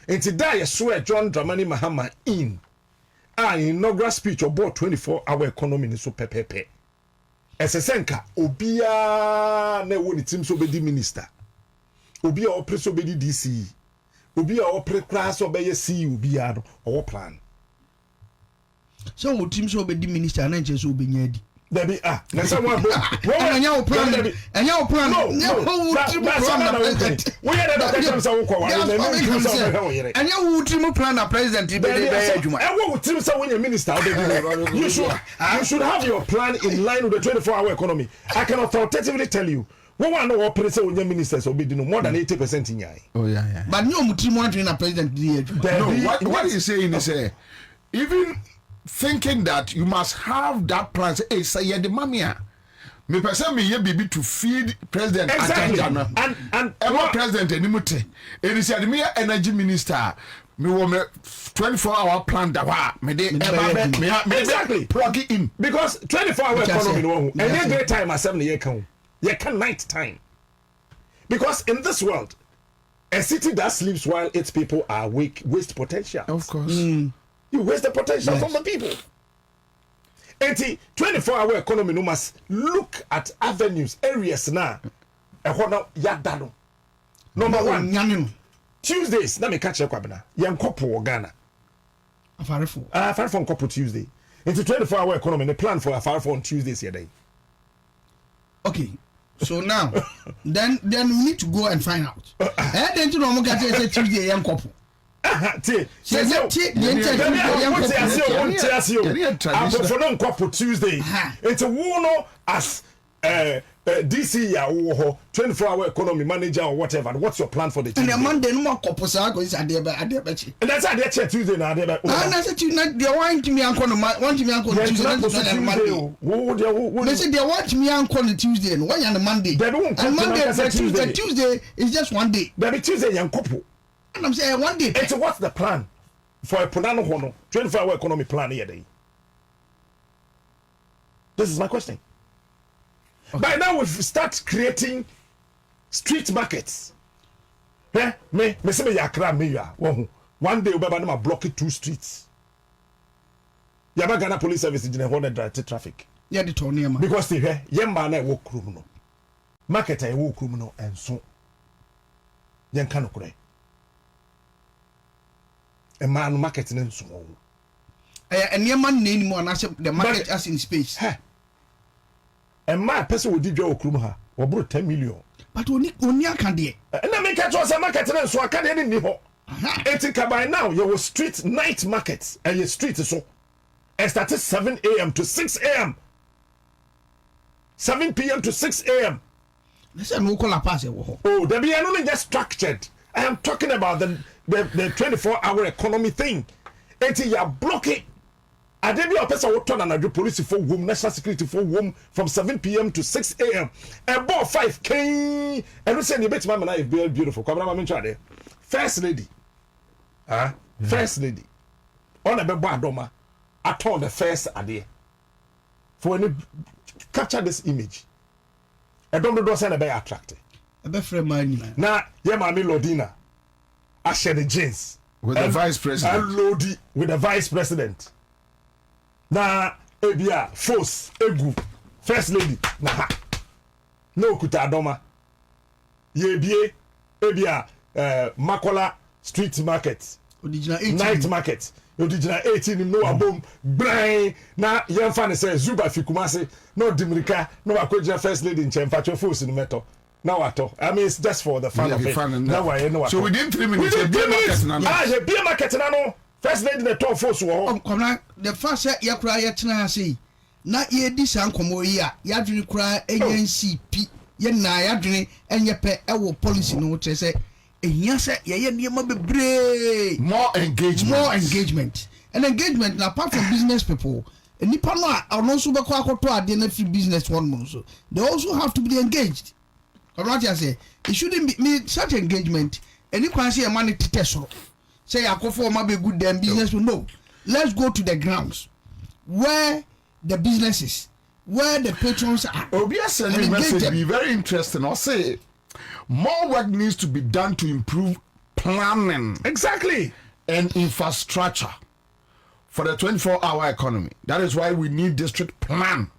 And today, I swear John Dramani Mahama in inaugural speech about 24-hour economy so pepepe. Esesenka obia na woni tim so be di minister. Obia opre so be di DC. Obia opre class so be CEO obia no or plan. So wo tim so be di minister na nche so be nya di. Debi na someone go. Anya wo plan. No. We had that come so wo kwa. Anya wo tim plan na president be adwuma. And what tim so when minister you should have your plan in line with the 24-hour economy. I can authoritatively tell you One want no operate when your ministers will be doing more than 80% in yai. Oh yeah. But no mutim wondering a president. No, what he's saying is even thinking that you must have that plan. Say the mamia. Me person me ye bibi to feed president. Exactly. And ever president anymore. It is the me energy minister. Me wo me 24-hour plan da wa me de exactly plug it in because 24-hour economy no and then daytime at 7 year count. You can night time. Because in this world, a city that sleeps while its people are awake waste potential. Of course. You waste the potential from the people. 24-hour economy no must look at avenues, areas now. Number one, Tuesdays, let me catch you kwabena. Yan kopo Ghana. Afarefo kopo Tuesday. Into 24-hour economy, the plan for Afarefo on Tuesdays here day. Okay. So now, then we need to go and find out. Then to know get say Tuesday young couple. For non couple Tuesday. It's a wono as DC ya 24-hour economy manager or whatever. What's your plan for the Tuesday? And the Monday no more couple sa go is adebechi. And that's how they check Tuesday na adebechi. And I said you not they want me uncle Tuesday and Monday. They said they want me uncle Tuesday and why on Monday. And Monday Tuesday is just one day. There be Tuesday young couple. And I'm saying one day. It's what's the plan for a Ponano Hono 24-hour economy plan here day? This is my question. Okay. By now we've start creating street markets. Me say me yakra me ya. One day we be block 2 streets. Yaba Ghana Police Service in the direct traffic. Yeah, the Tony man. Because they yemba na walk room no. Market I walk room no and so. Yen kanu kure. A man market in so. And your man name more the market as in space. And my person will did your krumha or brought 10 million. But only can de. And I make a choice a market so I can't any niho. Etika by now you street night markets and your street is so. And started 7 a.m. to 6 a.m. 7 p.m. to 6 a.m. This is no call pass. Oh, there be only just structured. I am talking about the 24-hour economy thing. Eti ya block it. I did be a person who turn and police for whom national security for whom from 7 p.m. to 6 a.m. And about 5K. And we say the best man is very beautiful. First lady. First lady. On a Boadu, I told the first idea. For when you capture this image, I don't know send a very attractive. A better money. Now, yeah, Mammy Lodina. I share the jeans. With the vice president. And Lodi with the vice president. Na ebia force egu first lady na ha no kuta adoma ye bie ebia Makola street market night market original 18 no abom brain na yemfa ne say Zuba Fikumase no dimrika no akoja first lady in chemfa force in meto now ato I mean it's just for the fun of it now I know so within 3 minutes beer market na no first lady the top force wo come the first ya kura ya tena ase na ye di san komo yi a ya dwene kura NPP ye na ya dwene enye pe e wo policy no tre se ehia se ye niam bebre more engagement and engagement na apart from business people nipa no a ono so be kwa akoto ade na free business one mo so they also have to be engaged. Come right here say it shouldn't be such engagement any kwan say money tete so say akofo ma be good them business no. Let's go to the grounds where the businesses, where the patrons are. Obia send me message be very interesting. I'll say more work needs to be done to improve planning. Exactly. And infrastructure for the 24-hour economy. That is why we need district plan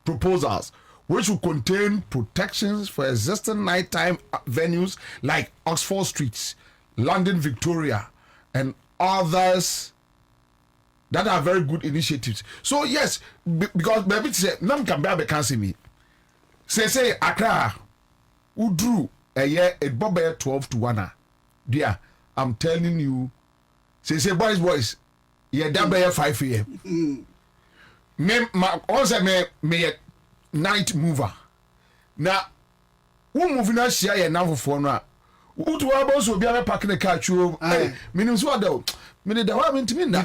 proposals which will contain protections for existing nighttime venues like Oxford Streets, London Victoria, and others that are very good initiatives. So yes, because baby say nam can be cancel me. Say Accra, Udru a year it bobe 12 to 1. Dear, I'm telling you. Say boys, yeah, that be 5 a.m. Me also me night mover. Now wo move na hia ye na fofo no a utu wa bo so bia be park ne car chuo minim so da mini da wa mentimi na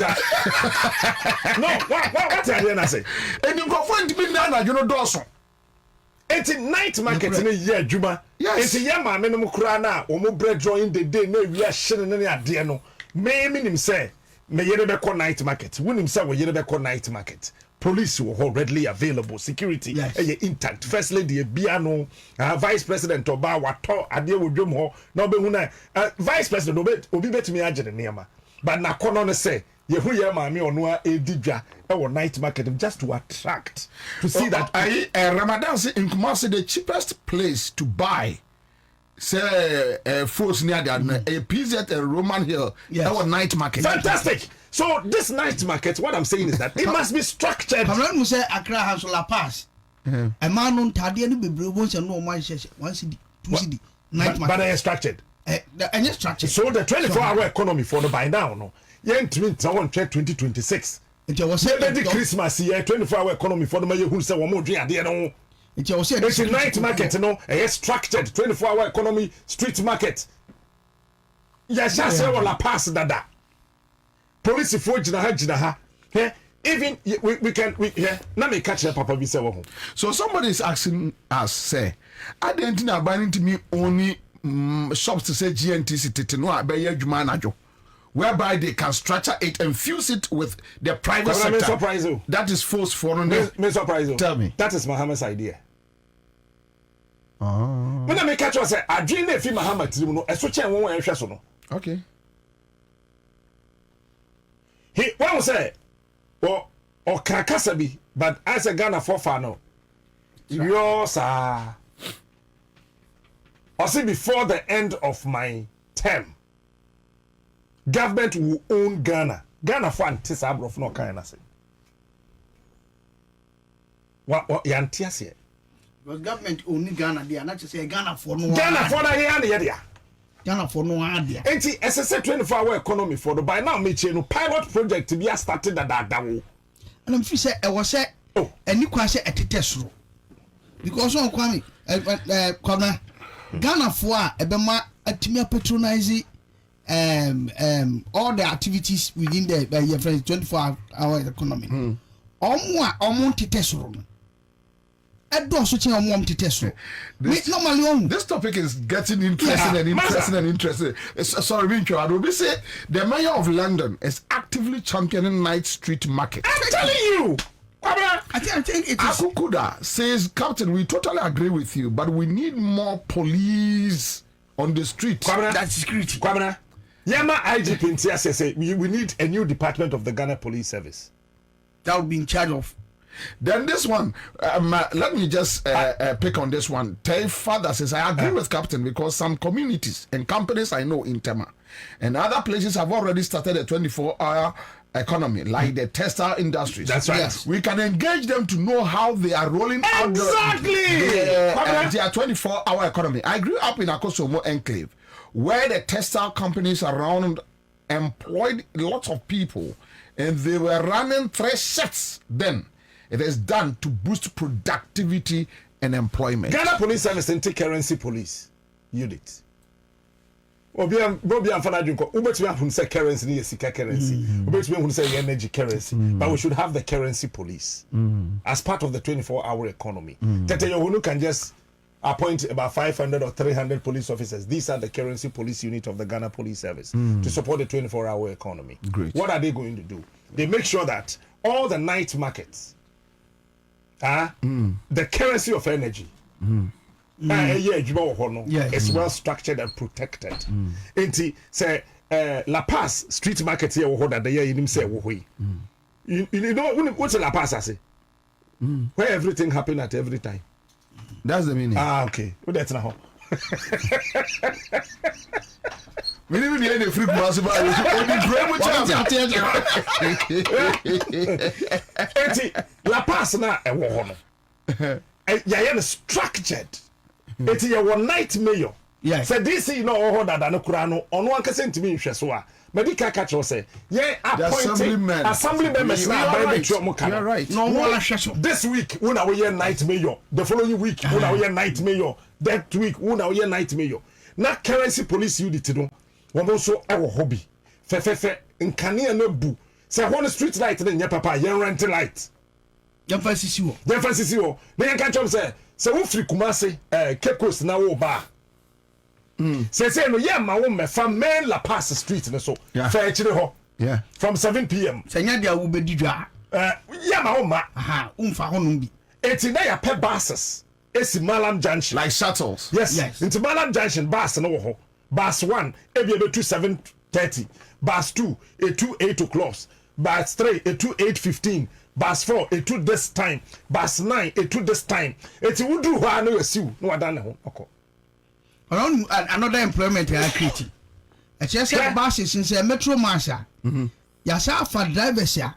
no what are you say eni nkofo ntimi na adwo do so enti night market ne ye adwuma enti ye ma me no mu kura na o mu bread drawing the day na wi a hye ne ade no me minim say me yere be call night market wonim say we yere be call night market police were readily available security intact first lady bia no vice president oba wato ade wodwom ho na obehu na vice president obi betimi agene niam but na kono no say yehu ye maame ono a edidwa e wo night market just to attract to see that Ramadan say in Kumasi the cheapest place to buy say foods near the a PZ Roman Hill our night market. Fantastic. So this night market, what I'm saying is that it must be structured. Kamran mu say Accra has La Pass. A man on tade no bebre won say no man share 1 cedi 2 cedi night market. But they are structured. And structured. So the 24-hour economy for the by now no. Yen twin 2026. It was say Christmas year 24-hour economy for the may who say one more drink ade no. It was say the night market no, a structured 24-hour economy street market. Yes, just say La Pass dada. Police for jina ha even we can na me catch papa bi say wo. So somebody is asking us say identity abaning to me only shops to say GNTC tete no abeya adwuma anajo whereby they can structure it and fuse it with the private sector. That is force for me surprise you. Tell me. That is Muhammad's idea. When I make catch say adwin na fi Muhammad tirim no eso chen won ehwe so no. Okay. He one say or Kakasabi, but as a Ghana for no. Yours are. I say before the end of my term, government will own Ghana. Ghana for anti-sabro of no kind of thing. What yantias because government own Ghana, they are not to say Ghana for no. Ghana for the area. Ghana for no idea. Enti SSA 24-hour economy for the by now me no pilot project to be started at that. And I'm say I was say and you can say a tetesro because on Kwame Kwame Ghana for ebema atimia patronize all the activities within the 24-hour economy. Omo tetesro. This topic is getting interesting and interesting and interesting. Sorry, Mincho, I will be say the mayor of London is actively championing night street market. I'm telling you. I think it is. Akukuda says, Captain, we totally agree with you, but we need more police on the street. That's security. Yama IGP say we need a new department of the Ghana Police Service. That would be in charge of. Then this one, let me just pick on this one. Tay Father says, I agree with Captain because some communities and companies I know in Tema and other places have already started a 24-hour economy, like the textile industries. That's right. Yes. We can engage them to know how they are rolling out their 24-hour economy. I grew up in Akosomo Enclave, where the textile companies around employed lots of people, and they were running 3 shifts then. It is done to boost productivity and employment. Ghana Police Service and currency police unit. Bobie Ansah Junko. Ubetumi ahun say currency ni sika currency. Ubetumi ahun say energy currency. But we should have the currency police as part of the 24-hour economy. Tete Yohunu can just appoint about 500 or 300 police officers. These are the currency police unit of the Ghana Police Service to support the 24-hour economy. Great. What are they going to do? They make sure that all the night markets, the currency of energy, is well structured and protected. Say La Paz street market here that the year you say you know what's La Paz I say? Where everything happen at every time. That's the meaning. Okay. Well, that's not how. We didn't need any free possible. La Paz na e wo ho no. Ya structured. Eti ya one night mayor. Yes. So this you know ho that no kura no ono ankase ntimi nhwe so a medical catch us say yeah assemblymen you're right this week when we hear night mayor the following week when we hear night mayor that week when we hear night mayor na currency police unit no wo also ewo hobby fe nkane na bu say one street light na nya papa yen rent light yɛmfa sisi wɔ na yɛn ka kyɛm sɛ wofiri Kumase Kekos na wo ba sɛ no yɛ ma wo mɛfa main La Paz street no so fa akyire hɔ from 7 p.m. sɛ nya de a wobɛdi dwa yɛ ma wo ma womfa hɔnom bi eti na yɛpɛ buses esi Malam Junction like shuttles yes into Malam Junction bus no wɔ hɔ bus 1 ebi to 7:30 bus 2 to 8 o'clock bus 3 to 8:15 bus 4 to this time bus 9 to this time eti wudu hɔ ana yɛsiw na wadan ne ho ɔkɔ around another employment I create a chess buses in metro masha yasa for drivers ya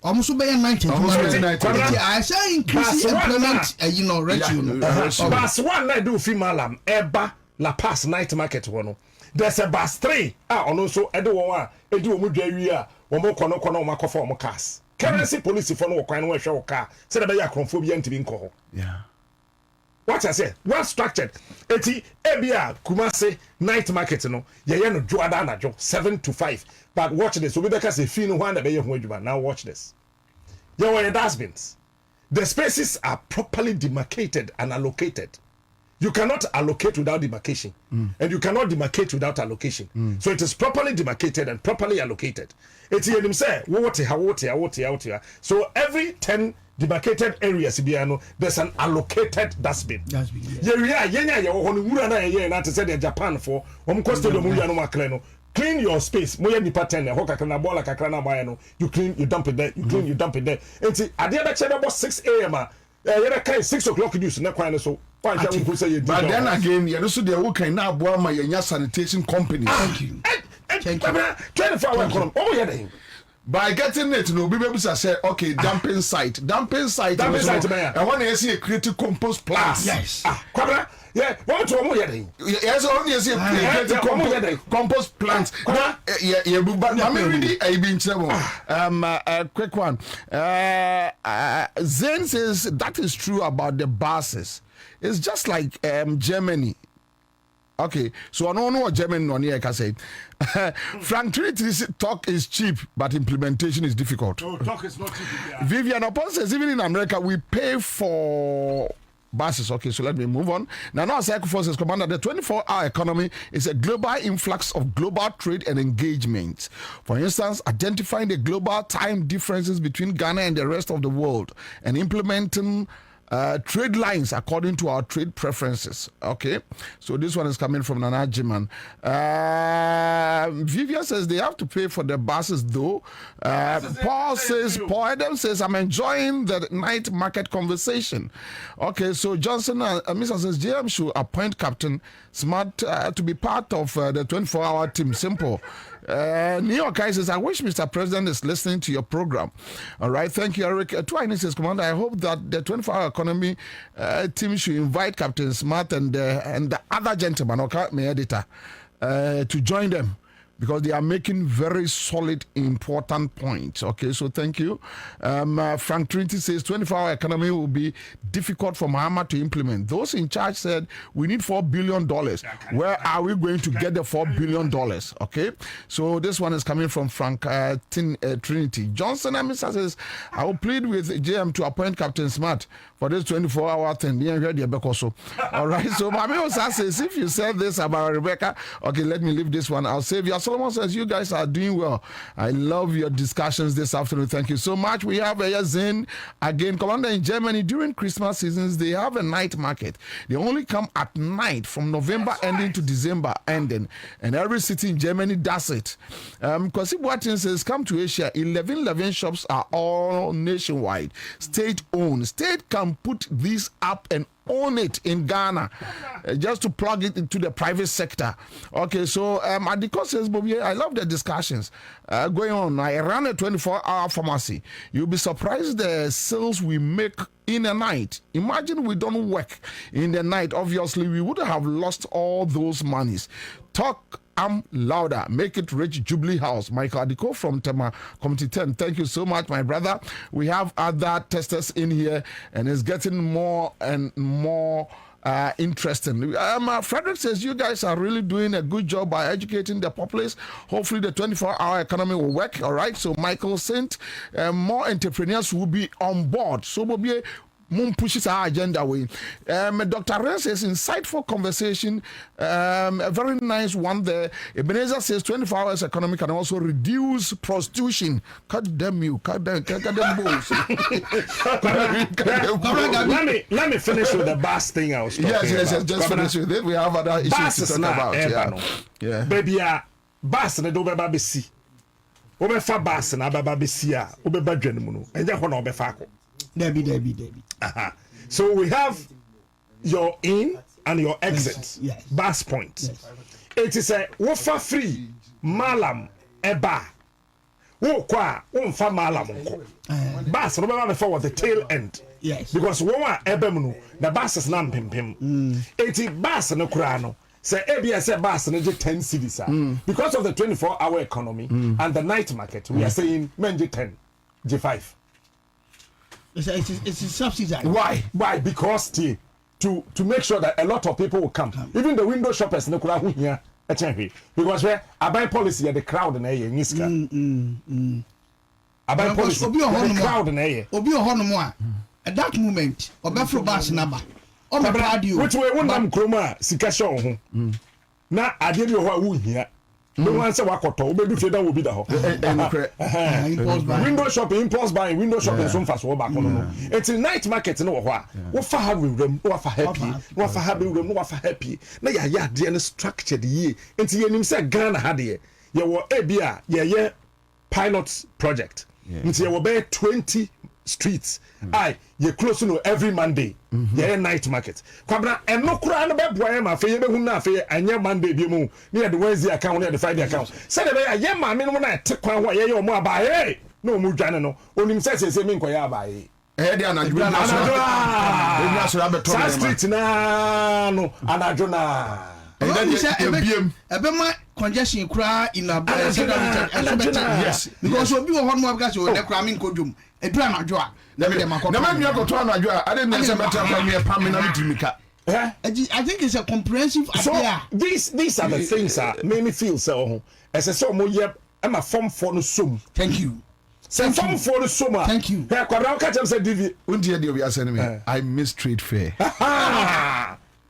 almost be 90 I say increase employment you know revenue bus 1 na do fi Malam eba La Paz night market one there's a bus 3 ono so e de won a e di omu dwa wi a wo mo kono o makofa o mo cars currency police for no kwan no hwe wo car say da be ya kronfo bi antibi nko ho what I say well structured eti ebia Kumase night market no ye no joada anajo 7 to 5 but watch this we beka say fee no one da be ye ho adwuma now watch this ye were dustbins the spaces are properly demarcated and allocated. You cannot allocate without demarcation, and you cannot demarcate without allocation. So it is properly demarcated and properly allocated. It's here say water. So every 10 demarcated areas, there's an allocated dustbin. Japan for clean your space. You clean, you dump it there. You dump it there. And see, at the other about 6 a.m. 6 o'clock news na kwan so why shall we say but then again you also dey work na abo ma yenya sanitation companies thank you 24 hour column by getting it no be able to say okay dumping site and when you see a creative compost plant yes kwabra yeah what to mo yede yes only you see a creative compost plant yeah but I mean really I been trouble a quick one Zen says that is true about the buses. It's just like Germany. Okay, so I don't know what German on here can say. Frank Trinity's talk is cheap, but implementation is difficult. Oh, talk is not cheap. Yeah. Vivian Opon says even in America we pay for buses. Okay, so let me move on. Now, Cycle Forces Commander, the 24-hour economy is a global influx of global trade and engagement. For instance, identifying the global time differences between Ghana and the rest of the world and implementing trade lines according to our trade preferences. Okay, so this one is coming from Nana Jiman. Vivian says they have to pay for the buses though. Paul Adam says I'm enjoying the night market conversation. Okay, so Johnson Mr. says JM should appoint Captain Smart to be part of the 24-hour team. Simple. New York guy says I wish Mr. President is listening to your program. All right, thank you, Eric. Twine says, Commander, I hope that the 24-hour economy team should invite Captain Smart and the other gentleman, okay, my editor, to join them, because they are making very solid, important points. Okay, so thank you. Frank Trinity says 24-hour economy will be difficult for Mahama to implement. Those in charge said we need $4 billion. Where are we going to get the $4 billion? Okay, so this one is coming from Frank Trinity. Johnson Amisa says I will plead with JM to appoint Captain Smart for this 24-hour thing. All right, so Mami Osa says if you said this about Rebecca, okay, let me leave this one. I'll save you. Solomon says you guys are doing well. I love your discussions this afternoon. Thank you so much. We have a Zen again, Commander. In Germany during Christmas seasons they have a night market. They only come at night from November ending to December ending, and every city in Germany does it. Kwasi Boateng says come to Asia. 11 shops are all nationwide, state owned. State can put these up and own it in Ghana, just to plug it into the private sector. Okay, so Adiko says, Bobie, I love the discussions going on. I run a 24-hour pharmacy. You'll be surprised the sales we make in a night. Imagine we don't work in the night. Obviously, we would have lost all those monies. Talk I'm louder. Make it rich. Jubilee House. Michael Adiko from Tema Committee 10. Thank you so much, my brother. We have other testers in here, and it's getting more and more interesting. Frederick says you guys are really doing a good job by educating the populace. Hopefully the 24-hour economy will work. All right. So Michael sent more entrepreneurs will be on board. So we'll be pushes our agenda away. Dr. Ren says insightful conversation, a very nice one there. Ebenezer says 24 hours economy can also reduce prostitution. Cut them bulls. Let me finish with the bus thing I was talking about. Yes, just finish with it. We have other issues to talk about. Yeah. Baby, bus na do beba besi. Obefa bus na beba besi a obeba dwanemu no. Enje ho na obefa akọ. Debbie. So we have your in and your exit. Yes. Bus point. Yes. It is a wofa free malam eba. Wo kwa wonfa malam nko. Bus no be for the tail end. Yes. Because one eba mu no the bus is na mpempem. Eti bus no kura no say ABS bus no 10 cities. Because of the 24-hour economy and the night market, we are saying menje 10 G5. It's subsidized. Why? Because to make sure that a lot of people will come. Even the window shoppers no kura hu here. Because where I buy policy at the crowd na ye niska. I buy policy the crowd na ye. Obi ohono a at that moment obefro bass number. On the radio. Which way one am kroma sika show ho. Na ade bi ho a hu here. No one say wakoto obedu feda wo bi da ho. Window shopping, impulse buying, window shopping so fast wo back no. It's a night market no wo ho a. Wo fa ha rem, wo fa happy, wo fa happy rem, wo fa happy. Na ya de no structured ye. Enti yenim say Ghana ha de. Ye wo ebia ye pilot project. Enti ye wo be 20 streets. You close to every Monday. Night market. Kwabra eno kura no be boy ma fe ye be hu na fe anya Monday bi mu. Me the Wednesday account, the Friday account. Say the be ye ma me no na te kwan ho ye omo abaye. No mu dwane no. Onim se me nkoya abaye. Dey anadwo na street na no anadwo na. Ebema congestion kura in a yes. Because obi wo ho no because o de kura me nkodum. Edu anadwo a na me nua go to anadwo a ade na se better kwa me pam na metimika. I think it's a comprehensive idea. So these are the things that make me feel so as I saw mo ye am a form for no sum. Thank you. Say form for no sum. Thank you. Hey, kwara catch am say DV. Untie dey obi asene me. I miss trade fair.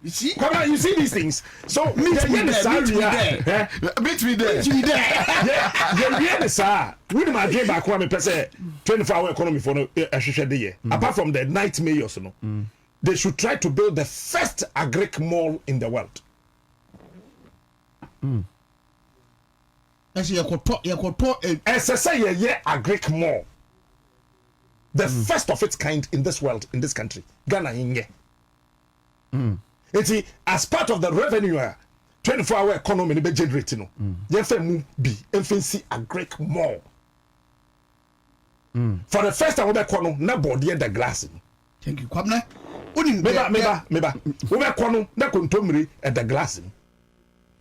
You see? Come on, you see these things. So meet me there. Meet me there. Yeah, sir. We my dream back when me say 24-hour economy for no ahwehwe de ye. Apart from the night mayors no. They should try to build the first agric mall in the world. As yekoto agric mall. The first of its kind in this world, in this country. Ghana in ye. As part of the revenue 24-hour economy be generating no yefemu bi emfancy agric mall for the first time we be kono na board the glass. Thank you kwabna onim meba we be kono na kontomire at the glass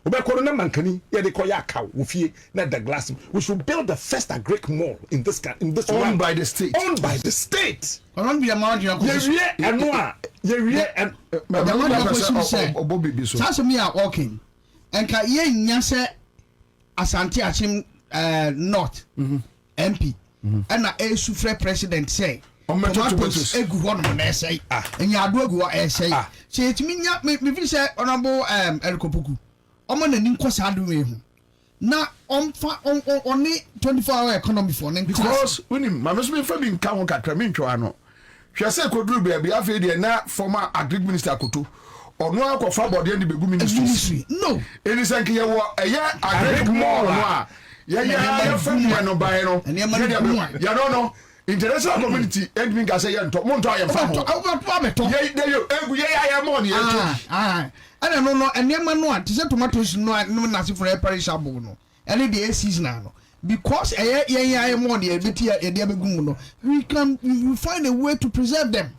we be kono na mankani ye de koya akaw wo fie na the glass. We should build the first agric mall in this owned world. by the state. Owned by the state. Onon bi amount you me are walking and ka ye nyansa Asanteman North MP and na esufre president say tomatoes egu ho no na say and ya do egu ho say say etimi nya me fi say honorable Elkopuku omo na nin kwasa do we hu na onfa oni 24-hour economy for because unim ma me so me fa bi nka ho kakra me ntwa no hwe say koduru bia afi de na former agric minister akoto ono akọfa body and begu ministry no eni sanke ye wo eye agric mall no a ye famu no bai no ya no international community admin ga say ye nto mo nto aye fa ho ye de yo egu ye ya mo ne ye to ana no enema no a tise tomatoes no na se for perishable no ene the season no because ye mo ne beti ye de abegu mu no we find a way to preserve them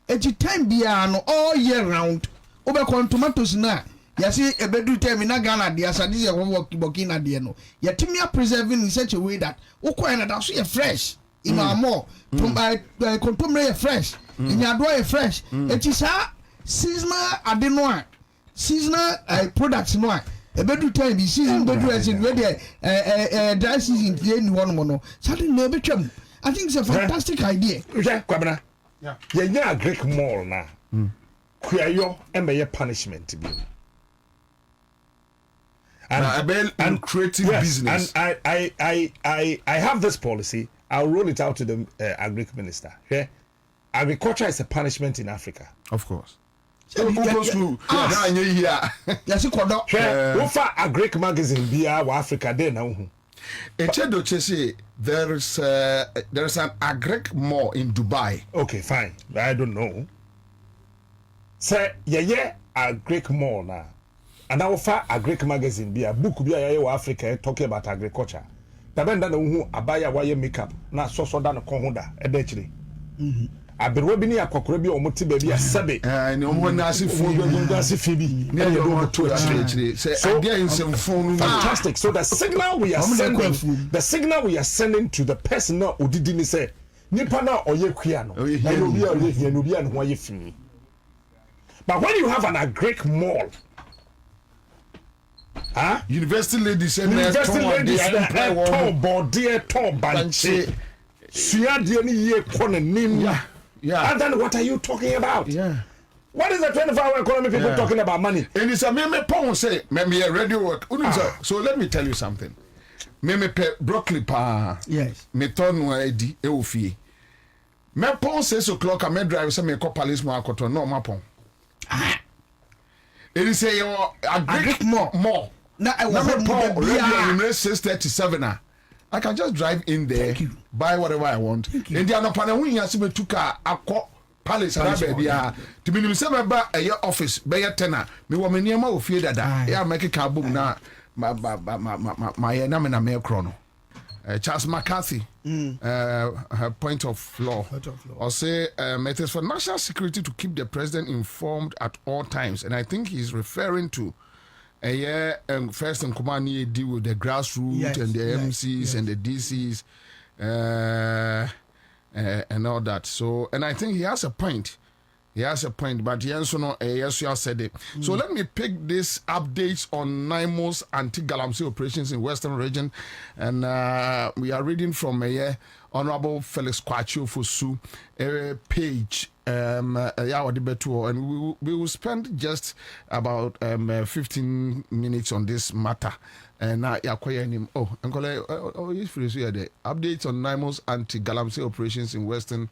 at the time bia no all year round. Over tomatoes na yasi ebedu time na Ghana dia sadis ye work Burkina dia no yetimi preserving in such a way that ukwa na that so ye fresh in our more from by contemporary fresh in your door fresh it is a seasonal adeno seasonal products no ebedu time the season bedu as in where dry season here in one mono something no betwam. I think it's a fantastic idea. Yeah, Kwabena. Yeah, Greek mall na. Kuyayo emeye punishment bi. And creative business. And I have this policy. I'll roll it out to the agric minister. Okay? Agriculture is a punishment in Africa. Of course. So Ufa agric magazine bia wa Africa dey na hu. Echedo say there is an agric mall in Dubai. Okay, fine. I don't know. Say agric mall na. And I offer agric magazine be a book be a Africa talking about agriculture. Tabenda na hu abaya waye makeup na so da no konhoda e da chire. Aberwa bi ni akokoro bi omo te ba bi asabe. No one na asifi bi. Na ye do to chire. Say idea in some phone. Fantastic. So the signal we are sending to the person na odidi ni say nipa na oye kwia no. Na obi a oye hia no obi a no aye fini. But when you have an agric mall, University ladies and ton body ton banche. Suya de ni ye kone nim. Yeah. And then what are you talking about? Yeah. What is the 24-hour economy people talking about money? And it's a meme pon say me radio work. So let me tell you something. Me pe broccoli pa. Yes. Me ton no edi e ofie. Me pon 6 o'clock I me drive say me call police mo akoto no ma pon. It is say your agric more. Na I was radio 637. I can just drive in there, buy whatever I want. And the other panel we have to car akọ palace and baby to be say ba a office be ya tenor. Me wo me niam o fie dada. Ya make car boom na my na me na me chrono. Charles McCarthy, her point of law, or say it is for national security to keep the president informed at all times, and I think he's referring to first in command deal with the grassroots and the MCs and the DCs and all that. So, and I think he has a point. But he also know yes, you said it. So let me pick this updates on NIMO's anti-galamsey operations in Western region, and we are reading from Honorable Felix Kwachu Fosu page. And we will spend just about 15 minutes on this matter. And now the updates on NIMO's anti-galamsey operations in Western.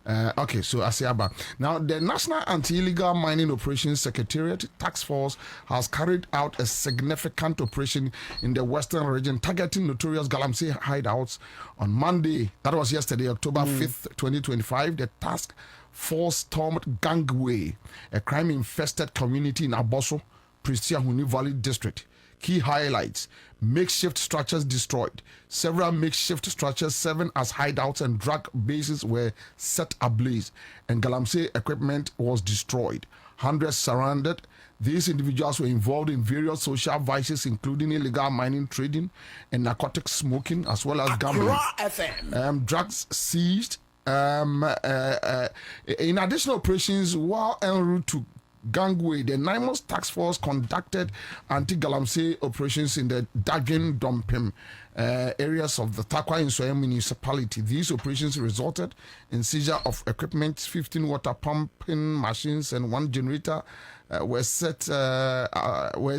Okay, so Asiaba. Now, the National Anti-Illegal Mining Operations Secretariat Task Force has carried out a significant operation in the Western region targeting notorious galamsey hideouts on Monday. That was yesterday, October 5th, 2025. The task force stormed Gangway, a crime-infested community in Abosso, Prisiahuni Valley District. Key highlights: makeshift structures destroyed. Several makeshift structures serving as hideouts and drug bases were set ablaze, and galamsey equipment was destroyed. Hundreds surrounded. These individuals were involved in various social vices, including illegal mining, trading, and narcotic smoking, as well as gambling. Drugs seized. In additional operations, while en route to Gangway, the NIMO's task force conducted anti-galamsey operations in the Dagin Dompim areas of the Takwa Insoya municipality. These operations resulted in seizure of equipment. 15 water pumping machines and 1 generator were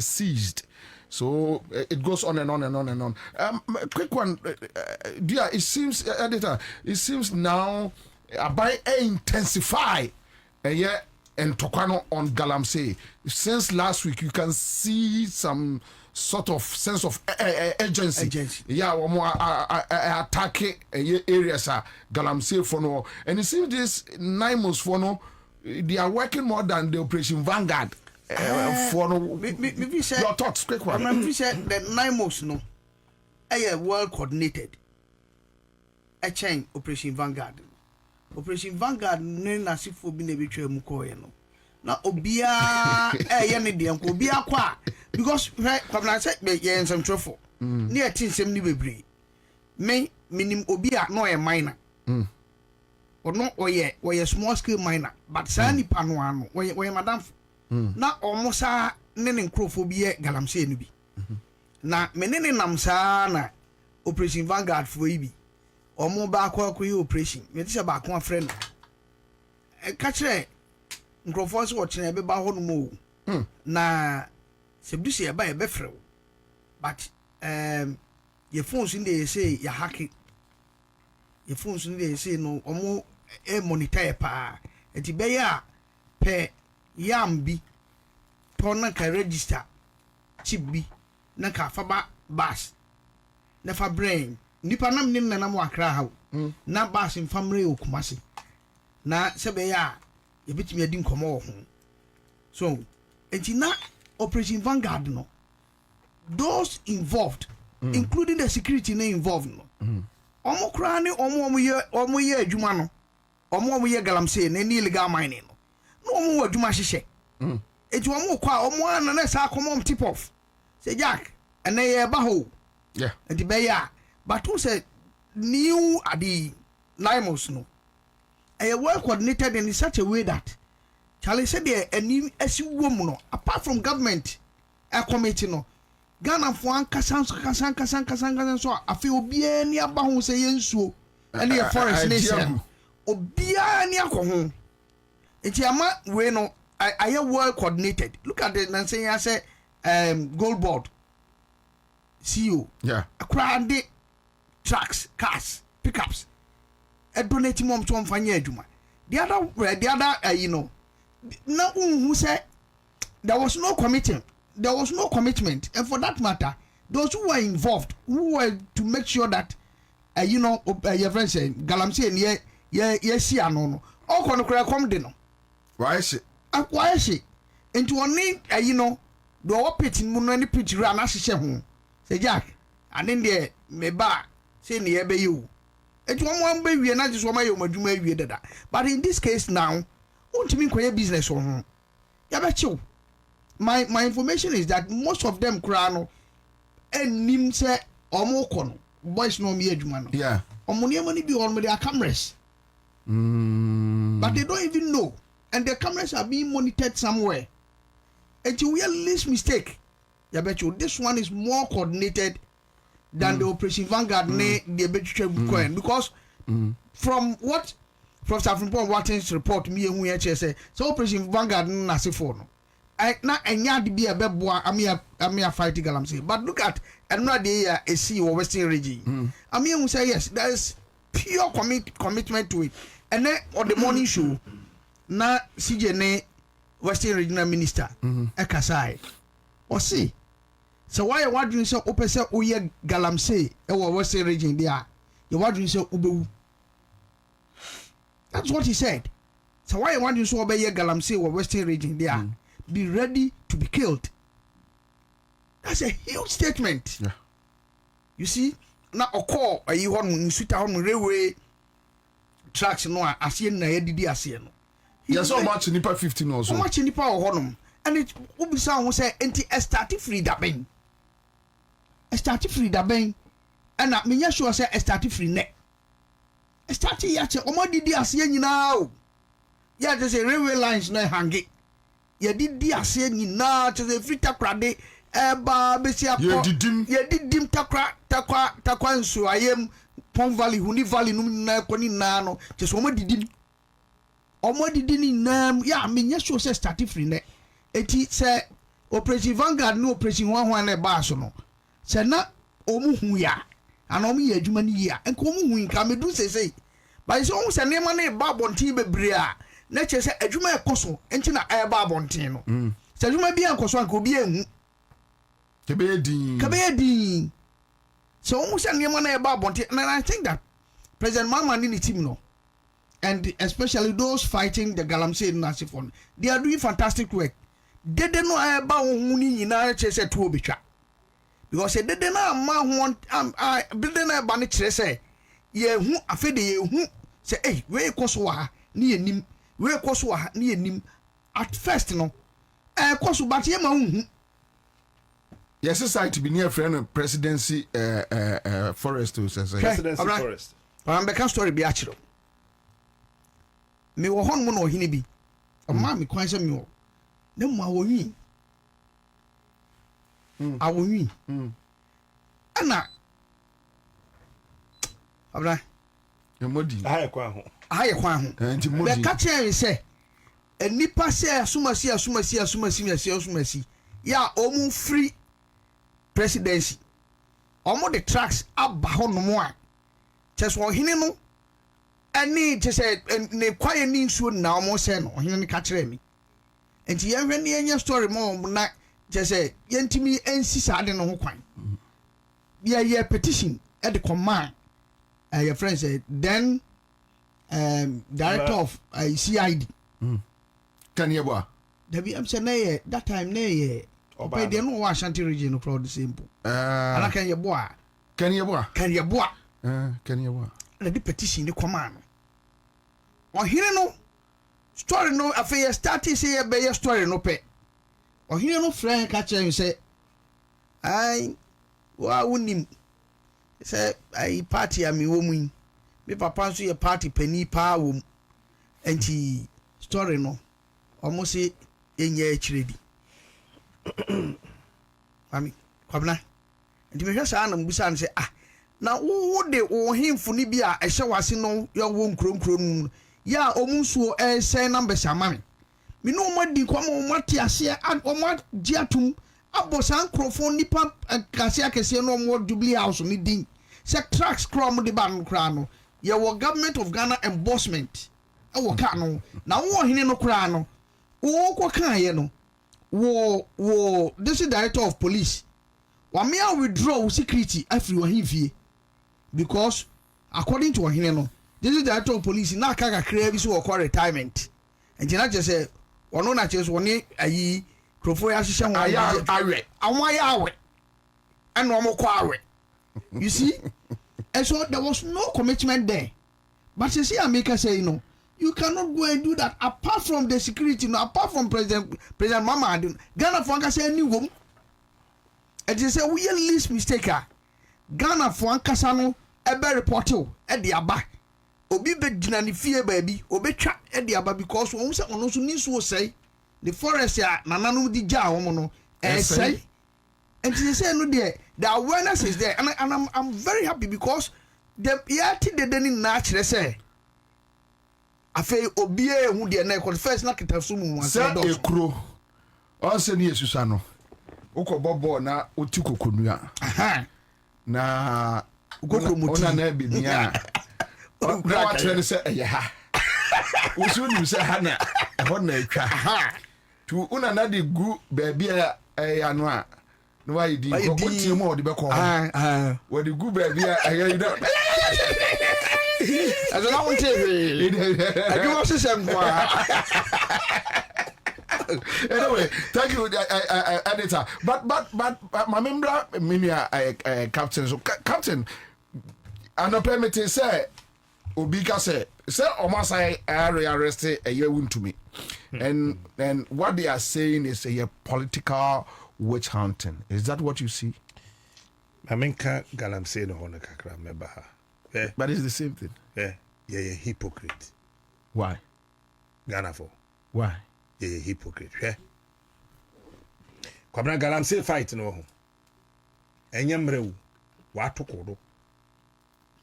seized. So it goes on and on and on and on. Quick one, dear. It seems, editor. It seems now by intensify. And Tokano on Galamsey. Since last week, you can see some sort of sense of urgency. Yeah, more attacking areas Galamsey for no. And it seems this NIMOS for no, they are working more than the Operation Vanguard. For no, your thoughts, quick one. We said that NIMOS no, well coordinated. A chain Operation Vanguard. Operation Vanguard ne na sifo bi na betwa mu ko ye no na obia ye ne de nko obia kwa because kwabna say ye nsem trofo ne ye tinsem ni bebre me minim obia no ye minor ono oye small scale miner but sa nipa no ano oye madam na omosa ne nkrofo bi ye galamsey no bi na menene nam sa na operation vanguard for ibi omo ba akwa yi operation me tise ba akwa friend ka kire nkrofo so wo kire be ba ho no mo na sebdusi e ba e be frew but your phones in there say ya hacking your phones in there say no omo e monitor pa enti be ya pe yam bi to na ka register chip bi na ka fa ba bus na fa brain nipa nam nim na nam akra ha na bus in family okumase na se be ya ye bitimi adi nkomo wo ho so enti na operation vanguard no those involved including the security na involved no omo kra ne omo ye adwuma no omo ye galamsey na ni illegal mining no omo wa adwuma hyehyɛ eti omo kwa omo ana na sa komom tip off say Jack and they ba ho yeah enti be ya but who said new adi limos no well coordinated in such a way that Charlie said there any esi wom no apart from government a committee no Ghana for kasan so afi obia ni aba ho say yensuo ene ye forest nation obia ni akoho enti ama we no I well coordinated look at the nan say gold board CEO yeah akrande trucks cars pickups a donate mom to mfanya adwuma the other you know na who say there was no commitment and for that matter those who were involved who were to make sure that you know your friend say galamsey and ye see no all kono kra come de no why she into one you know do what pit mu no ni pit ra na hyehyɛ ho say Jack and then there me ba say ne ye be you into one be wie na just one my adwuma wie dada but in this case now wontumi nkoye business ho ya be chill my information is that most of them kra no enim say omo kono boys no me adwuma no yeah omo ne money bi on me their cameras but they don't even know and the cameras are being monitored somewhere and you will least mistake ya bet you this one is more coordinated than the operation vanguard ne the between because from what Professor Frimpong Watkins report me hu ya say so operation vanguard na se for no na enya de bia beboa amia fight galamsey but look at enra de ya esi wo western region amia hu say yes there is pure commitment to it and then on the morning show na CJ ne western regional minister ekasai o see so why you wadun say opese oye galamsey e wo western region there you wadun say obewu that's what he said so why you wadun say obeye galamsey wo western region there be ready to be killed. That's a huge statement. Yeah. You see, now a call a you on suit on railway tracks no asien na yedidi asien no. Yes, so much nipa 15 also. So much nipa honum and it will be sound say anti start free da ben. Start free da ben and na me sure say start free ne. Start ya che omodidi asien nyina o. Ya just say railway lines na hangi. Ye didi ase nyina che free takrade eba besi akọ ye didim takwa nso ayem Pond Valley Huni Valley num na ko ni na no che so omodidi ni na ya menya sure say start free ne eti se operation vanguard no operation hwan na ba so no se na omuhu ya ana omu ye adwuma ni ya enko omuhu nka medu sesei ba so omu se nema na ba bontin bebre a na che se adwuma ekoso enti na ba bontin no se adwuma bi enkoso anka obi ehu kebe din so omu se nema na ba bontin and I think that President Mama ni team no and especially those fighting the galamsey nasifon they are doing fantastic work they no ba ohun ni nyina che se to obetwa because they na ma ho they na ba ni kire se ye hu afede ye hu se we koso wa ni enim we koso wa ni enim at first no course but ye ma hu yes society be near friend presidency forest to say presidency forest am be can story bi a chiro me wo hon mo no hini bi o ma me kwan se me wo na mu awonwi awonwi ana abra modi aye kwa ho nti be modi ka chen se enipa se asumasi ya omu free presidency omo the tracks aba honom a cheso ohene no ani chese ne kwaye ni nsuo na omo se no ohene ne ka kire mi enti yenhwe ne enya story mo na chese yentimi ensi saade no ho kwan ye petition at the command your friend said then director of CID can you boy Debbie I'm saying that time ne okay they know Ashanti region no crowd the same and can you boy can you boy the petition the command on here no story no affair start say be your story no pe on here no friend catch him say I wa wonim say I party am wo mu me papa so ye party pani pa wo enti story no almost say enye achiredi mami kwabna enti me hwesa na mbusa an say na wo de wo himfo ni bi a ehye wase no yo wo nkronkro nu ya omunsuo say number samami me no mo di kwa mo ti ase o mo gi atum abosan krofo nipa kase akese no mo Jubilee House ni din se tracks krom de ban kra no ye wo government of Ghana enforcement e wo ka no na wo hene no kra no wo ko kan ye no wo this is director of police wa me withdraw security afri wo himfie because according to hene no this is director of police na aka kakra bi so wo call retirement enti na je say wono na che so woni ayi krofo ya hihye ho awe awon ya awe and no mo kwa awe you see and so there was no commitment there but you see America say you cannot go and do that apart from the security no apart from president Mama Adu Ghana for say any wom and you say we least mistake Ghana for ankasa no ebe report e de aba obi be gina ni fie baabi obetwa e de aba because won say ono so ni so say the forest ya nananu di ja won no say and you say no there the awareness is there and I'm very happy because the yati de deni na kire say afei obie hu de na first na kitasu mu say ekro on say ni esusa no ukobobo na oti kokonua na kokomuti ona na bibia na wa tell say eh ha usu ni say ha na ho na atwa tu una na de gu baabia ano a no why di ko ti mo odi be ko wo di gu baabia ayi do as I want to I do want to say anyway thank you editor but my member minia captain so captain and permit say obi ka say omasai arrest Wontumi and what they are saying is a political witch hunting. Is that what you see? I mean ka galamsey no hono kakra meba ha but it's the same thing. Yeah, hypocrite. Why? Ghana for. Why? Yeah, hypocrite. Kwabna galamsey fight no ho. Enyamrewu wa tokodo.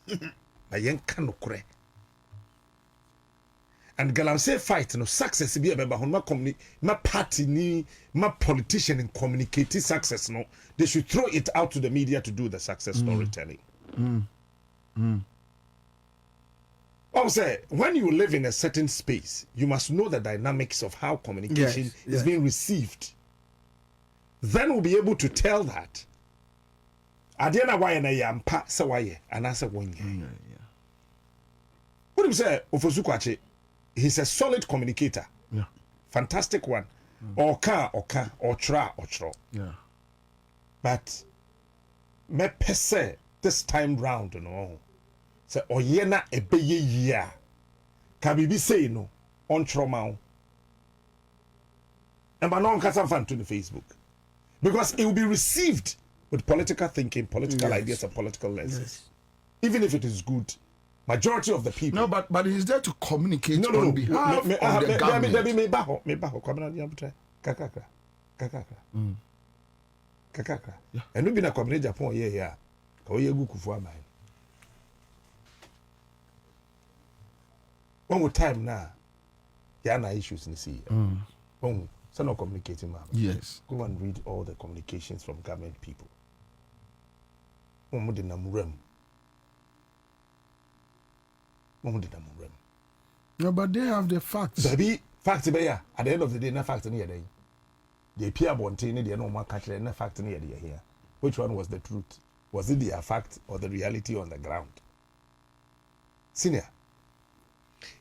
Na yenka no kore. And galamsey fight no success bi ebeba ho ma party ni ma politician in communicating success no they should throw it out to the media to do the success storytelling. Also, when you live in a certain space, you must know the dynamics of how communication is being received. Then we'll be able to tell that. Adiana why na yampa sa why and answer one. What do you say? Ofosukwache, he's a solid communicator. Yeah. Fantastic one. Or tra. Yeah. But me pese this time round no. Say oyena ebeye yia. Ka bibi say no on trauma. And by now, I'm fan to the Facebook. Because it will be received with political thinking, political ideas, and political lenses. Yes. Even if it is good, majority of the people. No, but he's there to communicate on behalf of the government. Me baho. Come on, kakakra. And we be na community Japan yeah. Ka we egu kufu aban. One more time now. There are issues in the sea. One, so not communicating, man. Yes. Go and read all the communications from government people. One more than namurem. No, but they have the facts. Baby, facts be ya. At the end of the day, no facts in here. They appear bontain, they no more catch no fact in here. Which one was the truth? Was it their fact or the reality on the ground? Senior,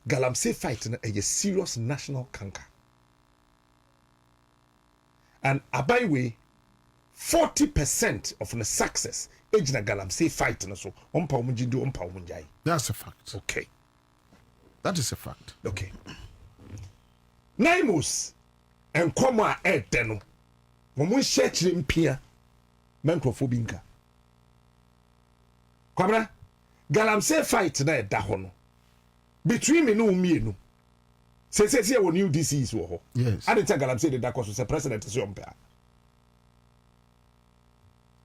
Galamsey fight a serious national canker. And Abaiwe, 40% of the success age na Galamsey fight so that's a fact. Okay. That is a fact. Okay. Naimus and Koma Edeno. When share in Pia, Mancrophobinka. Kwabra, Galamsey fight na dahono. Between me no me no. Say here when new DC is wo. Yes. I didn't tell Galamsey the Dakos was a president to Yompea.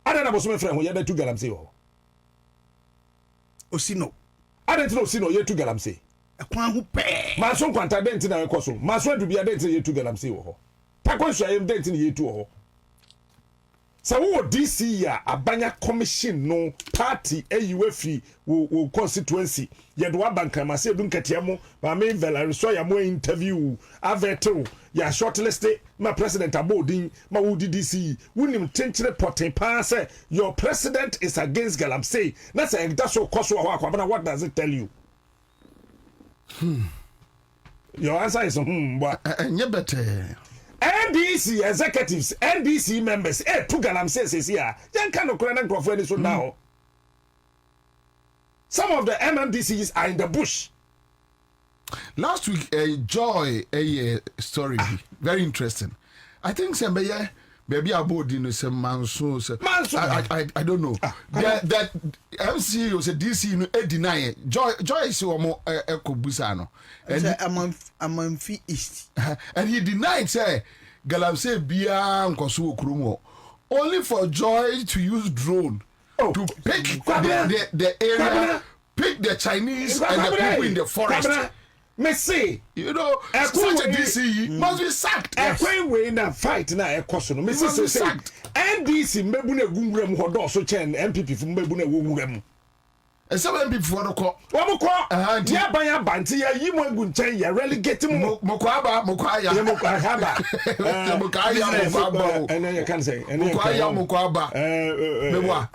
I don't know my friend when you're two Galamsey wo. Osino. I don't know Osino you're two Galamsey. A kwan who pay. Mason kwanta dent na ekoso. Mason to be a dent ye two Galamsey wo. Takwanso ayem dent ye two ho. So wo DC ya abanya commission no party AUF wo constituency ye do abankama se dun katiamo ma me vela so ya mo interview aveto ya shortlisted my president abodin ma wo DC wunim tenchire poten pa say your president is against Galamsey na say that so koso ho akwa what does it tell you? Your answer is what? better. NDC executives, NDC members, two Galamsey says here. Then kind of current crowd so now. Some of the MMDCs are in the bush. Last week, Joy, a story, very interesting. I think somebody, baby, about you know some manso. I don't know. That MC was a DC, you know, deny it. Joy is more echo busano. And a month east. And he denied, say, Galamsey Bia Kosu Krumo. Only for Joy to use drone to pick the area, pick the Chinese and the people in the forest. Me say, you know, such a DC must be sacked. A way na fight na ekoso no. Me say sacked. NDC mebu na gumrem ho do so chen NPP fu mebu na gumrem. E se NPP fu ko. Wo ko. Ya ban banti ya yi mo egu nchen ya relegate mo. Mokwaba. Ya mokwaba. Mokwaba. And you can say. Mokwaba. Mewa.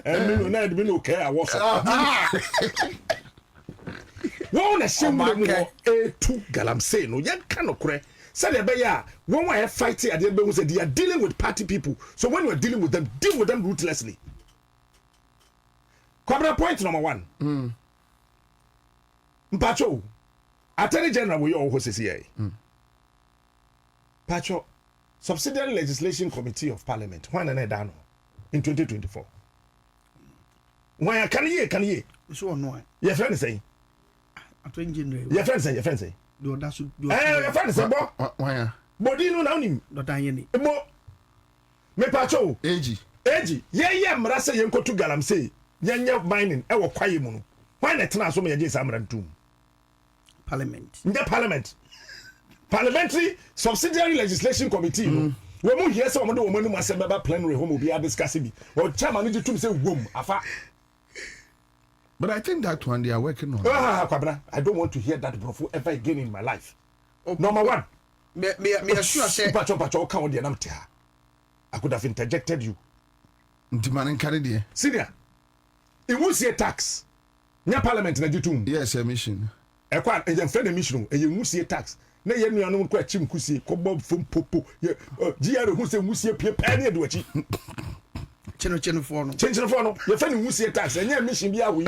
And no be no care what. Wọ́n na ṣe mu two Galamsey no yẹn kan no korẹ sẹ́ni ẹ bẹ yẹ a wọ́n wọ́n yẹ fighting at the end of the day they are dealing with party people so when you are dealing with them deal with them ruthlessly. Kwabena point number 1. Mpacho Attorney General wo yẹ ọwọ́ sisi yẹ. Mpacho Subsidiary Legislation Committee of Parliament wọ́n na ẹ̀ dá no in 2024. Wọ́n yẹ kan yẹ. So ọ̀nà ẹ̀. Yẹ fẹ́ ni sẹ́yìn. Your friend say. Your friend say, why? Body no now him. Not any. Me pacho. Ag. Yeah, mrasa yenko to Galamsey. Yanya mining, I will quiet mono. Why not transfer me against Amrantum? Parliament. The Parliament. Parliamentary Subsidiary Legislation Committee. When we hear some of the woman who must have a plenary home will be discussing. Or chairman need to say, womb, afa. But I think that one they are working on. I don't want to hear that bro ever again in my life. Number 1. Me sure say Pacho count the name. I could have interjected you. Demanding carry Senior. It will see a tax. Nya parliament na jitum. Yes, emission. E kwa e friend emission e will see a tax. Na ye nua no kwa chim kusie ko bob fom popo. Ye GR hu se musie pie pa na do achi. Chino for no. Chino for no. Your friend musie tax. Enya mission bia we.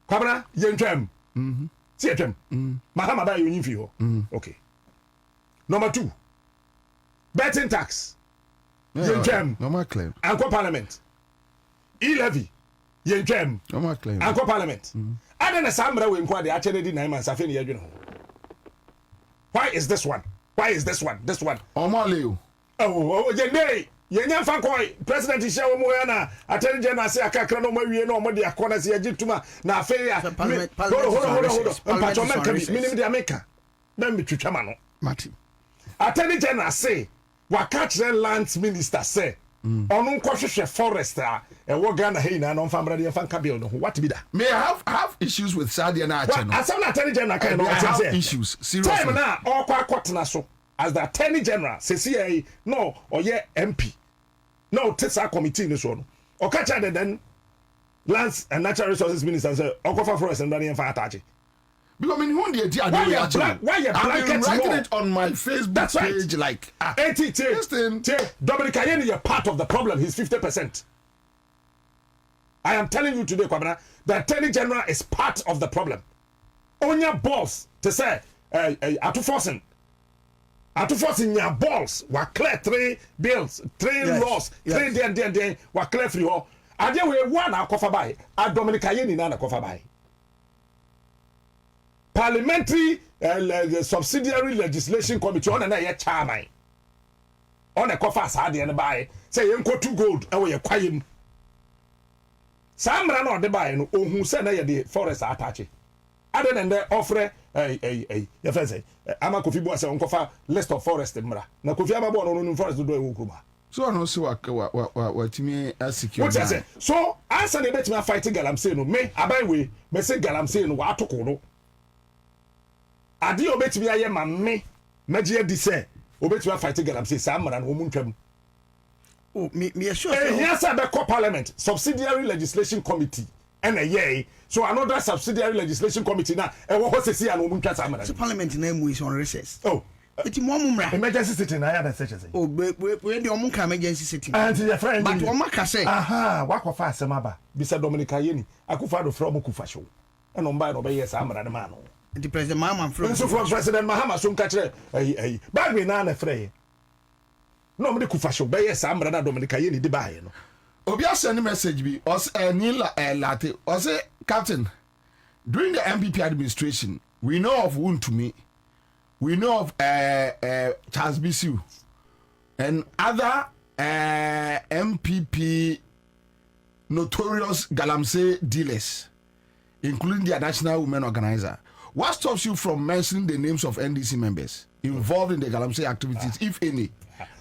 Kwabena ye ntwam. See atwam. Mahama da yo nyimfi ho. Okay. Number 2. betting tax yɛntwam normal claim ankɔ parliament e-levy yɛntwam normal claim ankɔ parliament ada na saa mmara wei nko ade akyɛ no di 9 months afei ne yɛdwene ho why is this one ɔmo leo oh yɛnde yɛnya fa kɔ president hyɛ wɔ mu ya na attorney general sɛ akakra no mawie no ɔmo de akɔ na sɛ yɛgye tuma na afei ya hold mpatɔ mɛka bi minim de ameka na metwitwa ma no mati attorney general say waka kyerɛ land minister sɛ ɔno nkɔhwehwɛ forest a ɛwɔ Ghana ha nyinaa na ɔmfa mmara de yɛmfa nka bill no ho what be that may I have issues with Sadia na akyɛ no asɛm na attorney general kan no I have ɔkyɛ sɛ issues seriously time na ɔkɔ akɔtena so as the attorney general sɛsi no ɔyɛ MP na ɔte saa committee no so no ɔka kyerɛ den lands and natural resources minister sɛ ɔkɔfa forest no de yɛmfa ataache because I mean who the why you I've been blanket writing law? it on my Facebook That's right. page like listen, Dominic Ayeni is part of the problem. He's 50%. I am telling you today, Kwabena, the attorney general is part of the problem. On your balls to say, atu forcing your balls. Were clear 3 bills, 3 laws, 3 then were clear free all. And then we one a cover by. A Dominic Ayeni na cover by. Parliamentary subsidiary legislation committee on na yɛ chairman on a cofa saa de ne bae sɛ yɛnkɔ to gold ɛwɔ yɛ kwayem saa mmara na ɔde bae no ohun sɛ na yɛ de forest atache ade na ndɛ ofre yɛ fɛ sɛ ama Kofi Boa sɛ ɔnkɔfa list of forest mmara na Kofi Amabo no forest do ɛwɔ kuruma so no so wa timi asecure what say so answer na betimi fight galamsey no me aban we me say galamsey no wa atoko no ade obetumi aye ma me magye adi sɛ obetumi fight galamsey saa mmara no mu ntwam oh me sure here say be parliament subsidiary legislation committee and so another subsidiary legislation committee na ɛwɔ hɔ sesi a no mu ntwa saa mmara so parliament na mu is on recess oh eti mo amumra emergency sitting na ya na seche say oh we dey omo ka emergency sitting and your friend but omo ka say aha wakɔfa asɛm aba bisa Dominic Ayeni akufa do from kufa show ɛna ɔmba na ɔbɛyɛ saa mmara no ma no the president Mahama from president Mahama so nka kyerɛ bagwe na na frɛ no me de kufa show bɛyɛ saa mmara na Dominic Ayeni de baayɛ no obi send message bi os latte or say captain during the NPP administration we know of Wontumi, we know of Charles Bisu and other NPP notorious galamsey dealers including their national women organizer. What stops you from mentioning the names of NDC members involved in the galamsey activities, if any?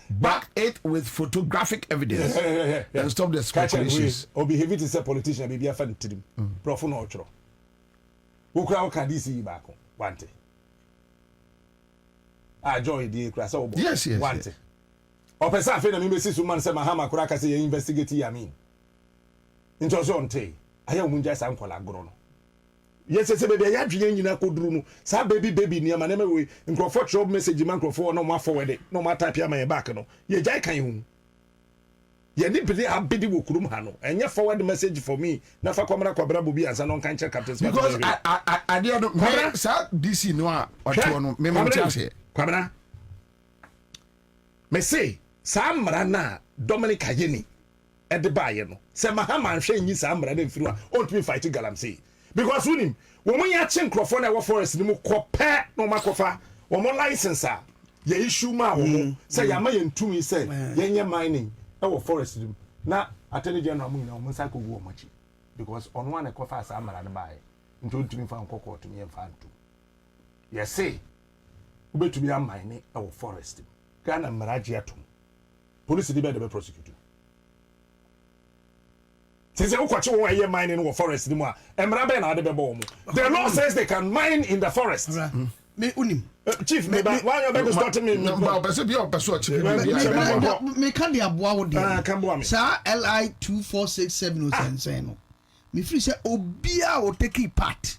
Back it with photographic evidence and stop the speculations. Or behaving as a politician, maybe a fan to them. Profo no otro. Who crowd can DC back one day? I join the class. Yes. One day. Or person feel me see someone say Mahama Kuraka say investigate Yamin. Into on tay. I am Munja Sankola Grono. Yes, baby, I dream in a kudrunu. Sa baby near my name way. In Crawford shop message man Crawford no more forward. No more type ya my back no. Ye jai kan you. Ye ni pede abidi wo kurum ha no. Enye forward message for me. Na fa kwamra kwabra Bobie Ansah no kan check captain. Because I dey no sa DC no a oto no me mo tiase. Kwabra. Me say sa mra na Dominic Ayeni e de baye no. Se Mahama hwe nyi sa mra de mfiru a on to fight galamsey. Because when we are checking microphone our forest, we compare no makofa, or more license. Ye issue ma say ya may and 2 me say, ye mining our forest. Now, Attorney General Moon, Mosako go much. Because on one a cofa summer and buy, into to me found cocoa to me and found two. Yes, say, we to be a mining our forest. Ghana Marajiatum. Police debate the prosecutor. Since you watch why mining in forest anymore, the law says they can mine in the forest. Me unim. Chief, why you better start me? Me can the aboa wo dey. Sir LI 2467 say no. Me free say obia will take part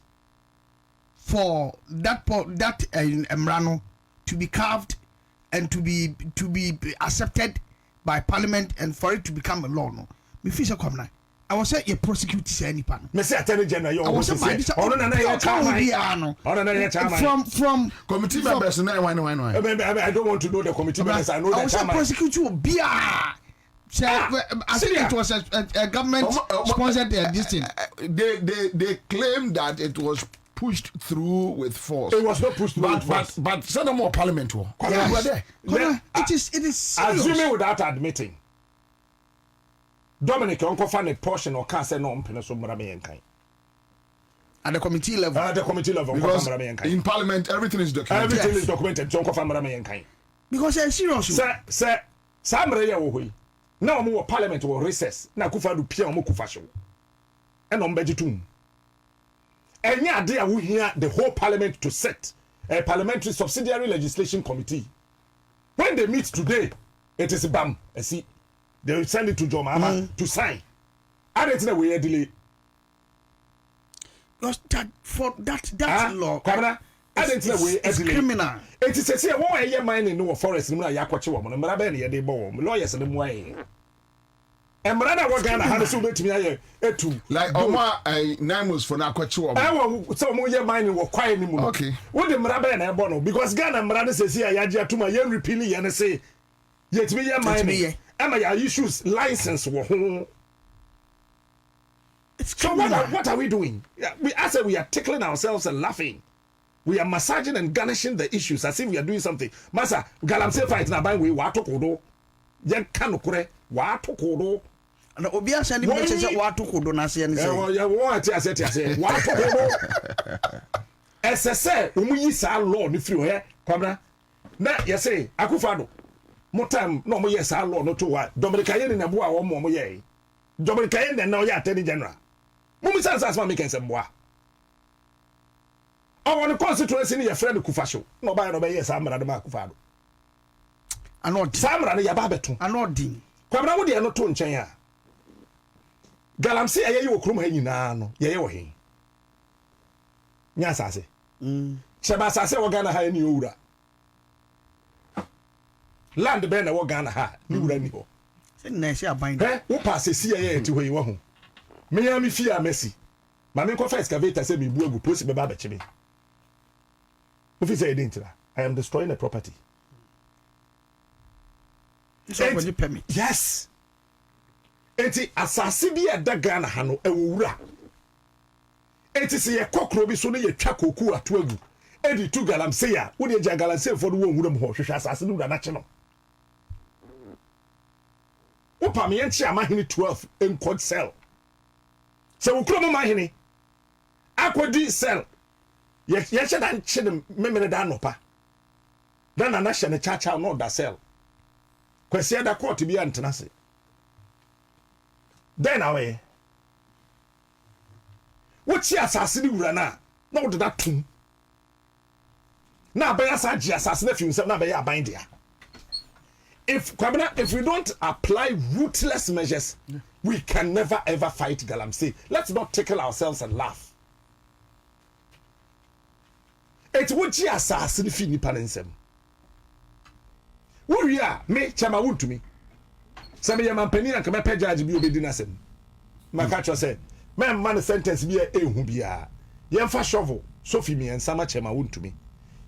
for that emrano to be carved and to be accepted by parliament and for it to become a law no. Me free say come now. I was say you prosecute any pan. Me say Attorney General you was say from committee members why. I don't want to know the committee members. I know that. I was say prosecute you bia. I think it was a government sponsored this thing. They claim that it was pushed through with force. It was not pushed through with force. But send them more parliament. Yes. It is serious. Assuming without admitting. Dominic Uncle found a portion or can't say no mpene so mra me yankan. At the committee level. At the committee level. Because in parliament everything is documented. Everything is documented. So Uncle found mra me yankan. Because it's serious. Sir, Samre ya wo hoyi. Na omo parliament wo recess. Na kufa do pia omo kufa show. E no mbeji tum. Enya ade a wo hia the whole parliament to set a parliamentary subsidiary legislation committee. When they meet today, it is bam. See. They will send it to John Mahama to sign. I don't know where delay. Because that law. Kamara, I don't know where it's criminal. It is a say why you mine in no forest. No, ya kwachi woman. Mrabe ne de bo. Lawyers ne mo aye. Emrada wa Ghana ha so betimi aye etu. Like Oma Namus for na kwachi woman. I so mo ye mine wo kwai ni mu. Okay. What the mrabe na e bo no because Ghana mrade se say ya agi atuma ye repeal ye ne say yetimi ye mine. Emma, your issues license wo ho. So what are we doing? I said we are tickling ourselves and laughing. We are massaging and garnishing the issues as if we are doing something. Masa, galamse fight na ban we wa tokodo. Yen kanokure wa tokodo. Na obi asa ni message wa tokodo na se ni say. Ya wo ati ase wa tokodo. SSA omuyi sa law ni free here. Kwabra. Na you say Akufado. Motam no mo yes law no to wa Dominica yen na boa wo mo ye Dominica yen na o ya Attorney General mo mi sense as ma make sense boa o won constituency ni your friend Kufasho no ba no be yes amra de ma Kufado anodi samra ne ya ba beto anodi kwabra wo de no to nchen a galamse aye wo krom ha nyina no ye wo he nya asase cheba asase wo Ghana ha ni owura land be na wo Ghana ha ni wura ni ho se na se aban wo pass si ye ti hoyi wo ho me ya mi fi a Messi ma me ko fa excavator se me bu agu posi be ba be chime wo fi say identira I am destroying a property so when you permit yes enti asase bi e da Ghana ha no e wo wura enti se ye kokro bi so ne ye twa koku ato agu edi tu galamse ya wo de galamse fo do wo wura mu ho hwehwe asase no wura na che no Upa me yanchi amahini 12 in code cell. So ukromo mahini. Akwadi cell. Ye she dan che dem memene da nopa. Dan na hye ne chacha no da cell. Kwesi da court bi antena se. Den away. Wuchi asase ni wura na wo de da tum. Na abaya sa ji asase na fi nsem na abaya aban dia. If we don't apply ruthless measures, we can never ever fight Galamsey. Let's not tickle ourselves and laugh. It would you assassin if you pansem. Who you are, me, Chama Wontumi. Some of your man penny and come up judge be obedient as him. My catcher said, man sentence be a hubia. Yamfa shovel, Sophie me and Sama Chama Wontumi.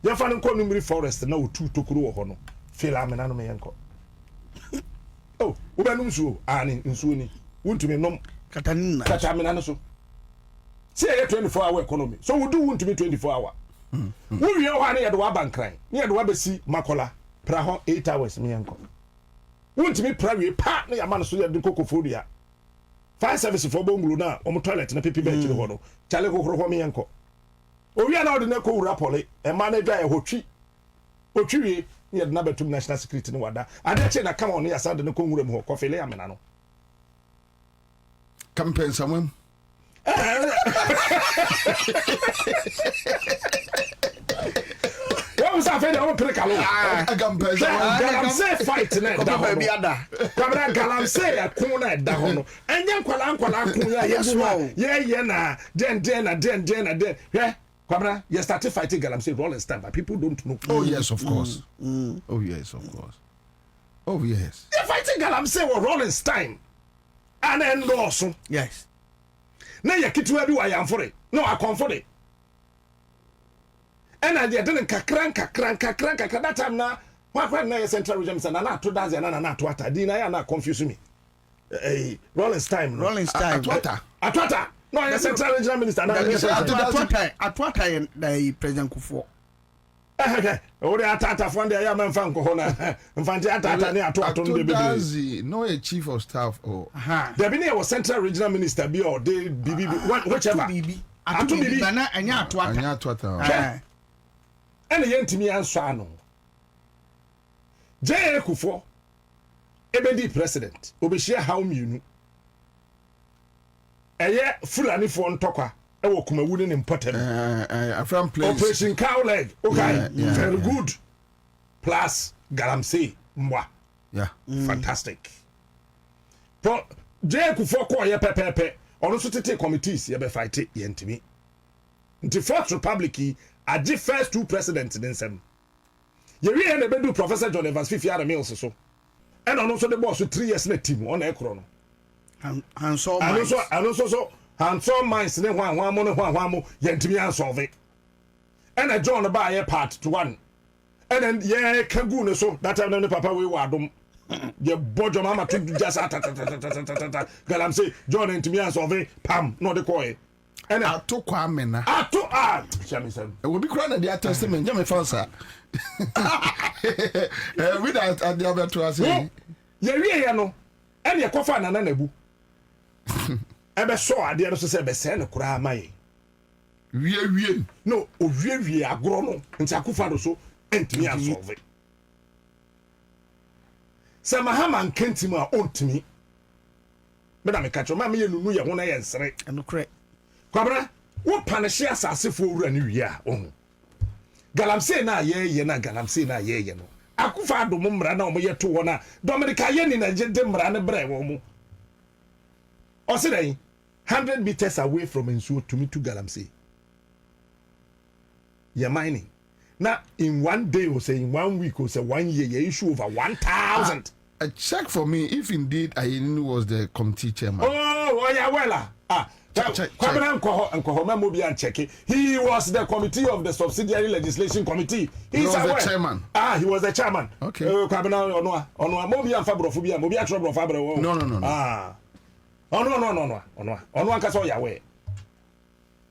Yamfan Conumri Forest, no 2 to Kuru Hono. Philamena me uncle. Oh, Ubanumsu, Annie, Insuni, Wontumi nom Katamina so. Say a 24-hour economy. So we do want to be 24-hour. We are one at the Waban crying. Near the Wabesi, Makola, Praho, 8 hours, me uncle. Want to be private partner, a man so the Cocofodia. Fire service for Bonguna, on toilet and a pipi bench in the hono. Chaleco for me uncle. Oh, we are now the Neko Rapole, a manager, a hochi. Ochi, near number 2 national security in Wada. And that's na come on here, Sunday, no Kungum or coffee, Amenano. Campaign someone. What was I saying? I want to pick a Galamse fight tonight. Galamse a corner at Dahono. And young Qualan, yes, well, yeah, then. Yeah. Kwabra, you started fighting Galamsey Rolling Stone, but people don't know. Oh yes, of course. Oh yes, of course. Oh yes. You're fighting Galamsey or Rolling Stone. and endorse. Yes. Na ya kitu abi wa yamfore. No akonfore. And I didn't kakran that time na what na central region na to dance na to ata di na ya na confuse me. Rolling time. Atwata. No, ya central regional minister na atwata the president Kufuor. Ori atata fund ya manfa nkoho na mfante atata ne ato no bebe. No a chief of staff or there be was central regional minister be or they whichever. Ato bibi na anya atwata. And the yentimi answer ano. J. Kufuor ebedi president obehia how mienu. Eye Fulani for ntokwa e wo kumawu ne important. From place Operation Cow Leg. Okay. Very good. Plus Galamsey mwa. Yeah. Fantastic. Pro J. Kufuor ko ye pepepe. Ono so tete committees ye be fight yentimi. Nti Fourth Republic agi first two presidents in them. Ye wi na be do Professor John Evans Fifi Adam Mills so. And ono so the boss 3 years na team on ekro no. Handsome minds ne hwan mo yentimi ansolve. And a John ba part 1. And then ye kagu ne so that time ne papa we wadom. Ye bojo mama to just galam say John yentimi ansolve pam no de koy. And ato kwame na ato chamisem e will be crying at the testament jam fansa with that at the other to us ye wie no and ye kofa na nabu ebe so ade no so se be se ne kura mai wie no o wie agro no nti akofa do so entimi asolve se mahama nkentimi a ontimi me da me ka cho ma me ye nunu ye ho na ye nsere eno kre kwabra wo panish asase fo wura ni wia ohun galamsey na ye na galamsey na ye no akufa adom mra na omo ye to wona dominica ye ni na je de mra ne bre wo mu o se dey 100 meters away from Nsuo to me to Galamsey ye mining na in one day or say in 1 week or say 1 year you issue over 1,000 check for me if indeed Ayini was the committee chairman. Oh yeah, well check. He was the committee of the subsidiary legislation committee. He was the chairman. He was the chairman. Okay. No.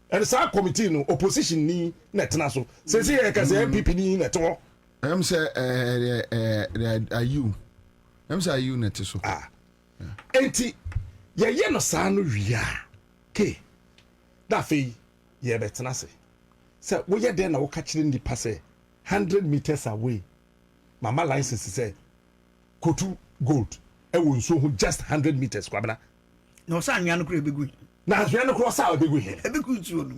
And sa committee no opposition ni netna so. Say NPP ni neto. Say ayu net so. Enti ye no sa no wia. Ke da fe ye betena se se wo ye den na wo ka kire ndi passe 100 meters away mama license say kotu gold e wo nso ho just 100 meters kwabna no sa anwa no kure begu na anwa no kure sa begu he e begu nsuo no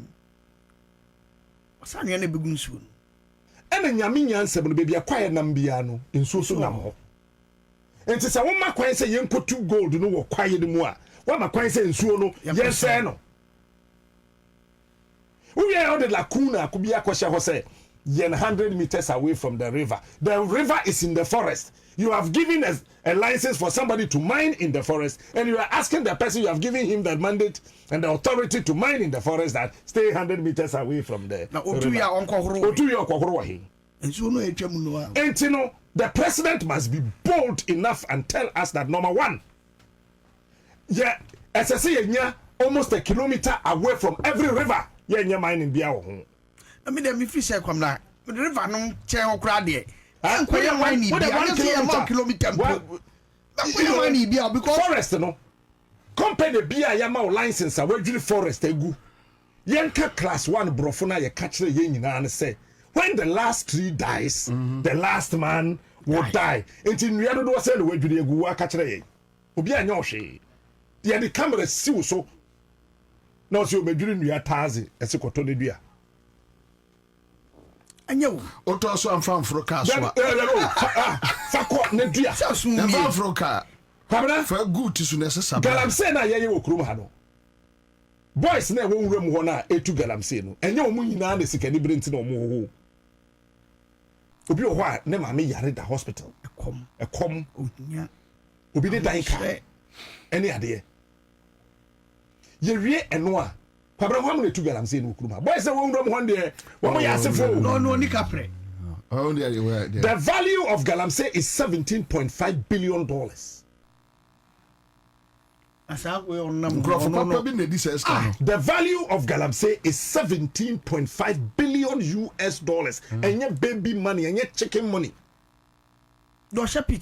sa anwa no begu nsuo no e na nyame nyansa no bebia kwae nam bia no nsuo so nam ho enti se wo ma kwae se ye nkotu gold no wo kwae de mu a what my coin say nsuo no yes say no we are the lacuna could be a question who say 100 meters away from the river is in the forest. You have given a license for somebody to mine in the forest and you are asking the person, you have given him the mandate and the authority to mine in the forest that stay 100 meters away from the river. The president must be bold enough and tell us that number one, yeah, as I say, almost a kilometer away from every river. Yeah, mining bia wo ho. I mean, me fish come na. The river no che ho kra de. And kwaya mining bia. I say 1 kilometer. Kwaya mining bia because forest no. Company bia ya ma license a wadwiri forest egu. Yenka class 1 brofo na ye ka kire ye nyina ne say when the last tree dies, the last man will die. Enti nua do say the wadwiri egu wa ka kire ye. Obi anya ohwe. The camera see so no so medwiri nua taze ese koto ne dua anyewo oto so amfam fro ka so fakọ ne dua na amfam fro ka kwabra fa good to necessary Galamsey na yeye wo kurom ha no boys na wo nwura mu ho na etu Galamsey no enye wo mu nyina na sika ni brenti na wo ho obi wo ho a ne ma me yare da hospital ekom onya obi de dan ka ene ade ye wie eno a kwabra ho amne tu galamsey no kuruma boy say won dom ho de wo mo yasefo no ni kapre the value of galamsey is $17.5 billion. The value of galamsey is $17.5 billion. Enye baby money, enye chicken money. Okay.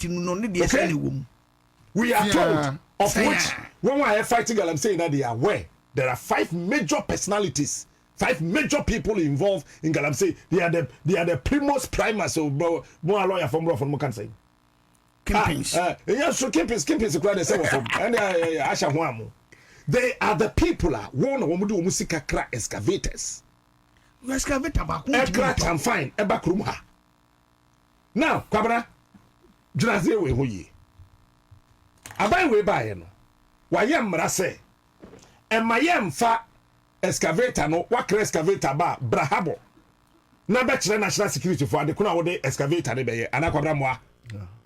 We are told of which when we are fighting galamsey that they are aware there are 5 major personalities, 5 major people involved in galamsey. They are the primus primus. So more lawyer from can say. Kimpins. Yes, so Kimpins crowd say and Asha Huamu. They are the people one of do musica crack excavators. Excavator Crack and fine eba krumha. Now, Kabra Juraze we hoye. Abai we buy no. Wayem mrase. And mayem fa excavator no wakre excavator ba brahabo. Na betre national security for the kuna wode excavator ne beye anakwabra moa.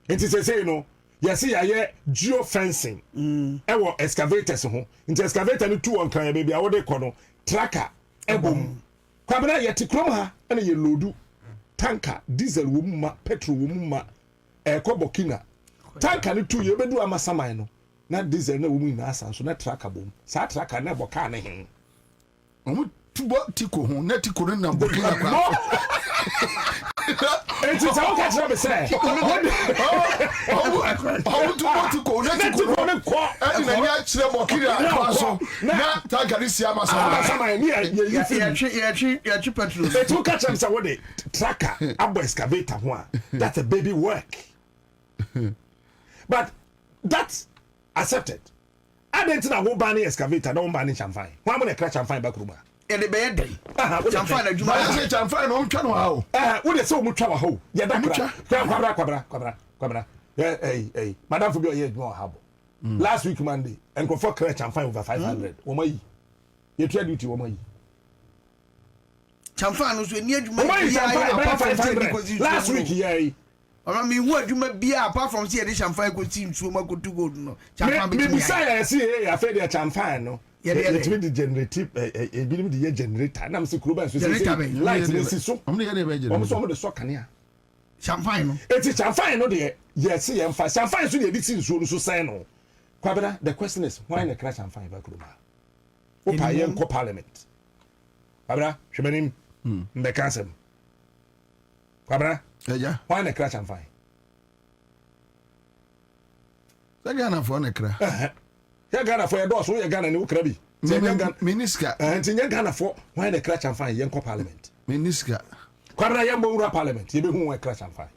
Nti say no yes ya geo fencing ewo excavators ho nti excavator no tu on kan baby awode kɔ no tracker ebom kwabena yeti krom ha na ye loadu tanker diesel wo mu ma petrol wo mu ma ekobokina tanker no tu ye bedu amasaman no na diesel na wo mu ina asanso na tracker bom sa tracker na boka na hen omu tubo tiko ho na tiko no na bokina kwa It's all catch up say. Oh, to go. Let it go. And then you actually bokina so. Na tagari si amasa. Yeah, petrol. It's all catch up say what the tracker abo excavator ho. That's a baby work. But that's accepted. I didn't know who ban excavator, don't ban champagne. Why am I crash champagne back room? And the bed day. Champagne adwuma. I say champagne on twa no how. Wo dey say o mutwa wa ho. Ye da kwabra. Hey. Madam Fubio ye adwuma ha bo. Last week Monday, and go for crash champagne over 500. Wo mayi. Ye twa duty wo mayi. Champagne no so ni adwuma. Wo mayi champagne 500. Last week ye. I mean, what you may be apart from see the champagne go team so much to go no. Champagne be say see I feel the champagne no. It will be generative a generator. I'm so cool so light so. I'm the generator. I'm so the so can champagne. It is champagne no there. Yes, see and fast champagne so the thing so say no. Kwabena, the question is why the crash champagne back room? Opa yen ko parliament. Kwabena, hwemenim mbekansem. Kwabena? Yeah. Why the crash champagne? Sagana for ne crash. Ya Ghana for your boss, we Ghana ni ukra bi. Miniska. Nti Ghana for why the crash and fine yenko parliament. Miniska. Kwabra yembo ura parliament, ye be hu we crash and fine.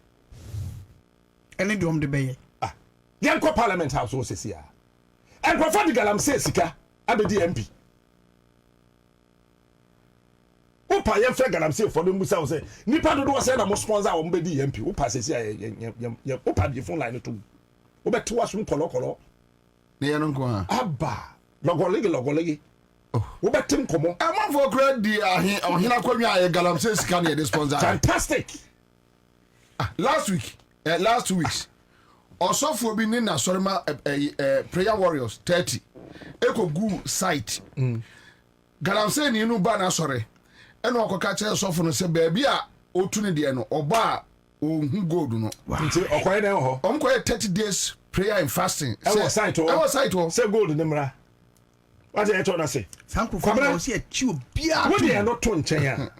Any dom de beye. Yenko parliament house wo sesi a. En profa di galamsey sika abedi MP. Opa yen fe galamsey for dem busa wo say nipa dodo wo say na mo sponsor wo mbedi MP. Opa sesi a opa bi phone line to. Wo beto asum kolokolo. Abba logolegi wo betim komo am for grade di ohina kwamia ye galamsey sika na ye sponsor fantastic. Last 2 weeks osofo bi ni na sorema prayer warriors 30 ekogu site galamsey ni nu ba na sore eno okoka che osofo no se ba bi a otune de no oba ohun gold no nti okoye na ho omkoye 30 days prayer and fasting. I was site. Say gold in the mra. What you told us say? Sanku from see a tube bia. What they are not to nchen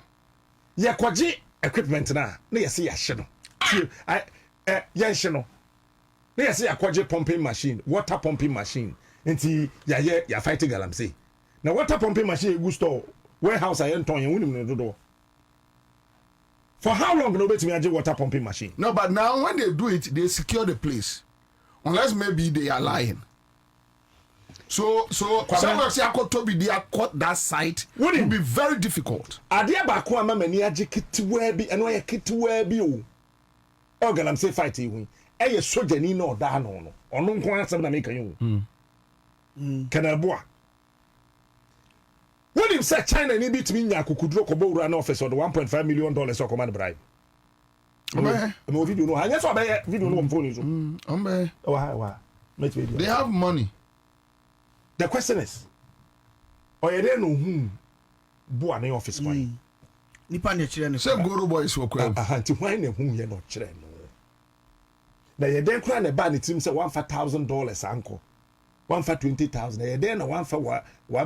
ya kwaji equipment na ye see ya hye no. Ya hye no. Na ye see ya kwaji pumping machine, water pumping machine. Nti ya fight galamsey. Na water pumping machine go store warehouse ayen ton yen wunim no do. For how long no bet me aje water pumping machine? No, but now when they do it, they secure the place. Unless maybe they are lying. So someone say I could to be there caught that site would be very difficult. Adia ba ko ama mani age kitwe bi eno ye kitwe bi o. O galamsey fight yi. E ye soja ni na oda no no. Ono nko asem na make you. Kana boa. When him say China ni bitimi nya kokuduro ko bowura na office of the $1.5 million or command bribe. No video no. Hanya so be video no phone so. Oh, they have money. The question is, Or you no hu bo an office boy. Nipa ne kire ne. Say Goro boys for kwa. Nti why na hu ye no kire no. Na ye den kra na ba ne tim say $1,000 anko. 120,000. Ye den na 1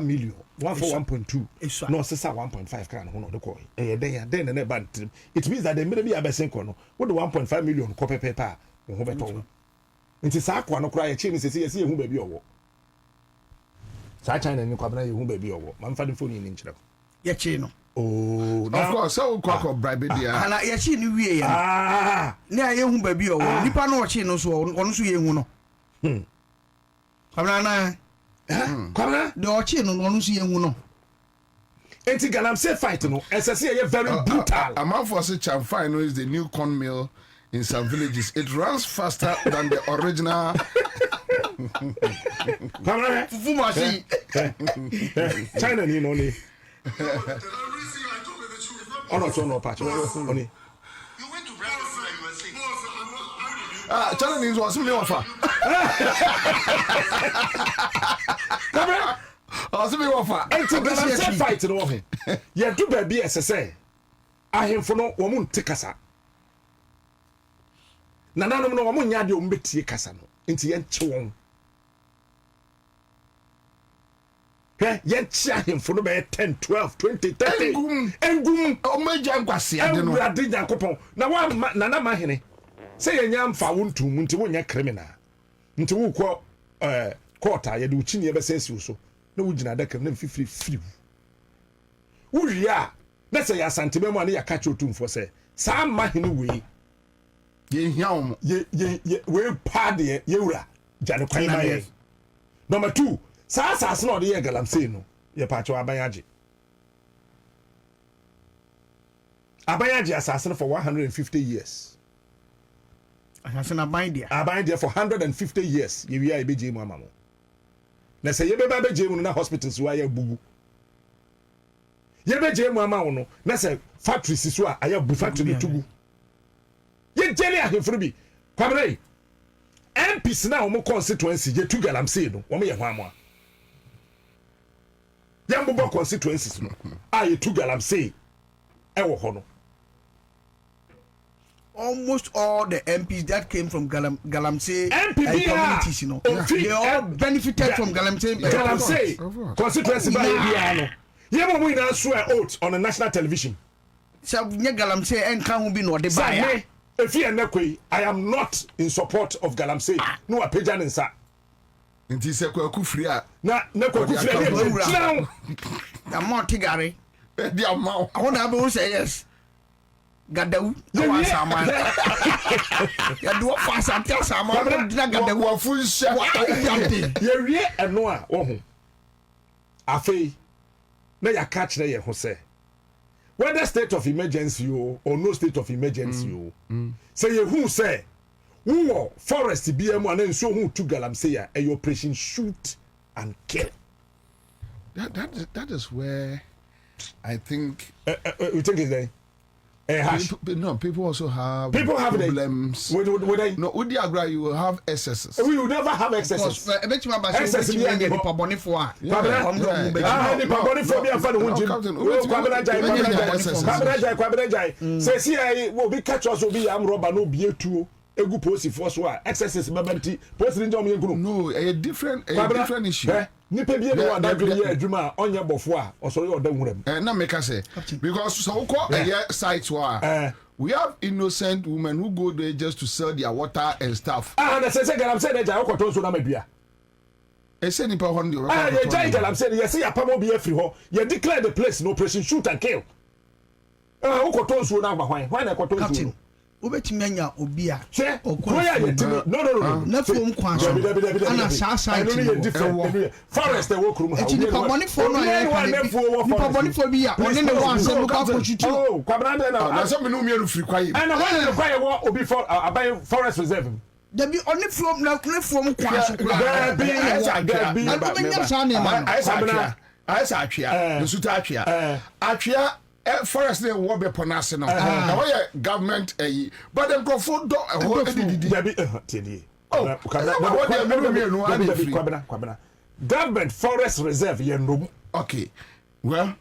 million. 1.2. No sesa 1.5 kra no de ko. Ye den na ba tim. It means that the maybe abesen ko no. What the 1.5 million ko pepepa ho beto. Nti sa akwa no kra ye chi ni sese ye hu ba bi owo. Sa China ni kwabna ye hu ba bi owo. Man fa de phone ni nchira. Ye chi no. Oh, of course, so kwako bribe dia. Ana ye chi ni wie ya. Na ye hu ba bi owo. Nipa no chi no so ono so ye hu no. Kwabna na. Kwabna de o chi no ono so ye hu no. Enti galamsey fight no, SSC ye very brutal. A man for say Chamfine is the new corn mill in some villages. It runs faster than the original. Fufu machine. China ni no ni. Oh no patch. Only. You went to Brazil and you were sick. China needs was me offer. Also me offer. Enti galamsey fight no ho. Ye do ba bi SSC. Ahemfo no wo mu ntikasa. Na nanom no wo mu nya de o mbetie kasa no. Enti ye nche won. Yen chia him for no be 10, 12, 20, 30. Engum o meja nkwase ade no. Ade Nyankopon. Na wa na ma hene. Say ye nya mfa wontum nti wonya criminal. Nti wo ko court a ye de uchi ne be sensi so. Na wo gina adaka na fifiri. Wo ria na say Asanteman mu na ya catch otumfo say sa ma hene we. Ye hia o. Ye we pad ye wura. Jane kwan ma ye. Number 2, Sasa no de galamsey no ye pacho abanyaje asasene for 150 years asasene abandia for 150 years ye wi abeje mu amamo na se ye be ba beje mu na hospitals wa ye bugu ye beje mu amawo no na se factories so a aye bu factory tugu ye jeli ahefuru bi kwabre MPs na wo constituency ye tu galamsey no wo ye ho amwa Yambo constituencies no. You two galamsey. Ewo hono. Almost all the MPs that came from Galamsey communities, you know, they all benefited from Galamsey constituency by Biano. Yemo we now swear oath on a national television. So Galamsey and can be no de buy. If you I am not in support of Galamsey. No a pajan in sa. Nti se kwaku free a na kwaku free now the more tigare the amount I want to say yes Gadawu wa sama ya do fast and tell sama Gadawu wa full share ye wie eno a wo ho afei na ya catch na ye ho say whether state of emergency or no state of emergency say ye who say who forest BM and then so who to galamsey a operation shoot and kill. That is where I think you think is there no, people also have problems with no with the agra you will have excesses. We will never have excesses. Excesses the paboni for say see will be catch us will be am robber no be too egu posi for so excesses babati posi nje omo yeguru no a different issue nipa bie no ada dwene ye adwuma onye bofo a osoro ye oda nwuram na make say because so call a site wa we have innocent women who go there just to sell their water and stuff na say galam say na okoto so na madua say nipa ho ndi ye jai galam say ye say apamo be afri ho ye declare the place no operation shoot and kill okoto so na agba hwan na okoto so obetimi anya obi a no na fom kwa so ana sa forest e wo krum ha ni paboni fo no ya ni paboni fo bi a oni ne wan se local constitution kwabra de na so me no mi ru free kwaye ana wan ne kwaye wo obi for abai forest reserve dabi oni from na fom kwa so Gabby I sa atwea the suta atwea forest dey wo be ponase no na wo ye government but dem go for do Gabby tedi kwabna government forest reserve yɛ nom. Okay, well.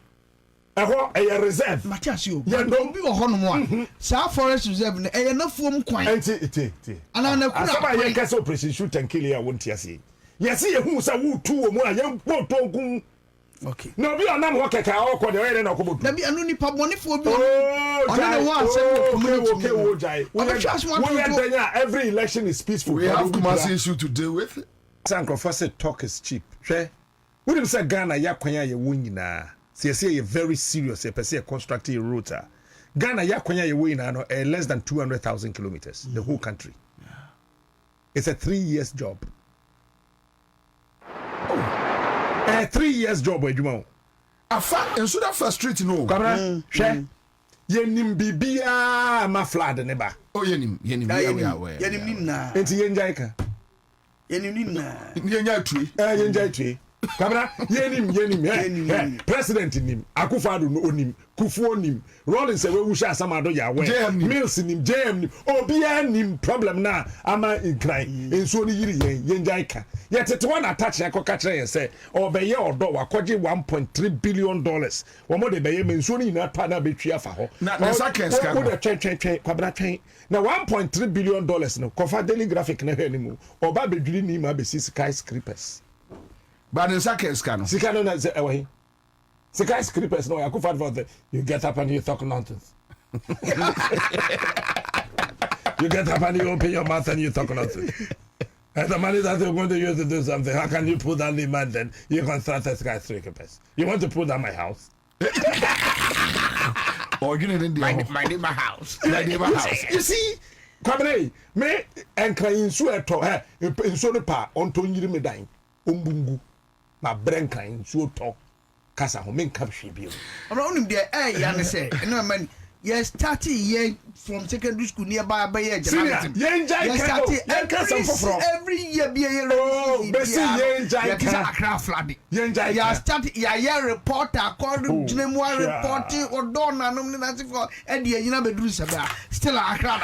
ɛhɔ ɛyɛ reserve. Matthias yo. yɛ nom bi wɔ hɔ nom a. saa forest reserve no ɛyɛ nafuom kwan. ɛnti. ana na kura. asaba yɛn kɛse operation shoot and kill yɛ wɔn ti ase. yɛsi yɛ hu sɛ wutu wɔn mu a yɛn bɔ tonkum. Okay. na obi anam hɔ kɛkɛ a ɔkɔ de ɔyɛ na ɔkɔ bɔ tu. dabi anu nipa bɔnifo bi. Okay. Every election is peaceful. We have Kumasi issue to deal with. Sankrofo say talk is cheap. Hwɛ. Wouldn't say Ghana ya kwanya ye wo nyina. Say you very serious. You say constructing a route. Ghana ya kwanya ye wo nyina no less than 200,000 kilometers. The whole country. Yeah. It's a 3 years job. A 3 years job ejuma. Afa enso da frustrate no. Kwabra. Hwɛ. Yenim bibia ma flood ne ba. Oh yenim nim na. Enti yenjai ka. Yenim nim na. Yenjai tui. Yenjai tui. Kabra yenim. President nim. Akufo-Addo no onim. Kufuor nim. Rollins we wusha Asamado ya we. Mills nim. JM nim. Obia nim problem na ama incline. Enso ni yiri yenjai ka. Yet one attach ya koka kire say obeye odo wakoje 1.3 billion dollars. Womo de beye menso ni na pa na betwi afa ho. Na sakes ka. Wo de twen kwabra twen. Na 1.3 billion dollars no kofa daily graphic na hwe ni mu. Oba bedwiri ni ma be skyscrapers. But in seconds, can Sikano na say away. Skyscrapers no Akufo-Addo you get up and you talk nonsense. You get up and you open your mouth and you talk nonsense. And the money that you're going to use to do something, how can you put down the man then? You construct a skyscrapers. You want to put down my house? Or you need my neighbor house. My neighbor house. You see, Kwabere, me and crying sweater, in so the pa on to you me dying. Umbungu. Na brenka nsuo tɔ kasa ho menka hwe bio ɔno onim de ya ne sɛ ɛna man you start here from secondary school nearby journalism every year be a Accra flood ya start ya reporter according to reporting or don na no na for e de nyina beduru sebe still Accra.